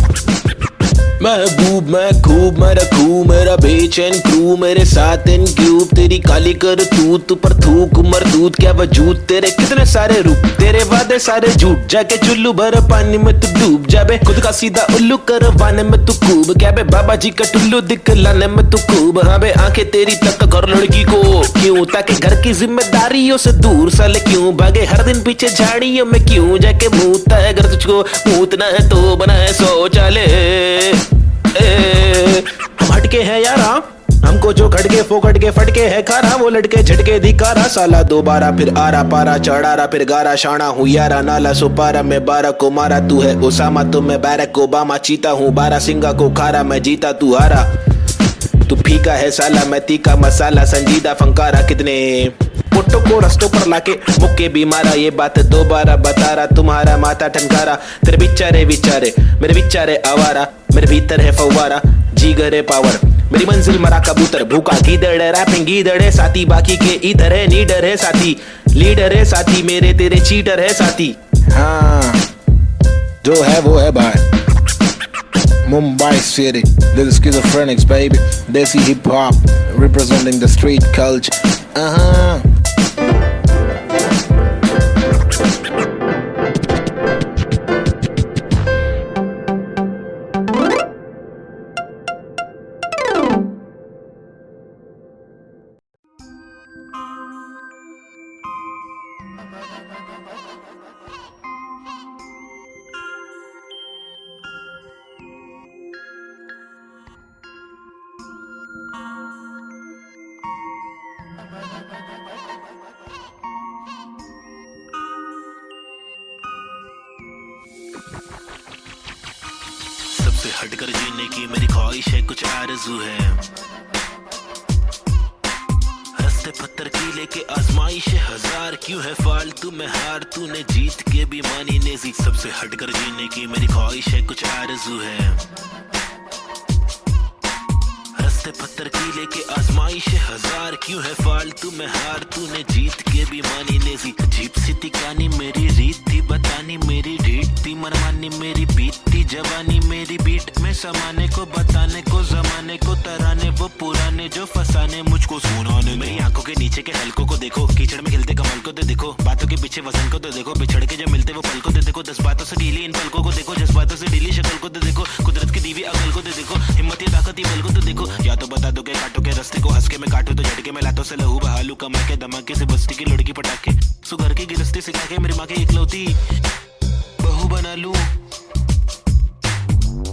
महबूब मैं खूब मैं रखूं मेरा बेचैन क्रू, मेरे साथ इन क्यूब तेरी काली कर तू पर थूक मरदूत क्या वजूद, तेरे कितने सारे रूप तेरे वादे सारे झूठ, जाके चुल्लू भर पानी में तू डूब जाबे, खुद का सीधा उल्लू करवाने में तू खूब, क्या बे बाबा जी का टुल्लू दिखलाने में तू खूब। हाँ बे आंखें तेरी तक कर लड़की को क्यों, ताकि घर की जिम्मेदारियों से दूर साले क्यों भागे, हर दिन पीछे झाड़ियों में क्यों जाके मूतता है, अगर तुझको मूतना है तो बनाए शौचालय। हम हटके हैं यारा, हमको जो खटके फोकट के फटके है खारा, वो लटके झटके दिखारा साला दोबारा, फिर आरा पारा चढ़ारा फिर गारा शाना हूँ यारा, नाला सुपारा मैं 12 को मारा, तू है ओसामा तो मैं बैरक ओबामा, चीता हूँ 12 सिंगा को खारा, मैं जीता तू हारा, तू फीका है साला मैं तीखा मसाला, संजीदा फंकारा कितने पुट्टों को रस्तों पर लाके मुक्के भी मारा, ये बात दोबारा बता रहा तुम्हारा माथा ठनकारा, तेरे बिचारे विचारे मेरे विचारे आवारा, मेरे भीतर है फव्वारा, जीगर है पावर मेरी मंजिल मरा कबूतर भूखा गीदड़ है, रैपिंग गीदड़ है साथी, बाकी के इधर है नीडर है साथी, लीडर है साथी, मेरे तेरे चीटर है साथी। हाँ जो है वो है भाई। Mumbai City, this is Schizophrenics baby, Desi hip hop representing the street culture. सबसे हटकर जीने की मेरी ख्वाहिश है, कुछ आरज़ू है। रास्ते पत्थर की लेके आजमाइश है हजार, क्यों है फालतू में हार, तूने जीत के भी मानी नेजी। सबसे हटकर जीने की मेरी ख्वाहिश है, कुछ आरज़ू है। रास्ते पत्थर की लेके आजमाइश है हजार, क्यों है फालतू में हार, तूने जीत के भी मानी नेजी। अजीब सी थी कहानी मेरी, रीत थी बतानी मेरी, ढीठ थी मनमानी मेरी, बीतती जवानी मेरी, बीट में समाने को बताने को जमाने को तराने, वो पुराने जो फसाने मुझको सुनाने। मेरी आंखों के नीचे के हलकों को देखो, कीचड़ में खिलते कमल को तो देखो, बातों के पीछे वजन को तो देखो, बिछड़ के जो मिलते वो पल को तो देखो, 10 बातों से ढीली इन पलकों को देखो, जज्बातों से ढीली शक्ल को तो देखो, कुदरत की दीवी अकल को तो देखो, हिम्मत या ताकत बल को तो देखो। या तो बता दो के काटो के रास्ते को, हंस के मैं काटू तो झटके में लातों से लहू बहालू, कमा के धमाके से बस्ती की लड़की पटाके, सुगर की गिरस्ती सिखा के मेरी माँ के इकलौती बहू बना लूं,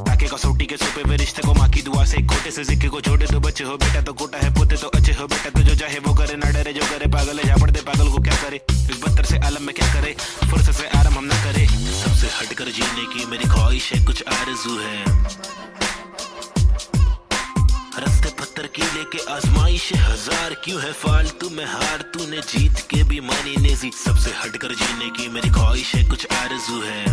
ताकि कसौटी के सोपे वे रिश्ते को माँ की दुआ से, खोटे से सिक्के को छोटे तो बच्चे हो बेटा, तो कोटा है पोते तो अच्छे हो बेटा, तो जो चाहे वो करे ना डरे, जो करे पागल है, जा पड़ते पागल को क्या करे, इस बदतर से आलम में क्या करे, फुर्सत से आराम हम ना करे। सबसे हटकर जीने की मेरी ख्वाहिश है, कुछ आरज़ू है। रास्ते पत्थर की लेके आजमाइश है हजार, क्यों है फालतू में हार, तूने जीत के भी मानी नेजी। सबसे हटकर जीने की मेरी ख्वाहिश है, कुछ आरज़ू है।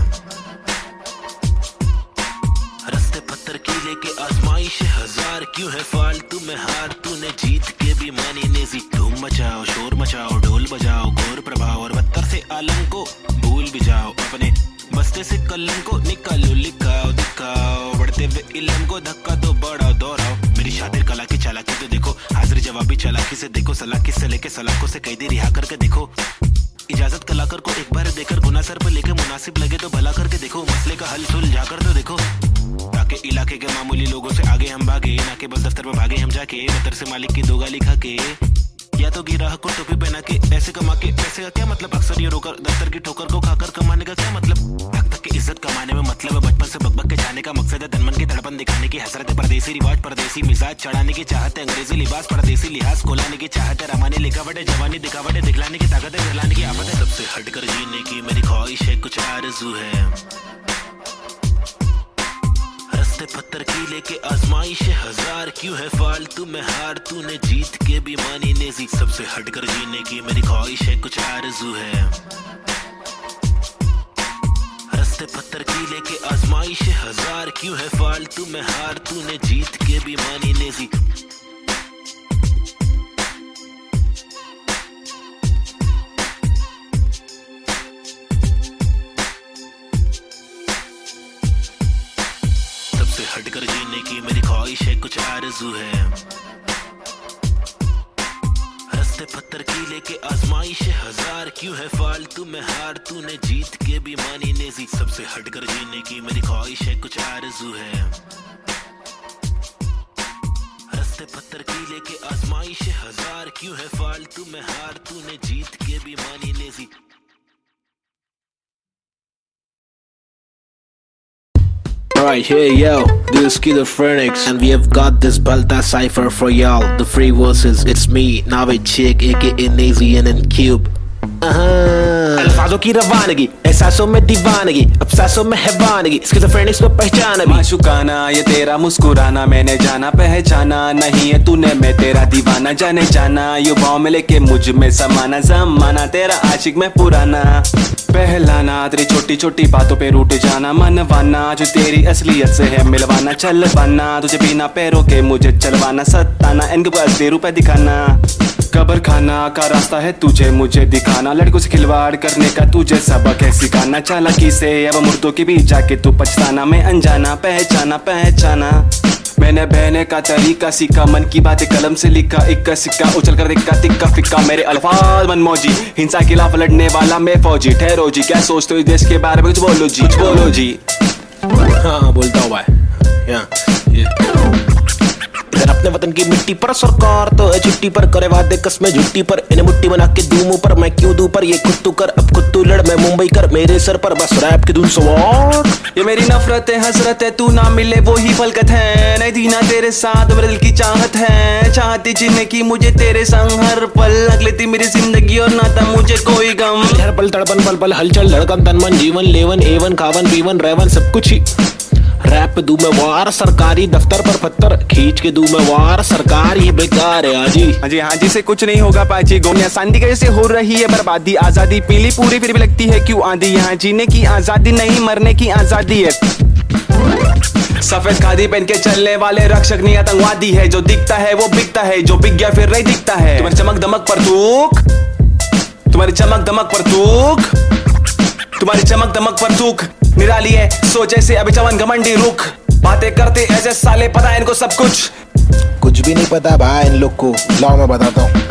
रास्ते पत्थर की लेके आजमाइश है हजार, क्यों है फालतू में हार, तूने जीत के भी मानी नेजी। धूम मचाओ शोर मचाओ ढोल बजाओ, घोर प्रभाव और बदतर से आलम को भूल भी जाओ, अपने बस्ते से कलम को निकालो, लिखाओ दिखाओ, बढ़ते हुए इल्म को धक्का तो बढ़ाओ दोहराओ। मेरी शातिर कला की चालाकी तो देखो, हाजिर जवाबी चालाकी से देखो, सलाकी से लेके सलाखों से कैदी रिहा करके देखो, इजाजत कलाकार को एक बार देकर गुना सर पे लेके मुनासिब लगे तो भला करके देखो, मसले का हल सुलझा कर तो देखो, ताकि इलाके के मामूली लोगों से आगे हम भागे, ना कि बस दफ्तर में भागे हम जाके, बदर से मालिक की दो गाली खा के, या तो गिराह को टोपी पहना के पैसे कमा के, पैसे का क्या मतलब, अक्सर ये रोकर दफ्तर की ठोकर को खाकर कमाने का क्या मतलब, हक तक की इज्जत कमाने में मतलब है, बचपन से बकबक के जाने का मकसद है, तनमन की धड़पन दिखाने की हसरत है, परदेसी रिवाज परदेसी मिजाज चढ़ाने की चाहत है, अंग्रेजी लिबास परदेसी लिहाज खोलाने की चाहत है, रमानी लिखावट है, जवानी दिखावट है, दिखलाने की ताकत है, दिलाने की आफत है। सबसे हटकर जीने की मेरी ख्वाहिश है, कुछ आरज़ू है। रास्ते पत्थर की लेके आजमाइश है हजार, क्यों है फालतू में हार, तूने जीत के भी मानी नेजी। सबसे हटकर जीने की मेरी ख्वाहिश है, कुछ आरज़ू है। रास्ते पत्थर की लेके आजमाइश है हजार, क्यों है फालतू में हार, तूने जीत के भी मानी नेजी। हटकर जीने की मेरी ख्वाहिश है, कुछ आरज़ू है। रास्ते पत्थर की लेके आजमाइश है हजार, क्यों है फालतू में हार, तूने जीत के भी मानी नेजी। सबसे हटकर जीने की मेरी ख्वाहिश है, कुछ आरज़ू है। रास्ते पत्थर की लेके आजमाइश है हजार, क्यों है फालतू में हार, तूने जीत के भी मानी Naezy. Alright, hey yo, this is Schizophrenics, and we have got this Balta cipher for y'all. The free verses, it's me, Navid Chick, aka Nazy and Cube. अल्फाज अल्फाजों की रवानगी, एहसासों में दीवानगी, अब सांसों में हैवानगी, स्किज़ोफ्रेनिक्स को पहचान अभी। माशुकाना ये तेरा मुस्कुराना, मैंने जाना पहचाना नहीं है तूने, मैं तेरा दीवाना जाने जाना, युवाओं में लेके मुझ में समाना, जमाना तेरा आशिक में पुराना, पहलाना तेरी छोटी छोटी बातों पे रूठ जाना, मनवाना जो तेरी असलियत से है मिलवाना, चलवाना तुझे बिना पैरों के मुझे चलवाना, सताना इनके पास 10 रुपए दिखाना, कब्र खाना का रास्ता है तुझे मुझे दिखाना, लड़कों से खिलवाड़ करने का तुझे सबक है सिखाना, चालाकी से अब मुर्दों के बीच जाके तू पछताना, मैं अनजाना पहचाना पहचाना, मैंने बहने का तरीका सीखा, मन की बातें कलम से लिखा, इक्का सिक्का उछल कर देखा तिक्का फिक्का, मेरे अल्फाज मनमौजी, हिंसा के खिलाफ लड़ने वाला मैं फौजी, ठहरो जी क्या सोचते हो इस देश के बारे में, कुछ बोलो जी कुछ बोलो जी। हाँ बोलता हूँ भाई, इधर अपने वतन की मिट्टी पर सरकार तो है छुट्टी पर, करे वादे कस्में झुट्टी पर, इन्हें मुट्ठी बना के दूं मुंह पर, मैं क्यों दूं पर, ये खुद तू कर अब खुद तू लड़, मैं मुंबई कर मेरे सर पर, बस रैप की धुन सवार, ये मेरी नफरत है हसरत है, तू ना मिले वो ही फलकत है, नहीं थी ना तेरे साथ मेरे दिल की चाहत है, चाहती जीने की मुझे तेरे संग हर पल, लग लेती मेरी जिंदगी और ना था मुझे कोई गम, हर पल तड़पन पल पल हलचल धड़कन तन मन जीवन लेवन एवन खावन पीवन रेवन सब कुछ ही, रैप दूं मैं वार, सरकारी दफ्तर पर पत्थर खींच के दूं मैं वार, सरकार ये बेकार है हाजी। हाँ जी से कुछ नहीं होगा पाची, गोमिया सांदी कैसे हो रही है बर्बादी, आजादी पीली पूरी फिर भी लगती है क्यों आंधी, यहाँ जीने की आजादी नहीं मरने की आजादी है, सफेद खादी पहन के चलने वाले रक्षक नहीं आतंकवादी है, जो दिखता है वो बिकता है, जो बिक गया फिर नहीं दिखता है, तुम्हारी चमक दमक पर थूक, तुम्हारी चमक दमक पर थूक, तुम्हारी चमक दमक पर थूक निराली है, सो जैसे अभी चमन घमंडी रुख, बातें करते ऐसे साले पता है इनको सब कुछ भी नहीं पता भाई इन लोग को, लाओ मैं बताता हूँ।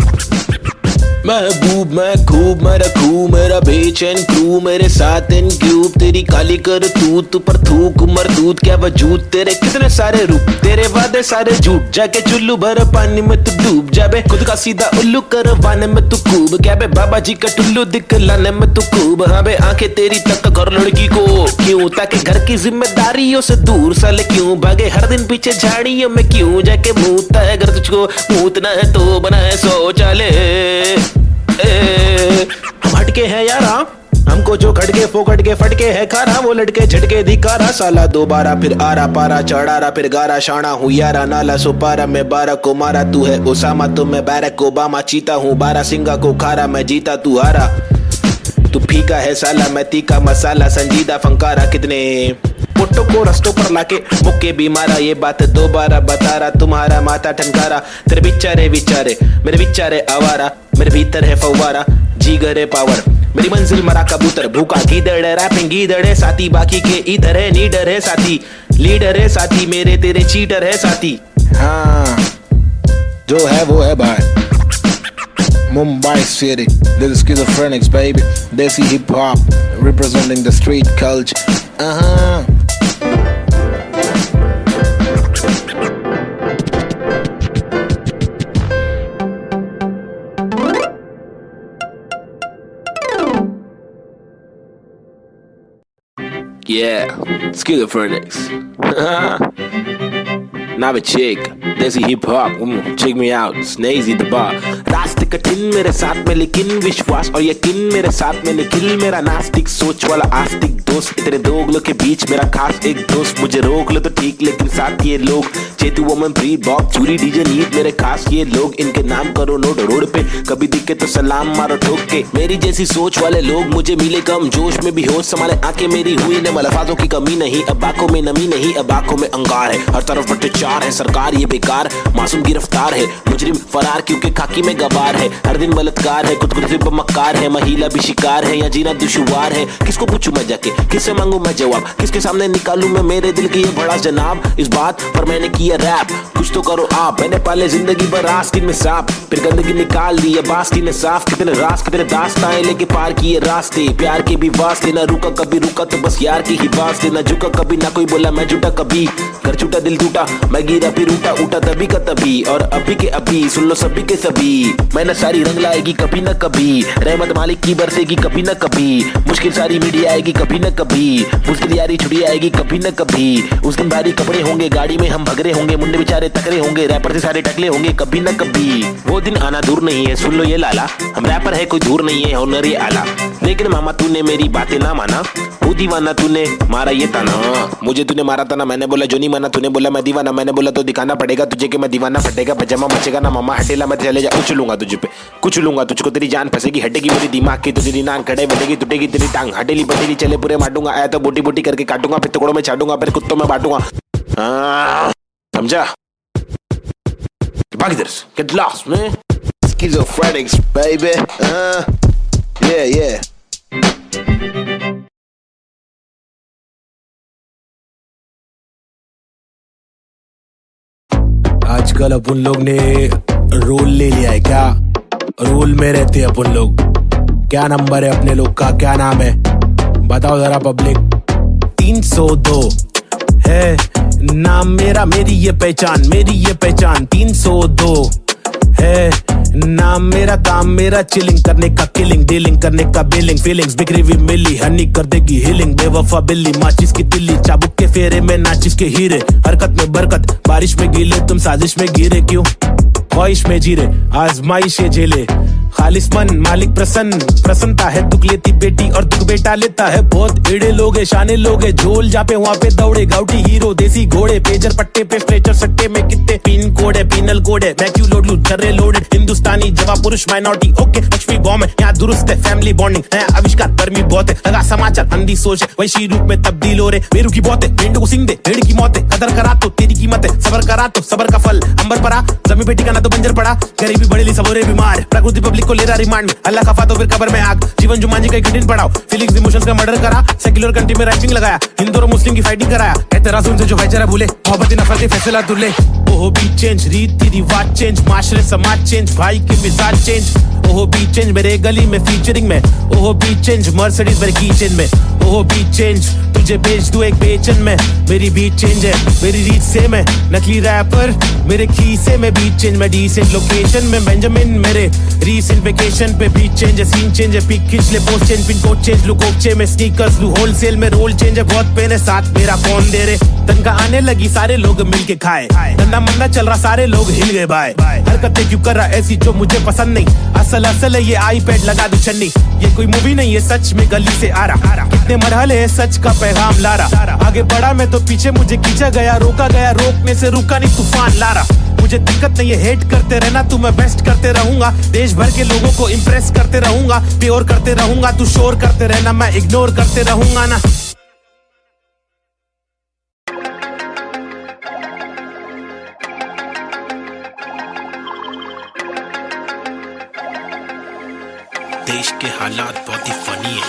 महबूब मैं खूब मैं रखूं मेरा बेचैन क्रू, मेरे साथ इन क्यूब तेरी काली कर तू पर थूक मरदूत क्या वजूद, तेरे कितने सारे रूप तेरे वादे सारे झूठ, जाके चुल्लू भर पानी में तू डूब जा बे, खुद का सीधा उल्लू करवाने में तू खूब, क्या बे बाबा जी का टुल्लू दिखलाने में तू खूब, हाँ बे आंखें तेरी तक कर लड़की को क्यों, ताकि घर की जिम्मेदारियों से दूर साले क्यों भागे, हर दिन पीछे झाड़ियों में क्यों जाके मूतता है, अगर तुझको मूतना है तो बना है शौचालय, हम हटके हैं यारा, हमको जो खटके फोकट के फटके है खारा, वो लटके झटके धिकारा, साला दोबारा फिर आरा पारा चढ़ारा फिर गारा, शाना हूँ यारा नाला सुपारा, मैं 12 को मारा तू है ओसामा तो मैं बैरक ओबामा, चीता हूँ 12 सिंगा को खारा, मैं जीता तू हारा, तू फीका है साला मैं तीखा मसाला, संजीदा फंकारा, कितने फोटो को रस्तों पर लाके मुक्के भी मारा, ये बात दोबारा बता रहा, तुम्हारा माथा ठनकारा, तेरे बिचारे विचारे मेरे बिचारे आवारा, मेरे भीतर है फव्वारा जीगर है पावर, मेरी मंजिल मरा कबूतर भूखा गीदड़ है, रैपिंग गीदड़ है साथी, बाकी के इधर है नीडर है साथी, लीडर है साथी, मेरे तेरे चीटर है साथी, हाँ जो है वो है भाई। Mumbai City, this is Schizophrenics baby, Desi hip hop representing the street culture. Yeah, Schizophrenics. Now a chick, Desi hip hop, check me out, Snazy the bar. रास्ते कठिन मेरे साथ में लेकिन विश्वास और यकीन मेरे साथ में निखिल, मेरा नास्तिक सोच वाला आस्तिक दोस्त, इतने दोगलों के बीच मेरा खास एक दोस्त, मुझे रोक लो तो ठीक लेकिन साथ ये लोग, चेतु वोमन प्री बॉब चूरी डीजे नीट मेरे खास ये लोग, इनके नाम करो नोट रोड पे, कभी दिखे तो सलाम मारो ठोक के, मेरी जैसी सोच वाले लोग मुझे मिले कम, जोश में भी होश संभाले आंखें मेरी हुई ने, अल्फाजों की कमी नहीं, अब आंखों में नमी नहीं, अब आंखों में अंगार है, हर तरफ अत्याचार है, सरकार ये बेकार, मासूम गिरफ्तार है, मुजरिम फरार क्योंकि खाकी में गवार है, हर दिन बलात्कार है, खुद मक्कार है, महिला भी शिकार है, या जीना दुश्वार है, किसको पूछूं मैं जाके, किससे मांगू मैं जवाब, किसके सामने निकालूं मैं मेरे दिल की ये बड़ा जनाब, इस बात पर मैंने किया रैप, कुछ तो करो आप, मैंने पाले जिंदगी भर आस्तीन में सांप, फिर गंदगी निकाल दी है बास्तीन ने साफ, कितने रास कितने दास्ताएं लेके पार किए रास्ते, प्यार के भी वास्ते, ना रुका कभी रुका तो बस यार की ही वास्ते, ना झुका कभी ना कोई बोला मैं झूठा कभी, घर छूटा दिल टूटा, मैं गिरा फिर उठा, उठा तभी का तभी और अभी के अभी, सुन लो सभी के सभी। मेहनत सारी रंग लाएगी कभी न कभी, रहमत मालिक की बरसेगी कभी न कभी, मुश्किल सारी मीडिया आएगी कभी न कभी, मुश्किल यारी छुट्टी आएगी कभी न कभी। उस दिन भारी कपड़े होंगे, गाड़ी में हम भगरे होंगे, मुंडे बेचारे तकरे होंगे, रैपर से सारे टकले होंगे कभी न कभी। वो दिन आना दूर नहीं है, सुन लो ये लाला, हम रैपर है कोई दूर नहीं है, हुनर ये आला। लेकिन मामा तूने मेरी बातें ना माना, वो दीवाना तूने मारा ये ताना। मुझे तूने मारा था ना, मैंने बोला जो नहीं माना, तूने बोला मैं दीवाना, मैंने बोला तो दिखाना पड़ेगा तुझे कि मैं दीवाना। फटेगा पजामा मचेगा ना मामा, हटेला मैं चले जा, उछलूंगा तुझे पे, कुचलूंगा तुझको, तेरी जान फंसेगी, हटेगी मेरी दिमाग की तो तेरी नाक खड़े बढ़ेगी, टूटेगी तेरी टांग, हटेली पटेली चले पूरे मारूंगा, आया तो बोटी बोटी करके काटूंगा, फिर टुकड़ों में छाटूंगा, फिर कुत्तों में बांटूंगा। समझा? भाग इधर से, get lost man. Schizophrenics baby. Yeah. आजकल अपन लोग ने रोल ले लिया है क्या? रोल में रहते हैं अपन लोग। क्या नंबर है अपने लोग का, क्या नाम है बताओ जरा पब्लिक। 302 है नाम मेरा, मेरी ये पहचान, मेरी ये पहचान। 302 है नाम मेरा, काम मेरा चिलिंग करने का, किलिंग डीलिंग करने का, बिलिंग फीलिंग्स बिखरी हुई मिली, हनी कर देगी हीलिंग। बेवफा बिल्ली माचिस की तिल्ली, चाबुक के फेरे में नाचिस के हीरे, हरकत में बरकत, बारिश में गीले तुम साजिश में गिरे, क्यों ख्वाहिश में जीरे आजमाइश झेले। खालिस मन मालिक प्रसन्न, प्रसन्नता है दुख लेती बेटी और दुख बेटा लेता है। बहुत एड़े लोग है, शाने लोग है, झोल जापे वहाँ पे दौड़े, गाउटी हीरो देसी घोड़े, पेजर पट्टे पे स्ट्रेचर सट्टे में कितने पिन कोड है, पिनल कोड है, मैं क्यों लोड लूं जर्रे लोडेड। हिंदुस्तानी जवाब पुरुष माइनॉरिटी ओके, लक्ष्मी बॉम्ब है यहाँ दुरुस्त है, फैमिली बॉन्डिंग है आविष्कार, गर्मी बहुत है, लगा समाचार अंधी सोच है, वैशी रूप में तब्दील हो रहे, बेरू की बहुत है, मेंढक को सिंह दे, भेड़ की मौत है, कदर करा तो तेरी कीमत है, सबर करा तो सबर का फल अंबर पड़ा, जमी पे टिकाना तो बंजर पड़ा, गरीबी बढ़ेली सबोरे बीमार, प्रकृति पब्लिक को ले रहा रिमांड, अल्लाह खफा तो फिर कब्र में आग, जीवन जुमान जी का कठिन पड़ाव, फीलिंग्स इमोशंस का मर्डर करा, सेक्युलर कंट्री में राइटिंग लगाया, हिंदू और मुस्लिम की फाइटिंग कराया, कहते रासूल से जो भाईचारा भूले, मोहब्बत नफरत फैसला दुल्ले। ओहो भी चेंज, रीति रिवाज चेंज, माशरे समाज चेंज, भाई के मिजाज चेंज, ओहो भी चेंज मेरे गली में फीचरिंग में, ओहो भी चेंज मर्सिडीज मेरे कीचेन में, ओहो भी चेंज तुझे भेज दूं एक बेचन में, मेरी बीट चेंज है मेरी रीच सेम है, नकली रैपर मेरे खीसे में बीट चेंज, मैं डिसेंट लोकेशन में बेंजामिन मेरे रीसेंट वेकेशन पे बीट चेंज है, सीन चेंज है, पिक खींच ले post change, pin code change look ओकचे में स्नीकर्स लू होलसेल में, रोल चेंज है बहुत पेन है, साथ मेरा कौन दे रे, तनखा आने लगी सारे लोग मिलके खाए, धंधा मंदा चल रहा सारे लोग हिल गए भाई, हरकतें क्यों कर रहा ऐसी जो मुझे पसंद नहीं, असल है ये आईपैड लगा दू छन्नी, ये कोई मूवी नहीं है सच में गली से आ रहा, कितने मरहले है सच का पैगाम ला रहा, आगे बढ़ा मैं तो पीछे मुझे खींचा गया, रोका गया रोकने से रुका नहीं तूफान ला रहा, मुझे दिक्कत नहीं है हेट करते रहना, तू मैं बेस्ट करते रहूंगा, देश भर के लोगों को इम्प्रेस करते रहूंगा, प्योर करते रहूंगा, तू शोर करते रहना मैं इग्नोर करते रहूंगा ना। देश के हालात बहुत ही फनी है,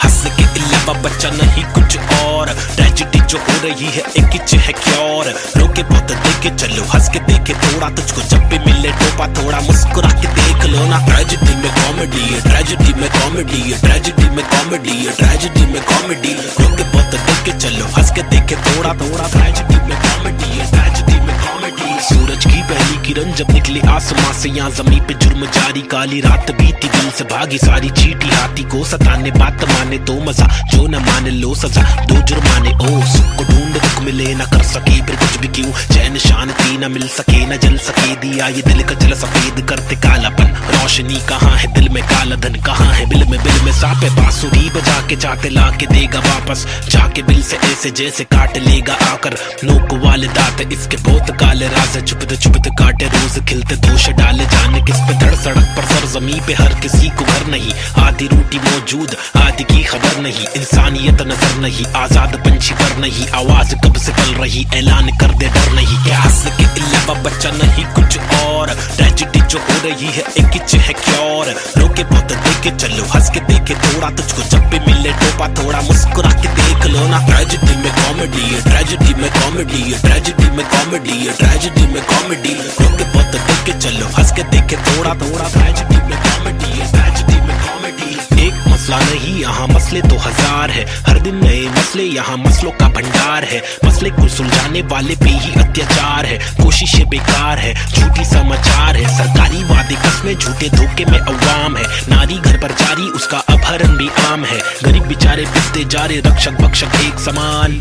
हंस के अलावा बच्चा नहीं कुछ और, ट्रेजेडी जो हो रही है एक इच है क्योर, रोके बहुत देखे चलो हंस के देखे थोड़ा, तुझको जब भी मिले टोपा थोड़ा मुस्कुरा के देख लो ना। ट्रेजेडी में कॉमेडी है, ट्रेजेडी में कॉमेडी है, ट्रेजेडी में कॉमेडी है, ट्रेजेडी में कॉमेडी, रोके बहुत देखे चलो हंस के देखे थोड़ा थोड़ा, ट्रेजेडी में कॉमेडी है, ट्रेजेडी में कॉमेडी। सूरज की पहली किरण जब निकली आसमां से, यहाँ जमीन पे जुर्म जारी, काली रात बीती दिल से भागी सारी चीटी, हाथी को सताने बात माने तो मजा, जो न माने लो सजा, दो जुर्माने ओ सुख को ढूंढ दुख मिले न कर सके फिर कुछ भी क्यों, चैन शांति न मिल सके न जल सके, दिया ये दिल का जल सफेद करते कालापन, रोशनी कहाँ है दिल में काला धन कहाँ है, बिल में सापे बांसुरी बजा के चाहते ला के देगा वापस, जाके बिल से ऐसे जैसे काट लेगा आकर, नोक वाले दांत इसके बहुत काले राज, चुपते काटे रोज खिलते दोष डाले, जाने किस पे धड़ सड़क पर सर जमी पे हर किसी को घर नहीं, आधी रोटी मौजूद आधी की खबर नहीं, इंसानियत नजर नहीं, आजाद पंछी पर नहीं, आवाज कब से पल रही ऐलान कर दे डर नहीं, क्या हंस के अलावा बच्चा नहीं कुछ और, ट्रेजेडी जो हो रही है एक इच है क्योर, रोके बहुत देखे चलो हंस के देखे थोड़ा, तुझको जब भी मिले टोपा थोड़ा मुस्कुरा के देख लो ना। ट्रेजेडी में कॉमेडी है, ट्रेजेडी में कॉमेडी है, ट्रेजेडी में कॉमेडी है, ट्रेजेडी में कॉमेडी, रोके बहुत देखे चलो हंस के देखे थोड़ा थोड़ा, ट्रेजेडी में कॉमेडी है, ट्रेजेडी में कॉमेडी। एक मसला नहीं, यहाँ मसले तो हजार है। हर दिन नए मसले, यहाँ मसलों का भंडार है। मसले को सुलझाने वाले पे ही अत्याचार है। कोशिशें बेकार है, झूठी समाचार है। सरकारी वादे कसमें, झूठे धोखे में अवाम है। नारी घर पर जारी, उसका अपहरण भी आम है। गरीब बेचारे पिसते जा रहे, रक्षक भक्षक एक समान।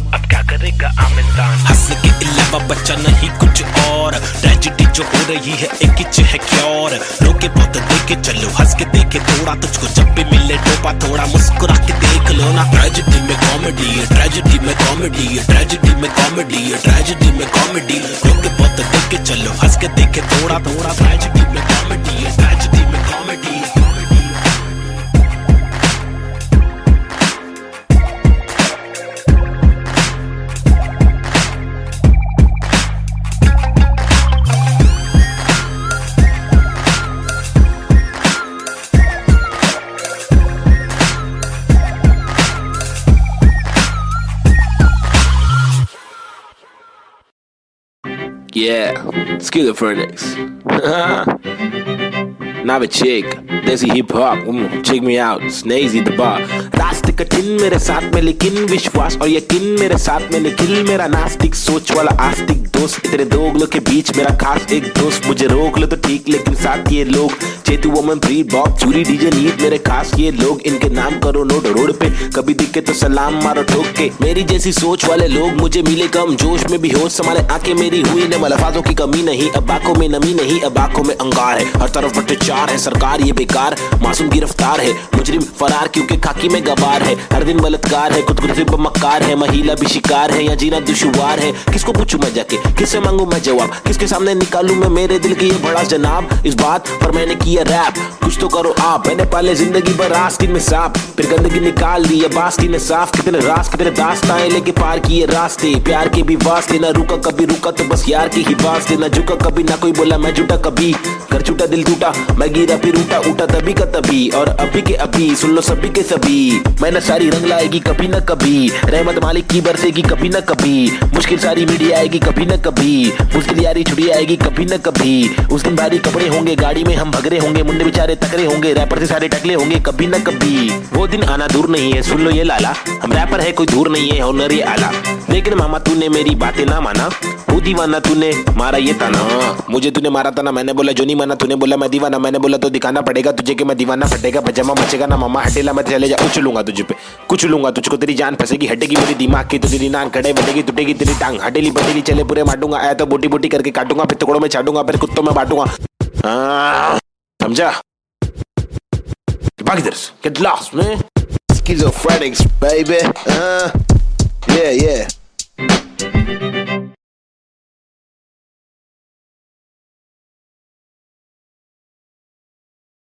अब क्या करेगा आम इंसान? हंसने के अलावा बच्चा नहीं कुछ और। ट्रेजेडी जो हो रही है एक किच है क्योर। रोके बहुत देखे चलो, हंस के देखे थोड़ा, तुझको जब भी मिले टोपा थोड़ा मुस्कुरा के देख लो ना। ट्रेजेडी में कॉमेडी है, ट्रेजेडी में कॉमेडी है, ट्रेजेडी में कॉमेडी है, ट्रेजेडी में कॉमेडी। रोके बहुत देखे चलो, हंस के देखे थोड़ा थोड़ा। ट्रेजेडी में कॉमेडी है, ट्रेजेडी में comedy. Yeah, schizophrenics. Now a chick, desi hip hop, check me out, Snazy the bar. रास्ते कठिन मेरे साथ में, लेकिन विश्वास और यकीन मेरे साथ में निखिल। मेरा नास्तिक सोच वाला आस्तिक दोस्त, इतने दोगलों के बीच मेरा खास एक दोस्त। मुझे रोक लो तो ठीक, लेकिन साथ ये लोग चेतु वोमन फ्री बॉब चूरी डीजे नीट मेरे खास ये लोग। इनके नाम करो नोट रोड पे, कभी दिखे तो सलाम मारो ठोक के। मेरी जैसी सोच वाले लोग मुझे मिले कम, जोश में भी होश संभाले आंखें मेरी हुई न अल्फाजों की कमी नहीं। अब आंखों में नमी नहीं, अब आंखों में अंगार है। हर तरफ भ्रष्टाचार है, सरकार ये बेकार, मासूम गिरफ्तार है, मुजरिम फरार क्योंकि खाकी में गवार है। हर दिन बलात्कार है, खुदकुशी पर मक्कार है, महिला भी शिकार है, या जीना दुश्वार है। किसको पूछूं मैं जाके, किससे मांगू मैं जवाब, किसके सामने निकालूं मैं मेरे दिल की ये बड़ा जनाब। इस बात पर मैंने किया रैप, कुछ तो करो आप। मैंने पाले जिंदगी भर आस्तीन में सांप, फिर गंदगी निकाल दी अब आस्तीन में साफ। कितने रास कितने दास्ताएं लेके पार किए रास्ते, प्यार के भी वास्ते। ना रुका कभी रुका तो बस यार की ही वास्ते। ना झुका कभी, ना कोई बोला मैं झूठा कभी। घर छूटा दिल टूटा, मैं गिरा फिर उठा, उठा तभी का तभी। और अभी के अभी सुन लो सभी के सभी। मैंने सारी रंग लाएगी कभी न कभी, रहमत मालिक की बरसेगी कभी न कभी। मुश्किल सारी मीडिया आएगी कभी न कभी, मुश्किल यारी छुड़ी आएगी कभी न कभी। उस दिन भारी कपड़े होंगे, गाड़ी में हम भगरे होंगे, मुंडे बेचारे तकरे होंगे, रैपर से सारे टकले होंगे कभी न कभी। वो दिन आना दूर नहीं है, सुन लो ये लाला, हम रैपर है कोई दूर नहीं है, हुनर ये आला। लेकिन मामा तूने मेरी बातें ना माना, वो दीवाना तूने मारा ये ताना। मुझे तूने मारा था ना, मैंने बोला जो नहीं माना, तूने बोला मैं दीवाना, मैंने बोला तो दिखाना पड़ेगा तुझे कि मैं दीवाना। फटेगा पजामा मचेगा ना मामा, हटेला मैं चले जा, उछलूंगा तुझे पे, कुचलूंगा तुझको, तेरी जान फंसेगी, हटेगी मेरी दिमाग की तो तेरी नान खड़े बढ़ेगी, टूटेगी तेरी टांग, हटेली बटेली चले पूरे मारूंगा। आया तो बोटी बोटी करके काटूंगा, फिर टुकड़ों में छाटूंगा, फिर कुत्तों में बांटूंगा। समझा? भाग इधर से, get lost man. Schizophrenics baby, yeah.